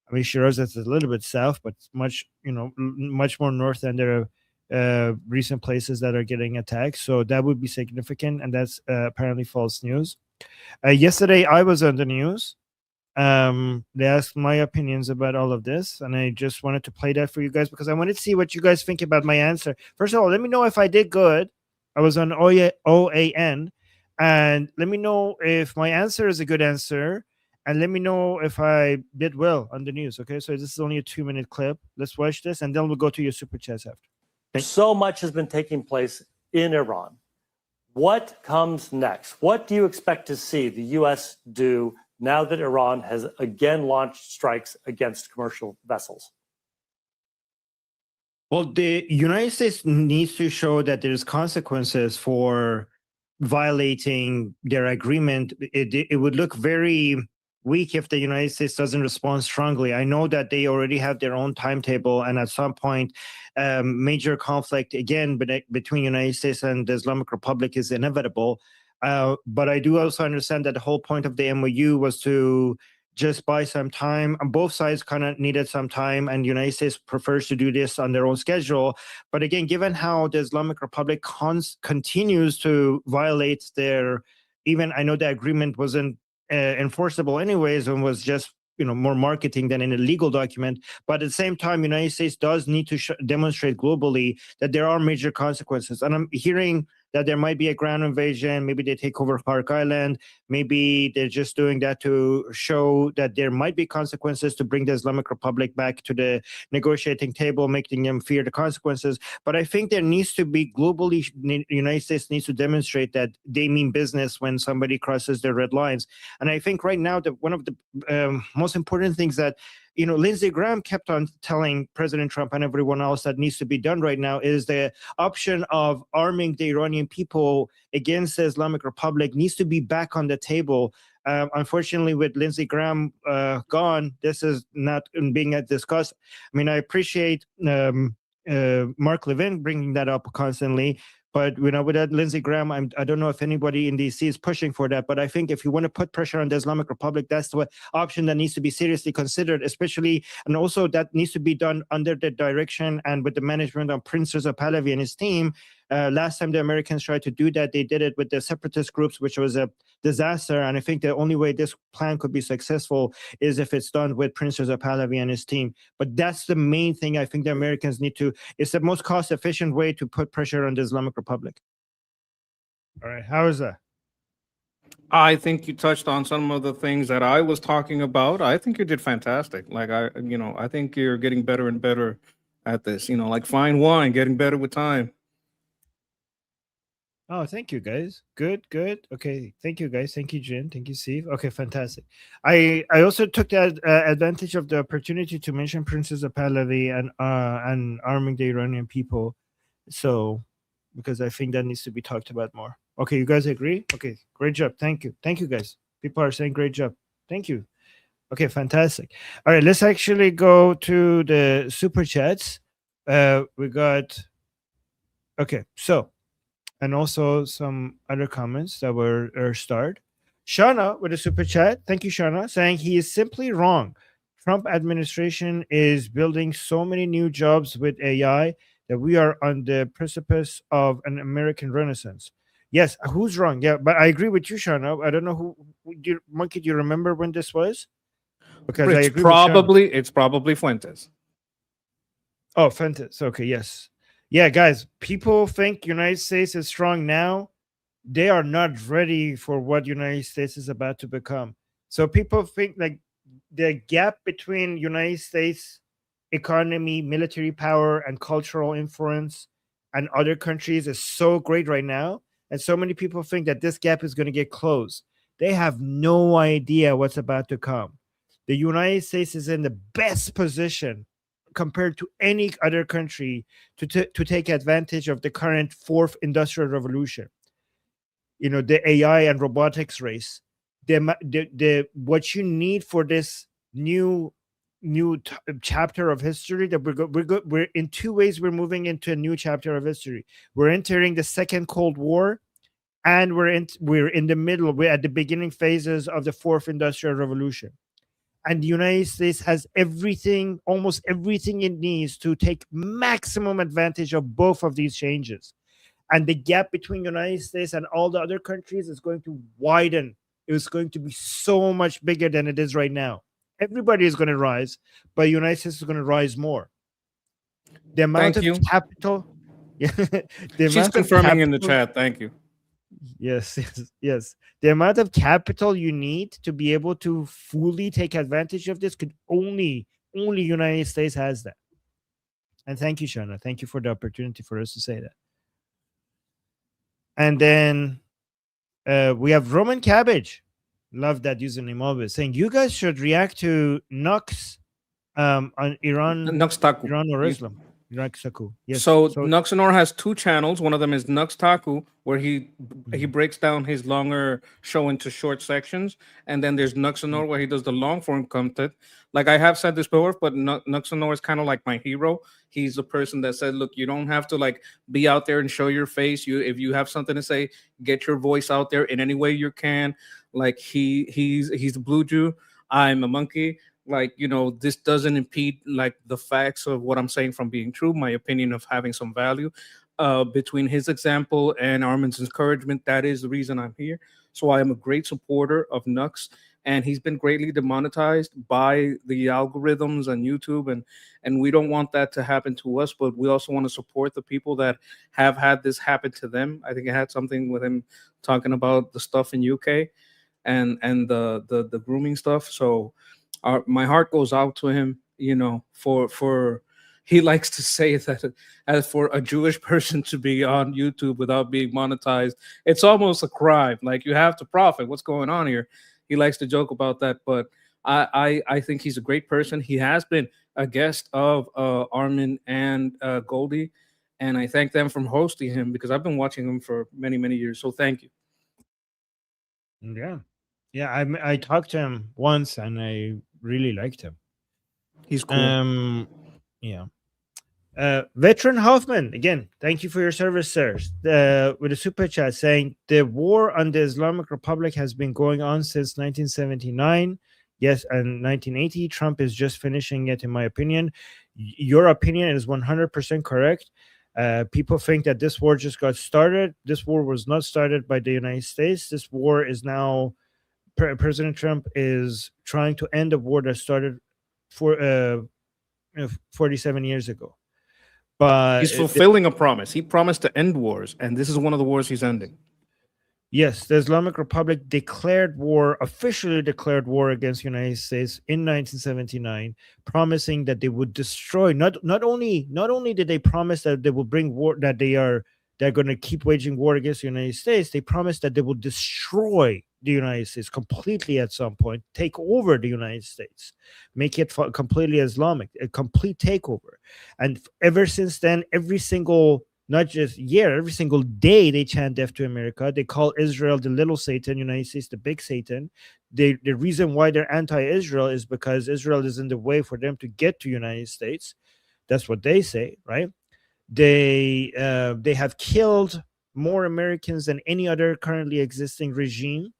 I mean, Shiraz is a little bit south, but much more north than there are recent places that are getting attacked. So that would be significant. And that's apparently false news. Yesterday, I was on the news. They asked my opinions about all of this, and I just wanted to play that for you guys because I wanted to see what you guys think about my answer. First of all, let me know if I did good. I was on OAN, and let me know if my answer is a good answer, and let me know if I did well on the news. Okay, so this is only a 2-minute clip. Let's watch this, and then we'll go to your super chats after. So much has been taking place in Iran. What comes next? What do you expect to see the U.S. do now that Iran has again launched strikes against commercial vessels? Well, the United States needs to show that there's consequences for violating their agreement. It would look very weak if the United States doesn't respond strongly. I know that they already have their own timetable, and at some point, major conflict again between United States and the Islamic Republic is inevitable. But I do also understand that the whole point of the MOU was to just buy some time. And both sides kind of needed some time, and the United States prefers to do this on their own schedule. But again, given how the Islamic Republic continues to violate their even I know the agreement wasn't enforceable anyways and was just more marketing than in a legal document. But at the same time, United States does need to demonstrate globally that there are major consequences. And I'm hearing that there might be a ground invasion. Maybe they take over Park Island. Maybe they're just doing that to show that there might be consequences to bring the Islamic Republic back to the negotiating table, making them fear the consequences. But I think there needs to be globally, the United States needs to demonstrate that they mean business when somebody crosses their red lines. And I think right now that one of the most important things that Lindsey Graham kept on telling President Trump and everyone else that needs to be done right now is the option of arming the Iranian people against the Islamic Republic needs to be back on the table. Unfortunately, with Lindsey Graham gone, this is not being discussed. I mean, I appreciate Mark Levin bringing that up constantly. But without Lindsey Graham, I don't know if anybody in DC is pushing for that. But I think if you want to put pressure on the Islamic Republic, that's the option that needs to be seriously considered, especially, and also that needs to be done under the direction and with the management of Prince Reza Pahlavi and his team. Last time the Americans tried to do that, they did it with the separatist groups, which was a disaster. And I think the only way this plan could be successful is if it's done with Prince Reza Pahlavi and his team. But that's the main thing I think the Americans need to. It's the most cost-efficient way to put pressure on the Islamic Republic. All right, how is that? I think you touched on some of the things that I was talking about. I think you did fantastic. Like I think you're getting better and better at this. Like fine wine, getting better with time. Oh, thank you, guys. Good. Okay, thank you, guys. Thank you, Jen. Thank you, Steve. Okay, fantastic. I also took that advantage of the opportunity to mention Princess Pahlavi and arming the Iranian people. So, because I think that needs to be talked about more. Okay, you guys agree? Okay, great job. Thank you, guys. People are saying great job. Thank you. Okay, fantastic. All right, let's actually go to the super chats. We got. Okay, so. And also some other comments that were starred. Shauna with a super chat. Thank you, Shauna, saying he is simply wrong. Trump administration is building so many new jobs with AI that we are on the precipice of an American renaissance. Yes, who's wrong? Yeah, but I agree with you, Shauna. I don't know Monkey, do you remember when this was? Because I agree it's probably Fuentes. Oh, Fuentes. Okay, yes. Yeah, guys, people think United States is strong now. They are not ready for what United States is about to become. So people think like the gap between United States economy, military power, and cultural influence and other countries is so great right now. And so many people think that this gap is going to get closed. They have no idea what's about to come. The United States is in the best position compared to any other country to take advantage of the current fourth industrial revolution. The AI and robotics race. What you need for this new chapter of history that we're in two ways. We're moving into a new chapter of history. We're entering the second Cold War, and we're in the middle. We're at the beginning phases of the fourth industrial revolution. And the United States has everything, almost everything it needs to take maximum advantage of both of these changes. And the gap between the United States and all the other countries is going to widen. It's going to be so much bigger than it is right now. Everybody is going to rise, but the United States is going to rise more. The amount of capital. Yeah, she's confirming in the chat. Thank you. Yes. The amount of capital you need to be able to fully take advantage of this could only United States has that. And thank you, Shauna. Thank you for the opportunity for us to say that. And then we have Roman Cabbage. Love that username always, saying you guys should react to Nux on Iran or Islam. Yes. So Nuxanor has two channels. One of them is Nux Taku, where he breaks down his longer show into short sections, and then there's Nuxanor where he does the long form content. Like I have said this before, but Nuxanor is kind of like my hero. He's the person that said, "Look, you don't have to like be out there and show your face. If you have something to say, get your voice out there in any way you can." Like he's a blue Jew. I'm a monkey. Like, this doesn't impede like the facts of what I'm saying from being true, my opinion of having some value. Between his example and Armin's encouragement, that is the reason I'm here. So I am a great supporter of Nux, and he's been greatly demonetized by the algorithms and YouTube, and we don't want that to happen to us, but we also want to support the people that have had this happen to them. I think it had something with him talking about the stuff in UK and the grooming stuff. So my heart goes out to him, you know, for he likes to say that as for a Jewish person to be on YouTube without being monetized, it's almost a crime. Like, you have to profit. What's going on here? He likes to joke about that, but I think he's a great person. He has been a guest of Armin and Goldie, and I thank them for hosting him because I've been watching him for many, many years. So thank you. Yeah. Yeah, I talked to him once and I really liked him. He's cool. Yeah. Veteran Hoffman, again, thank you for your service, sir. With a super chat saying the war on the Islamic Republic has been going on since 1979. Yes, and 1980. Trump is just finishing it, in my opinion. Your opinion is 100% correct. People think that this war just got started. This war was not started by the United States. This war is now, President Trump is trying to end a war that started 47 years ago. But He's fulfilling a promise. He promised to end wars, and this is one of the wars he's ending. Yes, the Islamic Republic officially declared war against the United States in 1979, promising that they would destroy. Not only did they promise that they will bring war, that they're going to keep waging war against the United States, they promised that they will destroy the United States completely at some point, take over the United States, make it completely Islamic, a complete takeover. And ever since then, every single day they chant death to America. They call Israel the little Satan, United States the big Satan. The reason why they're anti-Israel is because Israel is in the way for them to get to United States. That's what they say, right? They have killed more Americans than any other currently existing regime.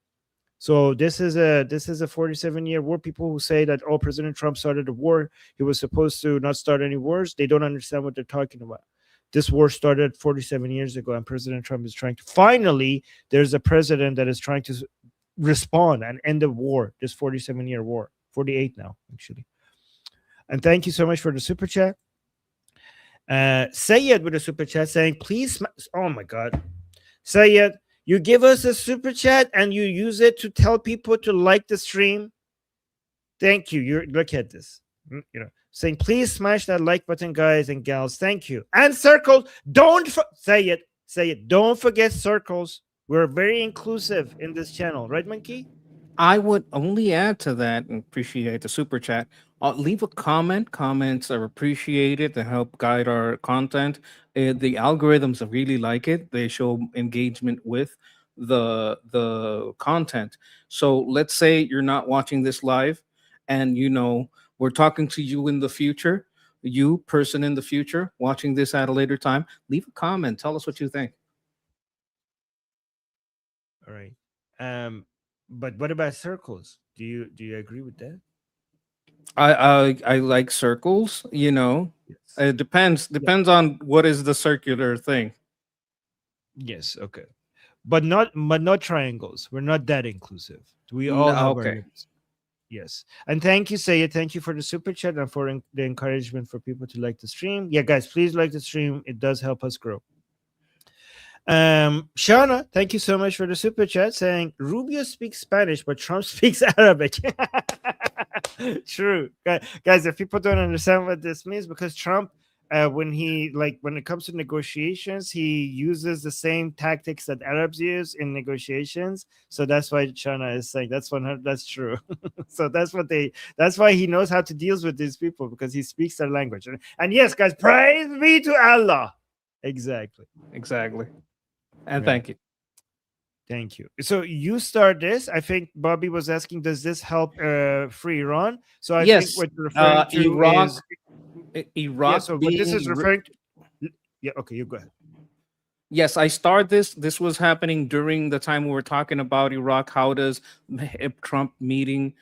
So this is a 47-year war. People who say that, oh, President Trump started a war, he was supposed to not start any wars, they don't understand what they're talking about. This war started 47 years ago, and President Trump is trying to finally, there's a president that is trying to respond and end the war, this 47-year war, 48 now, actually. And thank you so much for the super chat. Sayed with a super chat saying, please, oh my God. Sayed, you give us a super chat and you use it to tell people to like the stream. Thank you. Look at this. Saying, please smash that like button, guys and gals. Thank you. And circles. Say it. Don't forget circles. We're very inclusive in this channel, right, Monkey? I would only add to that and appreciate the super chat. Leave a comment. Comments are appreciated to help guide our content. The algorithms really like it. They show engagement with the content. So let's say you're not watching this live, and we're talking to you in the future. You, person in the future, watching this at a later time, leave a comment. Tell us what you think. All right. But what about circles? Do you agree with that? I like circles. Yes. It depends on what is the circular thing. Yes. Okay. But not triangles. We're not that inclusive. We all have our limits. Yes. And thank you, Sayed. Thank you for the super chat and for the encouragement for people to like the stream. Yeah, guys, please like the stream. It does help us grow. Shauna, thank you so much for the super chat saying Rubio speaks Spanish, but Trump speaks Arabic. True. Guys, if people don't understand what this means, because Trump, when it comes to negotiations, he uses the same tactics that Arabs use in negotiations. So that's why Shauna is saying that's true. So that's why he knows how to deal with these people, because he speaks their language. And yes, guys, praise be to Allah. Exactly. And thank you. Thank you. So you start this. I think Bobby was asking, does this help free Iran? So I think what you're referring to is Iraq. Yeah, so what this is referring to. Yeah. Okay. You go ahead. Yes, I started this. This was happening during the time we were talking about Iraq. How does Trump meeting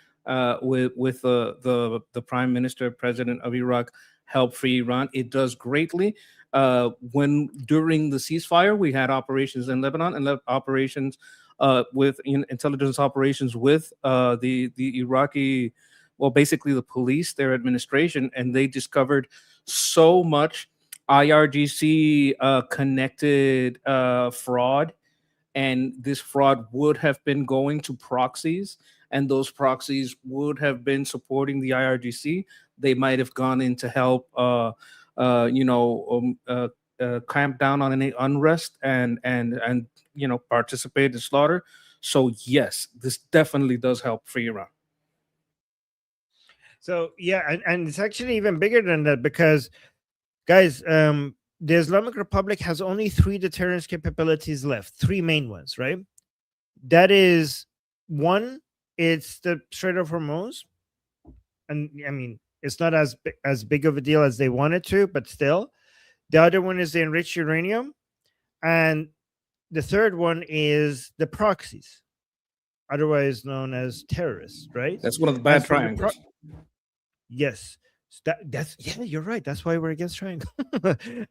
with the prime minister, president of Iraq, help free Iran. It does greatly. When during the ceasefire, we had operations in Lebanon and operations with intelligence operations with the Iraqi, well, basically the police, their administration, and they discovered so much IRGC connected fraud, and this fraud would have been going to proxies, and those proxies would have been supporting the IRGC. They might have gone in to help, clamp down on any unrest and participate in slaughter. So yes, this definitely does help free Iran. So yeah, and it's actually even bigger than that because, guys, the Islamic Republic has only 3 deterrence capabilities left, 3 main ones, right? That is, one, it's the Strait of Hormuz, and I mean it's not as big of a deal as they wanted to, but still. The other one is the enriched uranium, and the third one is the proxies, otherwise known as terrorists, right? That's one of the bad triangles. Yes, that's yeah, you're right. That's why we're against triangle.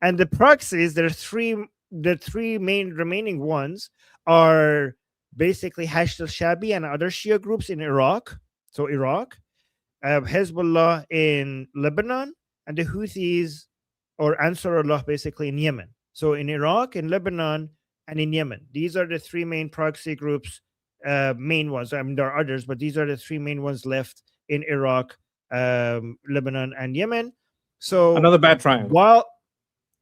And the proxies, the three main remaining ones are basically Hashd al-Shabi and other Shia groups in Iraq. So Iraq, Hezbollah in Lebanon, and the Houthis or Ansarullah basically in Yemen. So in Iraq, in Lebanon, and in Yemen, these are the 3 main proxy groups, main ones. I mean, there are others, but these are the 3 main ones left in Iraq, Lebanon, and Yemen. So another bad triangle.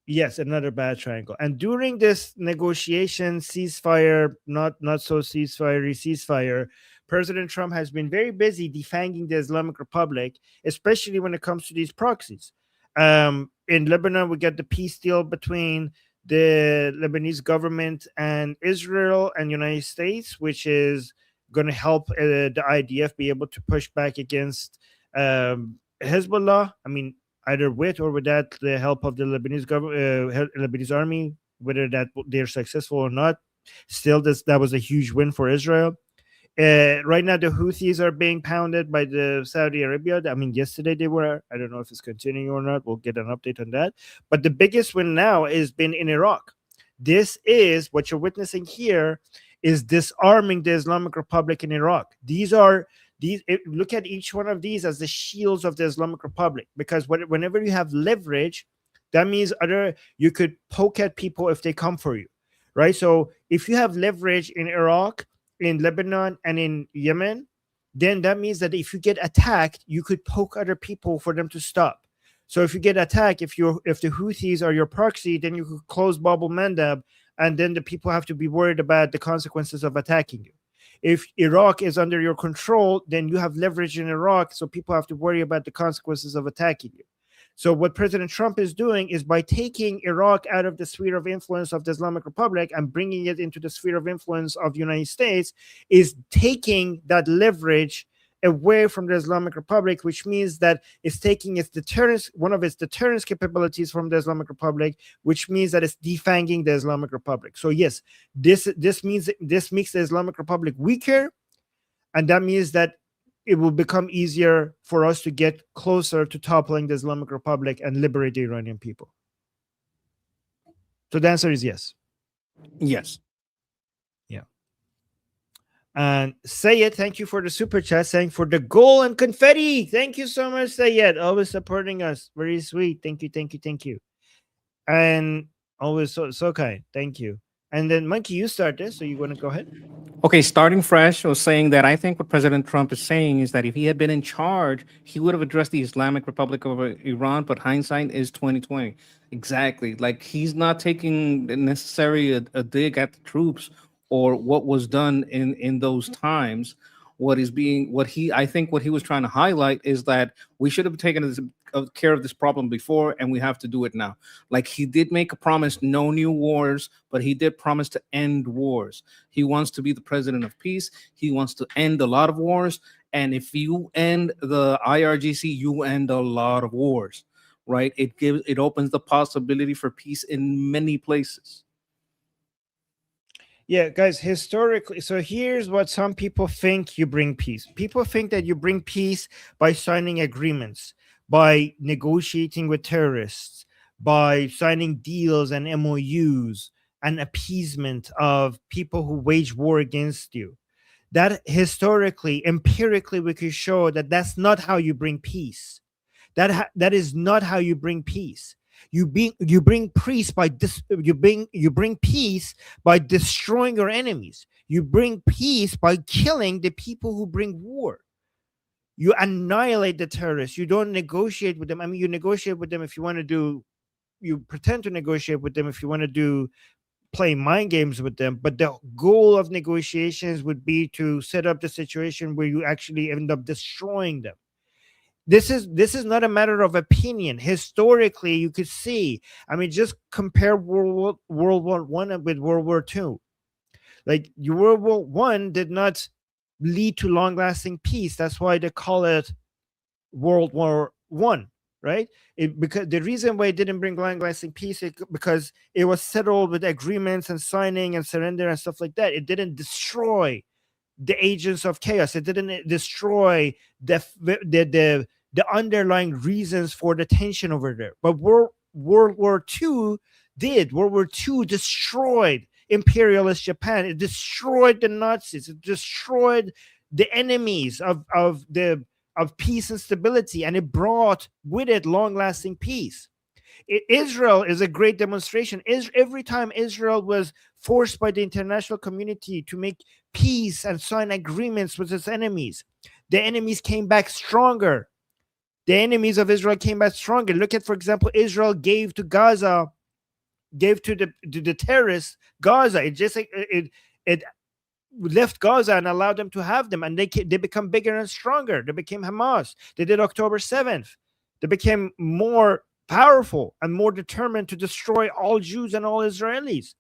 Yes, another bad triangle. And during this negotiation, ceasefire, not so ceasefire, President Trump has been very busy defanging the Islamic Republic, especially when it comes to these proxies. In Lebanon, we get the peace deal between the Lebanese government and Israel and United States, which is going to help the IDF be able to push back against Hezbollah. I mean, either with or without the help of the Lebanese government, Lebanese army, whether that they're successful or not. Still, that was a huge win for Israel. Right now, the Houthis are being pounded by the Saudi Arabia. I mean, yesterday they were. I don't know if it's continuing or not. We'll get an update on that. But the biggest win now has been in Iraq. This is what you're witnessing here, is disarming the Islamic Republic in Iraq. Look at each one of these as the shields of the Islamic Republic, because whenever you have leverage, that means you could poke at people if they come for you, right? So if you have leverage in Iraq, in Lebanon, and in Yemen, then that means that if you get attacked, you could poke other people for them to stop. So if you get attacked, if the Houthis are your proxy, then you could close Bab al-Mandab, and then the people have to be worried about the consequences of attacking you. If Iraq is under your control, then you have leverage in Iraq, so people have to worry about the consequences of attacking you. So what President Trump is doing is, by taking Iraq out of the sphere of influence of the Islamic Republic and bringing it into the sphere of influence of the United States, is taking that leverage away from the Islamic Republic, which means that it's taking one of its deterrence capabilities from the Islamic Republic, which means that it's defanging the Islamic Republic. So yes, this makes the Islamic Republic weaker, and that means that it will become easier for us to get closer to toppling the Islamic Republic and liberate the Iranian people. So the answer is yes. Yes. Yeah. And Sayed, thank you for the super chat, saying for the goal and confetti. Thank you so much, Sayed. Always supporting us. Very sweet. Thank you. And always so kind. Thank you. And then, Monkey, you start this, so you want to go ahead? Okay, starting fresh, I was saying that I think what President Trump is saying is that if he had been in charge, he would have addressed the Islamic Republic of Iran, but hindsight is 2020. Exactly. Like, he's not taking necessarily a dig at the troops or what was done in those times. I think what he was trying to highlight is that we should have taken care of this problem before, and we have to do it now. Like, he did make a promise, no new wars, but he did promise to end wars. He wants to be the president of peace. He wants to end a lot of wars. And if you end the IRGC, you end a lot of wars, right? It opens the possibility for peace in many places. Yeah, guys, historically, so here's what some people think: you bring peace. People think that you bring peace by signing agreements. by negotiating with terrorists, by signing deals and MOUs and appeasement of people who wage war against you. That historically, empirically, we could show that that's not how you bring peace. That is not how you bring peace. You bring peace by you bring peace by destroying your enemies. You bring peace by killing the people who bring war. You annihilate the terrorists. You don't negotiate with them. I mean, you negotiate with them if you want to do. You pretend to negotiate with them if you want to do play mind games with them, but the goal of negotiations would be to set up the situation where you actually end up destroying them. This is not a matter of opinion. Historically, you could see. I mean, just compare World War One with World War II. Like World War One did not lead to long-lasting peace. That's why they call it World War One, right? Because the reason why it didn't bring long-lasting peace is because it was settled with agreements and signing and surrender and stuff like that. It didn't destroy the agents of chaos. It didn't destroy the underlying reasons for the tension over there. But World War II did. World War II destroyed imperialist Japan. It destroyed the Nazis. It destroyed the enemies of peace and stability, and it brought with it long-lasting peace. Israel is a great demonstration. Every time Israel was forced by the international community to make peace and sign agreements with its enemies, the enemies came back stronger. The enemies of Israel came back stronger. Look at, for example, Israel gave to Gaza, gave to the terrorists Gaza. It just it left Gaza and allowed them to have them, and they become bigger and stronger. They became Hamas. They did October 7th. They became more powerful and more determined to destroy all Jews and all Israelis.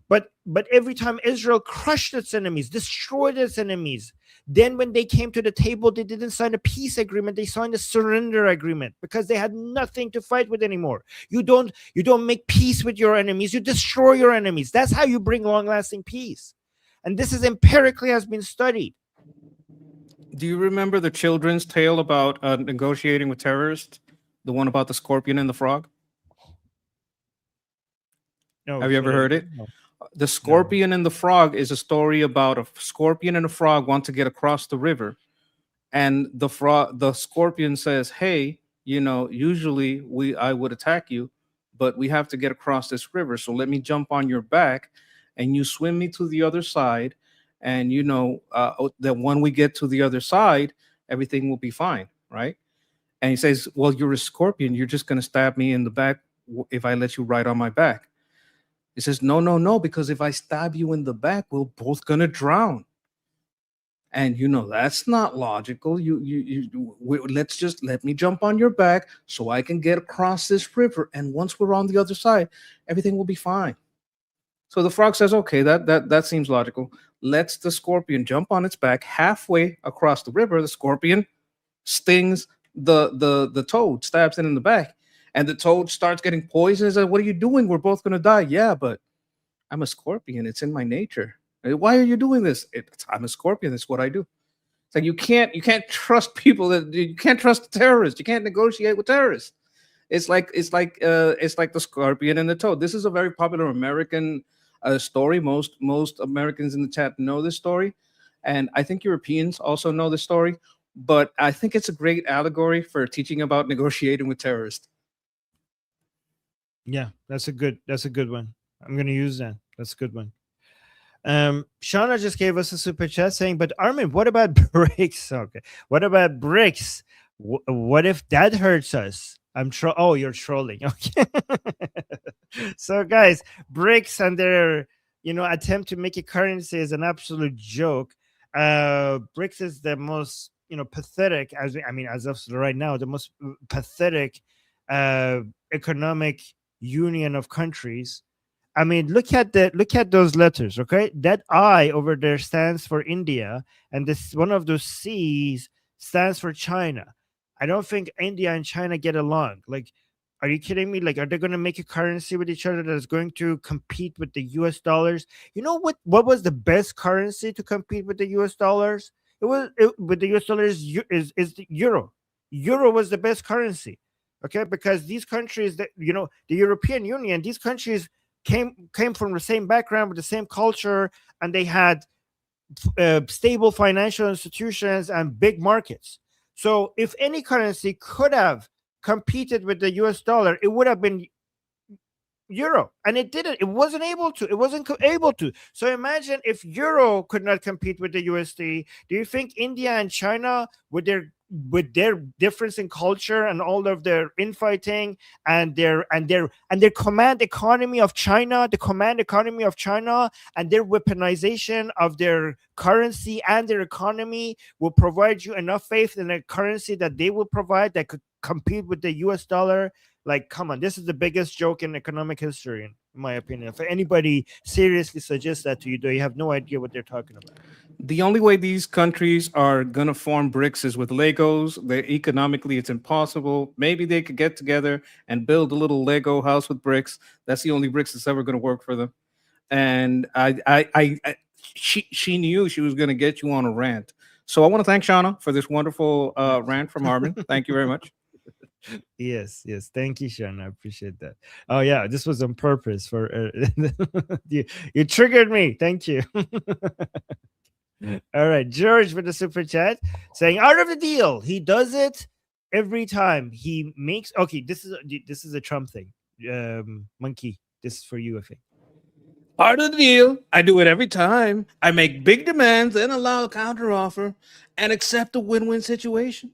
But every time Israel crushed its enemies, destroyed its enemies, then when they came to the table, they didn't sign a peace agreement. They signed a surrender agreement because they had nothing to fight with anymore. You don't make peace with your enemies. You destroy your enemies. That's how you bring long-lasting peace. And this is empirically has been studied. Do you remember the children's tale about negotiating with terrorists? The one about the scorpion and the frog? No. Have you ever heard it? No. The Scorpion and the Frog is a story about a scorpion and a frog want to get across the river. And the scorpion says, hey, usually I would attack you, but we have to get across this river. So let me jump on your back and you swim me to the other side. And that when we get to the other side, everything will be fine, right? And he says, well, you're a scorpion. You're just going to stab me in the back if I let you ride on my back. He says, no, because if I stab you in the back, we're both going to drown. And that's not logical. Let me jump on your back so I can get across this river. And once we're on the other side, everything will be fine. So the frog says, okay, that seems logical. Lets the scorpion jump on its back. Halfway across the river, the scorpion stings the toad, stabs it in the back. And the toad starts getting poisoned and says, what are you doing? We're both going to die. Yeah, but I'm a scorpion. It's in my nature. Why are you doing this? I'm a scorpion. That's what I do. It's like you can't trust people. You can't trust terrorists. You can't negotiate with terrorists. It's like the scorpion and the toad. This is a very popular American story. Most Americans in the chat know this story. And I think Europeans also know this story. But I think it's a great allegory for teaching about negotiating with terrorists. Yeah, that's a good one. I'm going to use that. That's a good one. Shauna just gave us a super chat saying, but Armin, what about BRICS? Okay. What about BRICS? What if that hurts us? Oh, you're trolling. Okay. So guys, BRICS and their, attempt to make a currency is an absolute joke. BRICS is the most, pathetic, as of right now, the most pathetic economic union of countries. I mean, look at those letters, okay? That I over there stands for India, and this one of those C's stands for China. I don't think India and China get along. Like, are you kidding me? Like, are they going to make a currency with each other that is going to compete with the US dollars? You know what was the best currency to compete with the US dollars? With the US dollars is the euro. euro was the best currency. Okay, because these countries that the European Union, these countries came from the same background with the same culture, and they had stable financial institutions and big markets. So if any currency could have competed with the US dollar, it would have been euro, and it didn't. It wasn't able to. So imagine if euro could not compete with the USD. Do you think India and China, with their difference in culture and all of their infighting and their command economy of China, and their weaponization of their currency and their economy, will provide you enough faith in a currency that they will provide that could compete with the US dollar? Like, come on, this is the biggest joke in economic history, in my opinion. If anybody seriously suggests that to you, they have no idea what they're talking about. The only way these countries are going to form BRICS is with Legos. Economically, it's impossible. Maybe they could get together and build a little Lego house with bricks. That's the only BRICS that's ever going to work for them. And she knew she was going to get you on a rant. So I want to thank Shauna for this wonderful rant from Armin. Thank you very much. Yes. Thank you, Sean. I appreciate that. Oh yeah, this was on purpose for you triggered me. Thank you. All right, George with the super chat saying, out of the deal. He does it every time he makes. Okay, this is a Trump thing. Monkey, this is for you, I think. Part of the deal. I do it every time. I make big demands and allow a counteroffer and accept a win-win situation.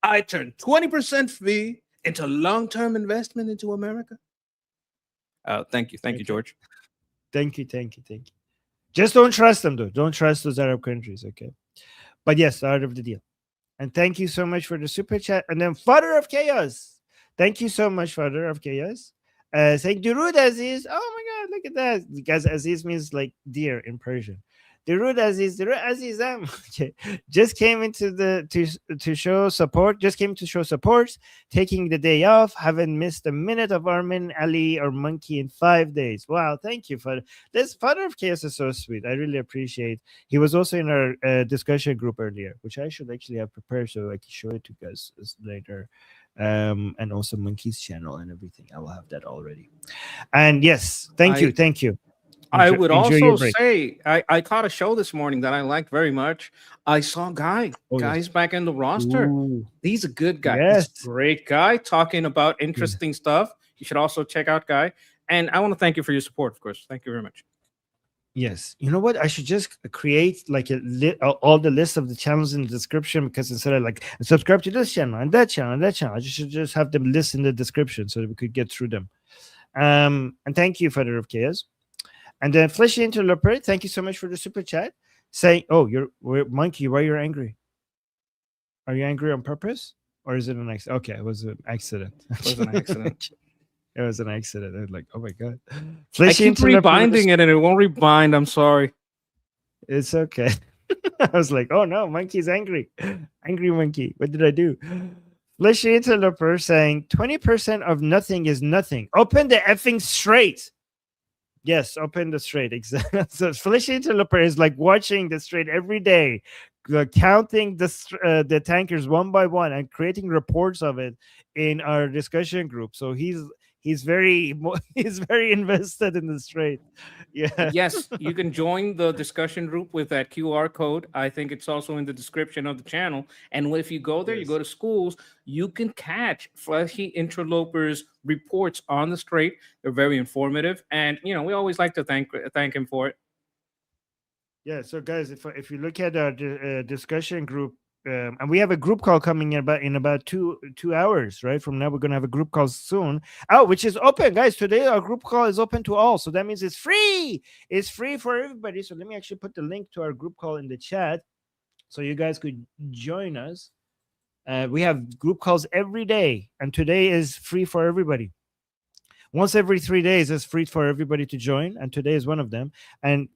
I turn 20% fee into long-term investment into America. Thank you, George. Thank you. Just don't trust them, though. Don't trust those Arab countries, okay? But yes, out of the deal. And thank you so much for the super chat. And then Father of Chaos. Thank you so much, Father of Chaos. Saying Durud Aziz. Oh my God, look at that. Because Aziz means like dear in Persian. Durud Azizam just came into to show support. Just came to show support, taking the day off, haven't missed a minute of Armin, Ali, or Monkey in 5 days. Wow, thank you for this. Father of Chaos is so sweet. I really appreciate. He was also in our discussion group earlier, which I should actually have prepared so I can show it to you guys later. And also Monkey's channel and everything. I will have that already. And yes, thank you. I would also say I caught a show this morning that I liked very much. I saw Guy. Guy's back in the roster. Ooh. He's a good guy. Yes. He's a great guy talking about interesting stuff. You should also check out Guy. And I want to thank you for your support, of course. Thank you very much. Yes. You know what? I should just create like all the list of the channels in the description, because instead of like subscribe to this channel and that channel and that channel, I should just have them list in the description so that we could get through them. And thank you, Father of Chaos. And then Fleshy Interloper, thank you so much for the super chat. Saying, oh, Monkey, why you're angry? Are you angry on purpose? Or is it an accident? Okay, it was an accident. It was an accident. It was an accident. I was like, oh my God. I keep rebinding it and it won't rebind. I'm sorry. It's okay. I was like, oh no, Monkey's angry. Angry Monkey. What did I do? Fleshy Interloper saying 20% of nothing is nothing. Open the effing straight. Yes, open the Strait. Exactly. So Felicia Interloper is like watching the Strait every day, counting the tankers one by one and creating reports of it in our discussion group. So he's very invested in the Strait. Yeah. Yes, you can join the discussion group with that QR code. I think it's also in the description of the channel. And if you go there, you go to schools, you can catch Fleshy Interloper's reports on the Strait. They're very informative, and we always like to thank him for it. Yeah. So guys, if you look at our discussion group. And we have a group call coming in about two hours, right? From now, we're going to have a group call soon. Oh, which is open, guys. Today, our group call is open to all. So that means it's free. It's free for everybody. So let me actually put the link to our group call in the chat so you guys could join us. We have group calls every day. And today is free for everybody. Once every 3 days, it's free for everybody to join. And today is one of them. And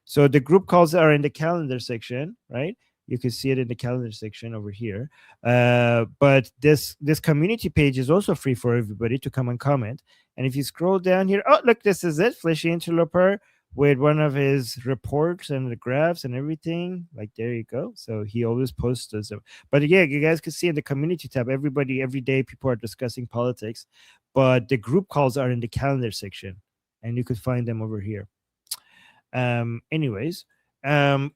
so the group calls are in the calendar section, right? You can see it in the calendar section over here. But this community page is also free for everybody to come and comment. And if you scroll down here, oh, look, this is it. Fleshy Interloper with one of his reports and the graphs and everything. Like, there you go. So he always posts those. But yeah, you guys can see in the community tab, everybody, every day, people are discussing politics, but the group calls are in the calendar section, and you could find them over here. Anyways,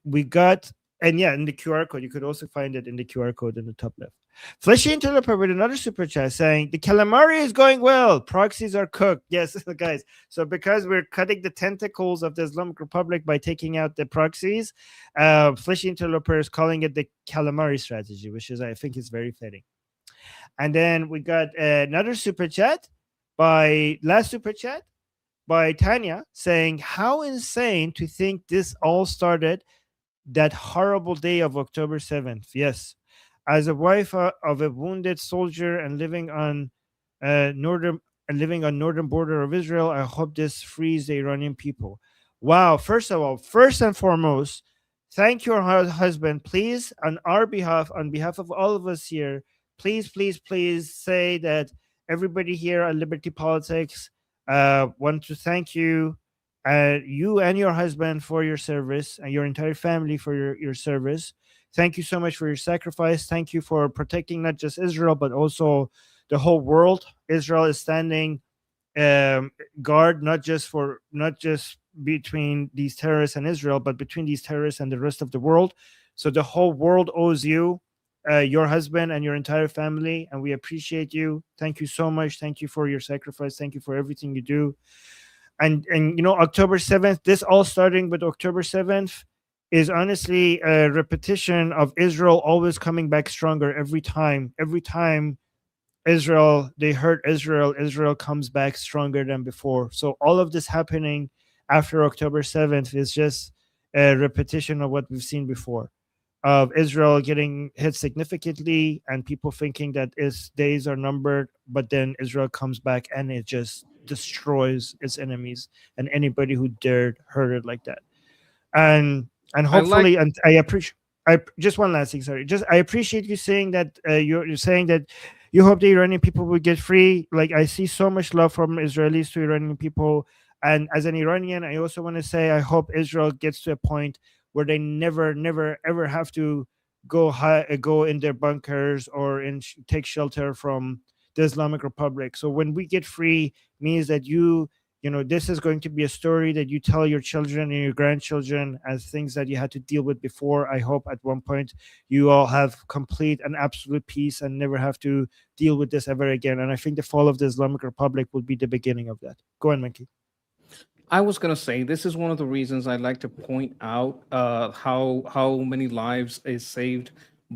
we got, and yeah, in the QR code, you could also find it in the QR code in the top left. Fleshy Interloper with another super chat saying the calamari is going well. Proxies are cooked. Yes, guys. So because we're cutting the tentacles of the Islamic Republic by taking out the proxies, Fleshy Interloper is calling it the calamari strategy, which is, I think, is very fitting. And then we got another super chat by Tanya saying, how insane to think this all started that horrible day of October 7th. Yes. As a wife of a wounded soldier and living on northern border of Israel, I hope this frees the Iranian people. Wow. First of all, first and foremost, thank your husband. Please, on our behalf, on behalf of all of us here, please say that everybody here at Liberty Politics want to thank you, you and your husband, for your service, and your entire family for your service. Thank you so much for your sacrifice. Thank you for protecting not just Israel, but also the whole world. Israel is standing guard, not just between these terrorists and Israel, but between these terrorists and the rest of the world. So the whole world owes you, your husband and your entire family, and we appreciate you. Thank you so much. Thank you for your sacrifice. Thank you for everything you do. And you know, October 7th, this all starting with October 7th is honestly a repetition of Israel always coming back stronger every time. Every time they hurt Israel comes back stronger than before. So all of this happening after October 7th is just a repetition of what we've seen before, of Israel getting hit significantly and people thinking that its days are numbered, but then Israel comes back and it just destroys its enemies and anybody who dared hurt it like that. And hopefully, I appreciate. Just one last thing. Sorry, I appreciate you saying that. You're saying that you hope the Iranian people will get free. Like, I see so much love from Israelis to Iranian people, and as an Iranian, I also want to say I hope Israel gets to a point where they never, ever have to go in their bunkers or take shelter from the Islamic Republic. So when we get free, means that you know, this is going to be a story that you tell your children and your grandchildren as things that you had to deal with before. I hope at one point you all have complete and absolute peace and never have to deal with this ever again. And I think the fall of the Islamic Republic will be the beginning of that. Go on, Monkey. I was going to say, this is one of the reasons I like to point out how many lives is saved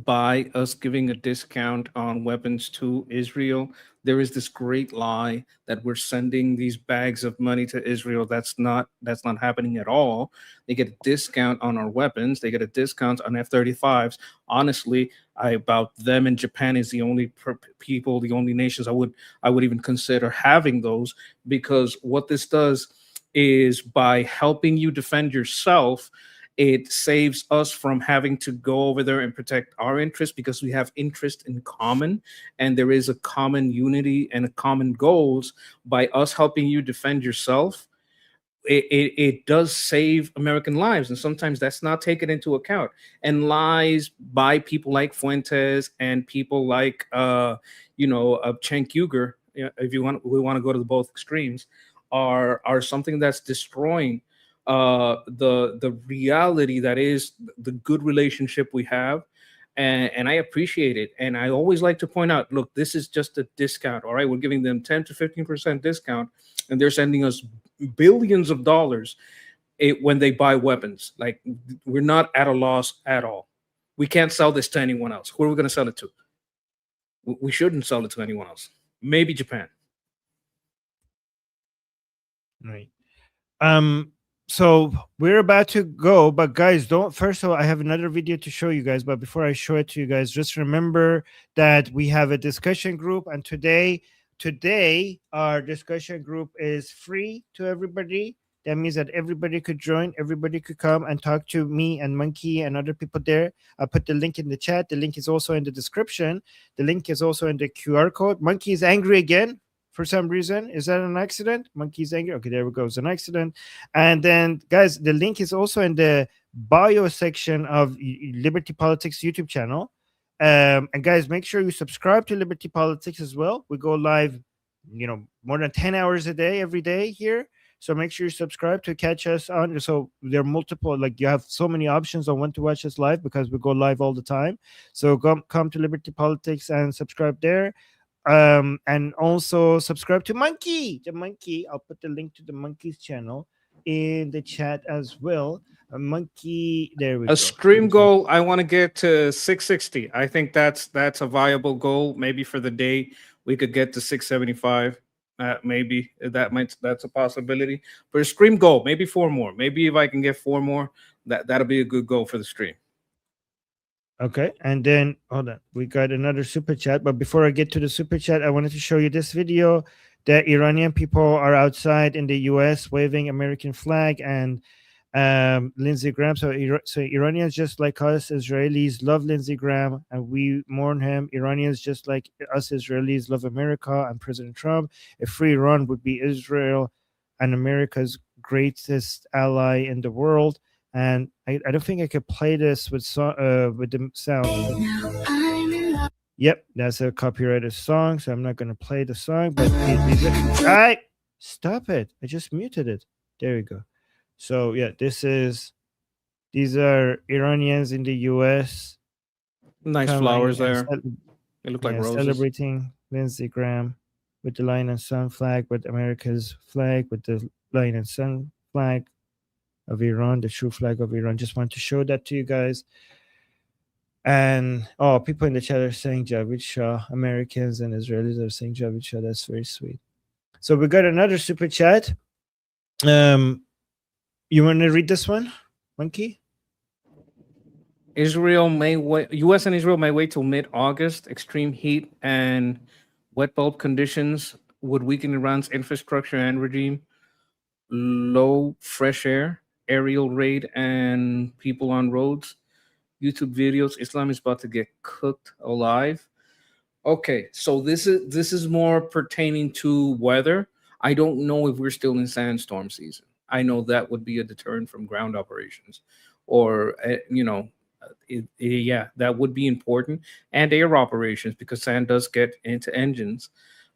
by us giving a discount on weapons to Israel. There is this great lie that we're sending these bags of money to Israel. That's not happening at all. They get a discount on our weapons. They get a discount on F-35s. Honestly, about them and Japan is the only people, the only nations I would even consider having those, because what this does is, by helping you defend yourself, it saves us from having to go over there and protect our interests, because we have interest in common and there is a common unity and a common goals. By us helping you defend yourself, it does save American lives, and sometimes that's not taken into account. And lies by people like Fuentes and people like Cenk Uygur, if we want to go to the both extremes, are something that's destroying the reality that is the good relationship we have, and I appreciate it. And I always like to point out, look, this is just a discount. All right, we're giving them 10 to 15% discount, and they're sending us billions of dollars when they buy weapons. Like, we're not at a loss at all. We can't sell this to anyone else. Who are we going to sell it to? We shouldn't sell it to anyone else. Maybe Japan. Right. So we're about to go, but guys, first of all, I have another video to show you guys, but before I show it to you guys, just remember that we have a discussion group, and today our discussion group is free to everybody. That means that everybody could join, everybody could come and talk to me and Monkey and other people there. I'll put the link in the chat. The link is also in the description. The link is also in the QR code. Monkey is angry again. for some reason. Is that an accident? Monkey's angry. Okay, there we go. It's an accident. And then, guys, the link is also in the bio section of Liberty Politics YouTube channel. And guys, make sure you subscribe to Liberty Politics as well. We go live, more than 10 hours a day, every day here. So make sure you subscribe to catch us on. So there are multiple, like you have so many options on when to watch us live because we go live all the time. So come to Liberty Politics and subscribe there. And also subscribe to the Monkey. I'll put the link to the Monkey's channel in the chat as well. A Monkey, there we go. A stream goal, I want to get to 660. I think that's a viable goal. Maybe for the day we could get to 675. Maybe that's a possibility. For a stream goal, maybe 4 more. Maybe if I can get 4 more, that'll be a good goal for the stream. Okay, and then hold on, we got another super chat. But before I get to the super chat, I wanted to show you this video. The Iranian people are outside in the U.S. waving American flag, and Lindsey Graham. So Iranians, just like us Israelis, love Lindsey Graham, and we mourn him. Iranians, just like us Israelis, love America and President Trump. A free Iran would be Israel and America's greatest ally in the world. And I don't think I could play this with the sound. Yep, that's a copyrighted song, so I'm not going to play the song. But stop it! I just muted it. There we go. So yeah, these are Iranians in the U.S. Nice flowers there. They look like roses. Celebrating Lindsey Graham with the Lion and Sun flag, with America's flag, with the Lion and Sun flag of Iran, the true flag of Iran. Just want to show that to you guys. And people in the chat are saying Javid Shah. Americans and Israelis are saying Javid Shah. That's very sweet. So we got another super chat. You want to read this one, Monkey? Israel may wait. U.S. and Israel may wait till mid-August. Extreme heat and wet bulb conditions would weaken Iran's infrastructure and regime. Low fresh air, aerial raid, and people on roads. YouTube videos. Islam is about to get cooked alive. Okay, so this is more pertaining to weather. I don't know if we're still in sandstorm season. I know that would be a deterrent from ground operations, or that would be important, and air operations, because sand does get into engines.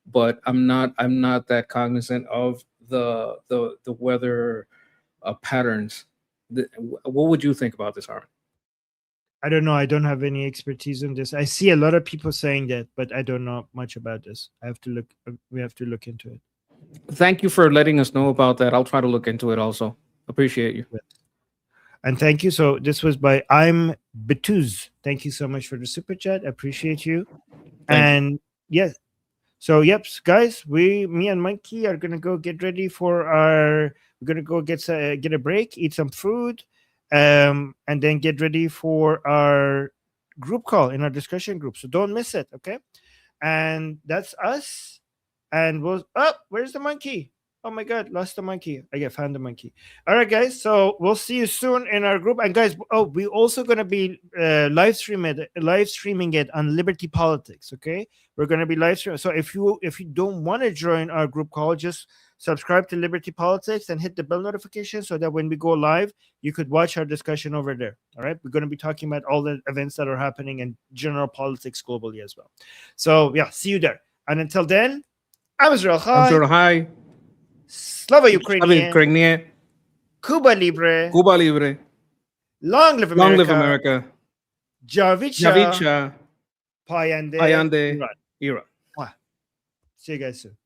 But I'm not that cognizant of the weather patterns. What would you think about this, Aaron? I don't know. I don't have any expertise in this. I see a lot of people saying that, but I don't know much about this. We have to look into it. Thank you for letting us know about that. I'll try to look into it also. Appreciate you. And thank you. So this was by I'm Betuz. Thank you so much for the super chat. I appreciate you. Yes. So yep, guys, me and Monkey are gonna go get ready for we're gonna go get a break, eat some food, and then get ready for our group call in our discussion group. So don't miss it, okay? And that's us. And where's the monkey? Oh my God, lost the monkey. I found the monkey. All right, guys. So we'll see you soon in our group. And guys, we also gonna be live streaming it on Liberty Politics. Okay, we're gonna be live streaming. So if you don't want to join our group call, just subscribe to Liberty Politics and hit the bell notification so that when we go live, you could watch our discussion over there. All right, we're gonna be talking about all the events that are happening in general politics globally as well. So yeah, see you there. And until then, I'm Israel Chai. Slava Ukrainian. Cuba Libre. Long live America. Javid Shah. Payande. Iran. See you guys soon.